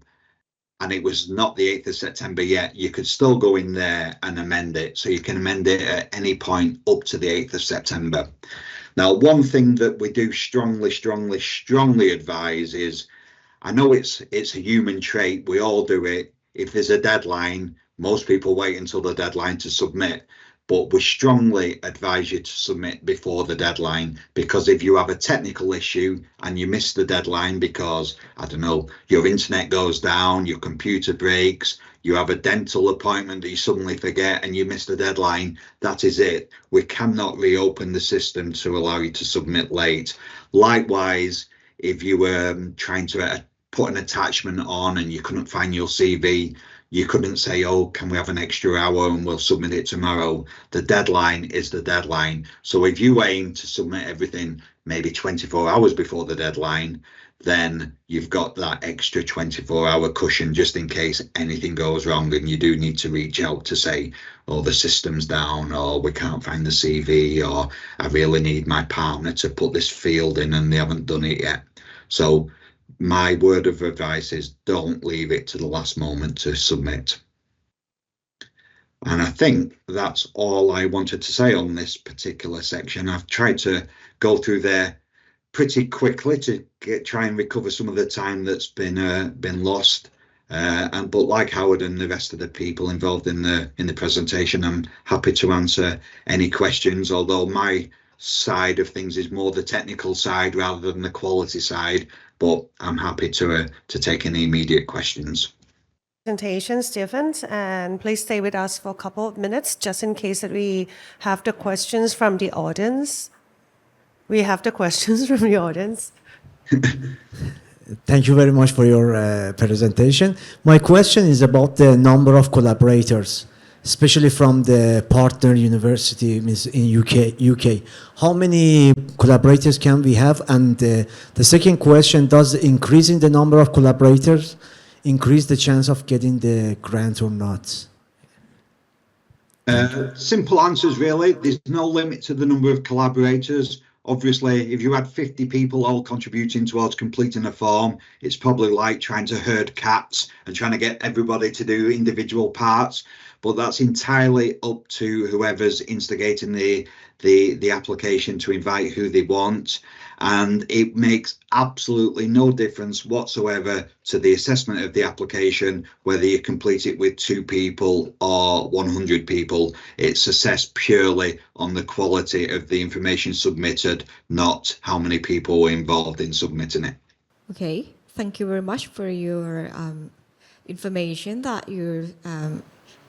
and it was not the 8th of September yet, you could still go in there and amend it. So you can amend it at any point up to the 8th of September. Now, one thing that we do strongly advise is, I know it's a human trait, we all do it. If there's a deadline, most people wait until the deadline to submit, but we strongly advise you to submit before the deadline, because if you have a technical issue and you miss the deadline because, I don't know, your internet goes down, your computer breaks, you have a dental appointment that you suddenly forget and you miss the deadline, that is it. We cannot reopen the system to allow you to submit late. Likewise, if you were trying to put an attachment on and you couldn't find your CV, you couldn't say, oh, can we have an extra hour and we'll submit it tomorrow. The deadline is the deadline. So if you aim to submit everything maybe 24 hours before the deadline, then you've got that extra 24-hour cushion just in case anything goes wrong and you do need to reach out to say, oh, the system's down, or we can't find the CV, or I really need my partner to put this field in and they haven't done it yet. So my word of advice is, don't leave it to the last moment to submit. And I think that's all I wanted to say on this particular section. I've tried to go through there pretty quickly to try and recover some of the time that's been lost. But like Howard and the rest of the people involved in the presentation, I'm happy to answer any questions, although my side of things is more the technical side rather than the quality side, but I'm happy to take any immediate questions. Presentation, Stephen, and please stay with us for a couple of minutes just in case that we have the questions from the audience. We have the questions from the audience. Thank you very much for your presentation. My question is about the number of collaborators, especially from the partner university in UK. How many collaborators can we have? And the second question, does increasing the number of collaborators increase the chance of getting the grant or not? Simple answers, really. There's no limit to the number of collaborators. Obviously, if you had 50 people all contributing towards completing a form, it's probably like trying to herd cats and trying to get everybody to do individual parts. but that's entirely up to whoever's instigating the application to invite who they want. And it makes absolutely no difference whatsoever to the assessment of the application, whether you complete it with 2 people or 100 people. It's assessed purely on the quality of the information submitted, not how many people were involved in submitting it. Okay, thank you very much for your information that you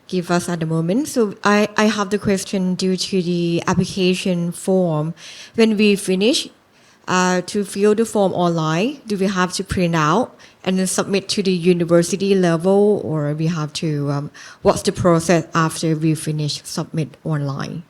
give us at the moment. So I have the question due to the application form. When we finish to fill the form online, do we have to print out and then submit to the university level, or we have to, what's the process after we finish submit online?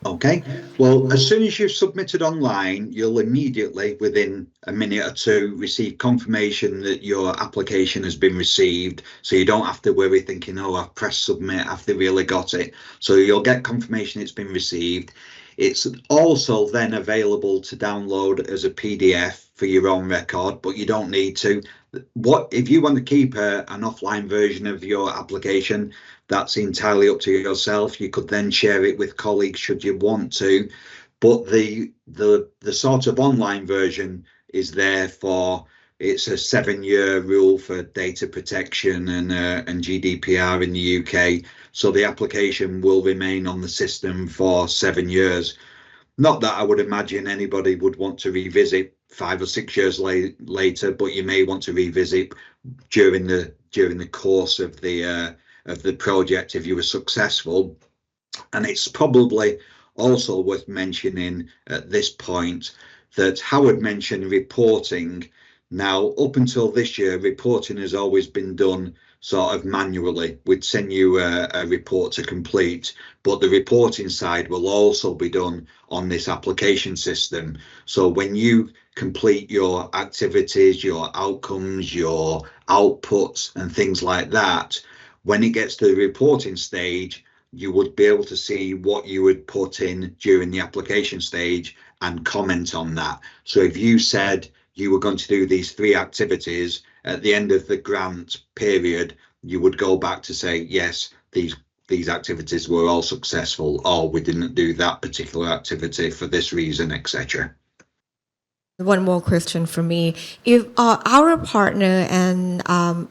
Okay, well, as soon as you've submitted online, you'll immediately, within a minute or two, receive confirmation that your application has been received. So you don't have to worry thinking, oh, I've pressed submit, have they really got it? So you'll get confirmation it's been received. It's also then available to download as a PDF for your own record, but you don't need to. If you want to keep an offline version of your application, that's entirely up to yourself. You could then share it with colleagues should you want to, but the sort of online version is there for, it's a 7-year rule for data protection and GDPR in the UK. So the application will remain on the system for 7 years. Not that I would imagine anybody would want to revisit 5 or 6 years later, but you may want to revisit during the course of the project if you were successful. And it's probably also worth mentioning at this point that Howard mentioned reporting. Now, up until this year, reporting has always been done sort of manually. We'd send you a report to complete, but the reporting side will also be done on this application system. So when you complete your activities, your outcomes, your outputs and things like that, when it gets to the reporting stage, you would be able to see what you would put in during the application stage and comment on that. So if you said you were going to do these 3 activities, at the end of the grant period, you would go back to say, yes, these activities were all successful, or we didn't do that particular activity for this reason, etc. One more question for me. If our partner and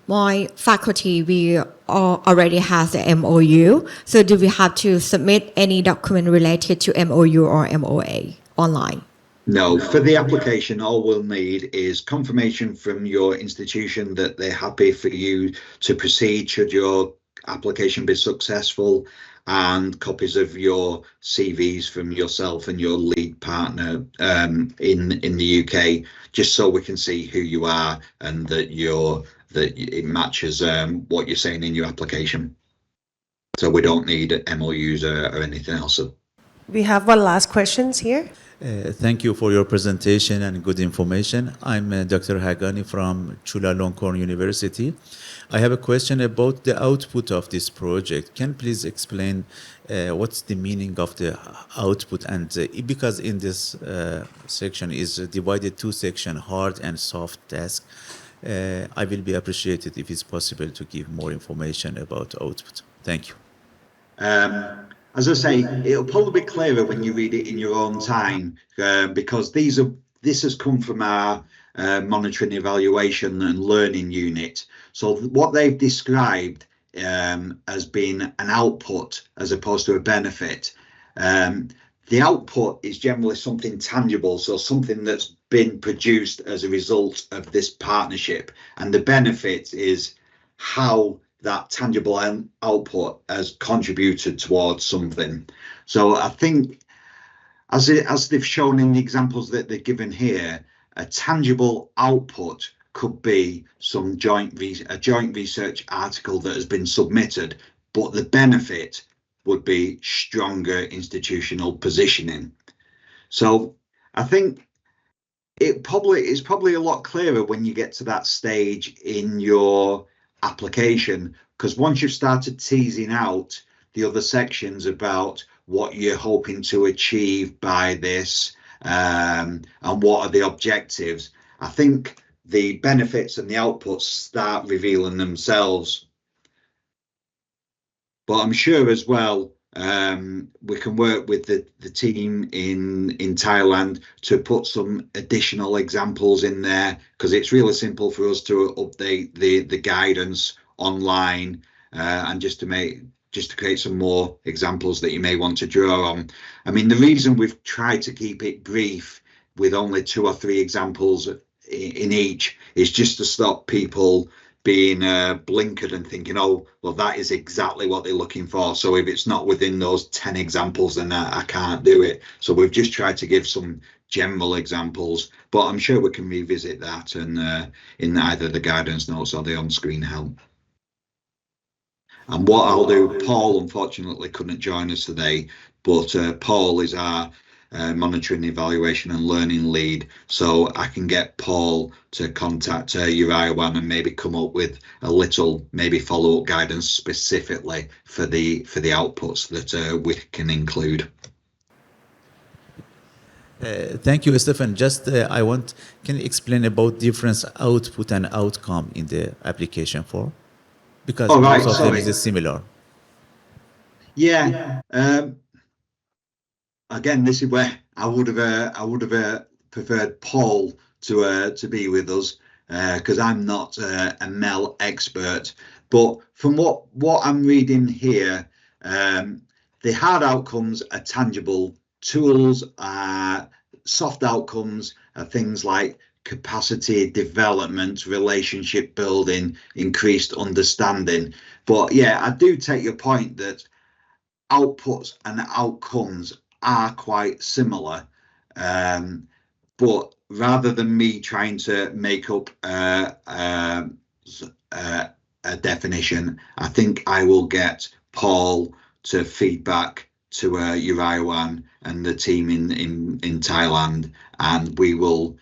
my faculty, we already has the MOU, so do we have to submit any document related to MOU or MOA online? No, for the application, all we'll need is confirmation from your institution that they're happy for you to proceed should your application be successful, and copies of your CVs from yourself and your lead partner in the UK, just so we can see who you are and that it matches what you're saying in your application. So we don't need MOUs or anything else. We have one last question here. Thank you for your presentation and good information. I'm Dr. Hagani from Chulalongkorn University. I have a question about the output of this project. Can you please explain what's the meaning of the output? And because in this section is divided 2 sections, hard and soft task, I will be appreciated if it's possible to give more information about output. Thank you. As I say, it'll probably be clearer when you read it in your own time, because this has come from our monitoring, evaluation and learning unit. So what they've described as being an output as opposed to a benefit. The output is generally something tangible, so something that's been produced as a result of this partnership, and the benefit is how that tangible output has contributed towards something. So I think, as they've shown in the examples that they're given here, a tangible output could be a joint research article that has been submitted, but the benefit would be stronger institutional positioning. So I think it's probably a lot clearer when you get to that stage in your application, because once you've started teasing out the other sections about what you're hoping to achieve by this and what are the objectives, I think the benefits and the outputs start revealing themselves. but I'm sure as well we can work with the team in Thailand to put some additional examples in there, because it's really simple for us to update the guidance online and just to create some more examples that you may want to draw on. I mean, the reason we've tried to keep it brief with only 2 or 3 examples in each is just to stop people being blinkered and thinking, oh, well, that is exactly what they're looking for. So if it's not within those 10 examples, then I can't do it. So we've just tried to give some general examples, but I'm sure we can revisit that and in either the guidance notes or the on-screen help. And what I'll do, Paul unfortunately couldn't join us today, but Paul is our monitoring, evaluation and learning lead, so I can get Paul to contact Urayawan and maybe come up with a little follow-up guidance specifically for the outputs that we can include. Thank you, Stephen. Just can you explain about difference output and outcome in the application form? Because most of them is similar. Yeah. Again, this is where I would have preferred Paul to be with us, because I'm not a MEL expert. But from what I'm reading here, the hard outcomes are tangible. Tools are soft outcomes are things like capacity development, relationship building, increased understanding. But yeah, I do take your point that outputs and outcomes are quite similar, but rather than me trying to make up a definition, I think I will get Paul to feedback to Urayawan and the team in Thailand, and we will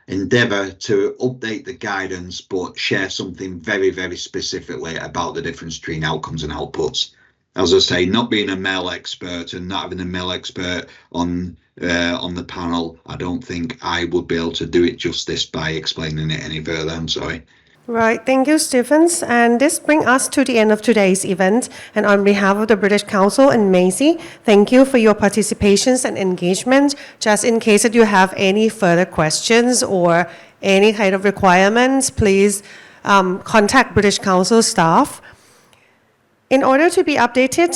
endeavour to update the guidance but share something very, very specifically about the difference between outcomes and outputs. As I say, not being a MEL expert and not having a MEL expert on the panel, I don't think I would be able to do it justice by explaining it any further. I'm sorry. Right, thank you, Stephens. And this brings us to the end of today's event. And on behalf of the British Council and Macy, thank you for your participations and engagement. Just in case that you have any further questions or any kind of requirements, please contact British Council staff. In order to be updated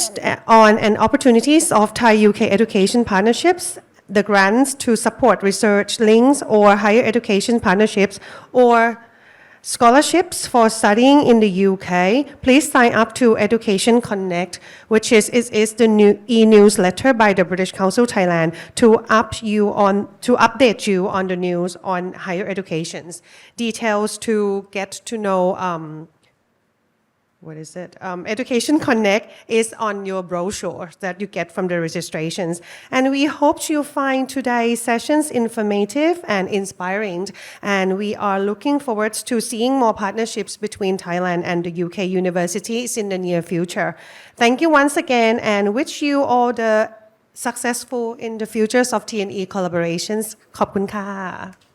on and opportunities of Thai-UK education partnerships, the grants to support research links or higher education partnerships or scholarships for studying in the UK, please sign up to Education Connect, which is the new e-newsletter by the British Council Thailand to update you on the news on higher educations. Details to get to know Education Connect is on your brochure that you get from the registrations. And we hope you find today's sessions informative and inspiring. And we are looking forward to seeing more partnerships between Thailand and the UK universities in the near future. Thank you once again and wish you all the successful in the futures of TNE collaborations. ขอบคุณค่ะ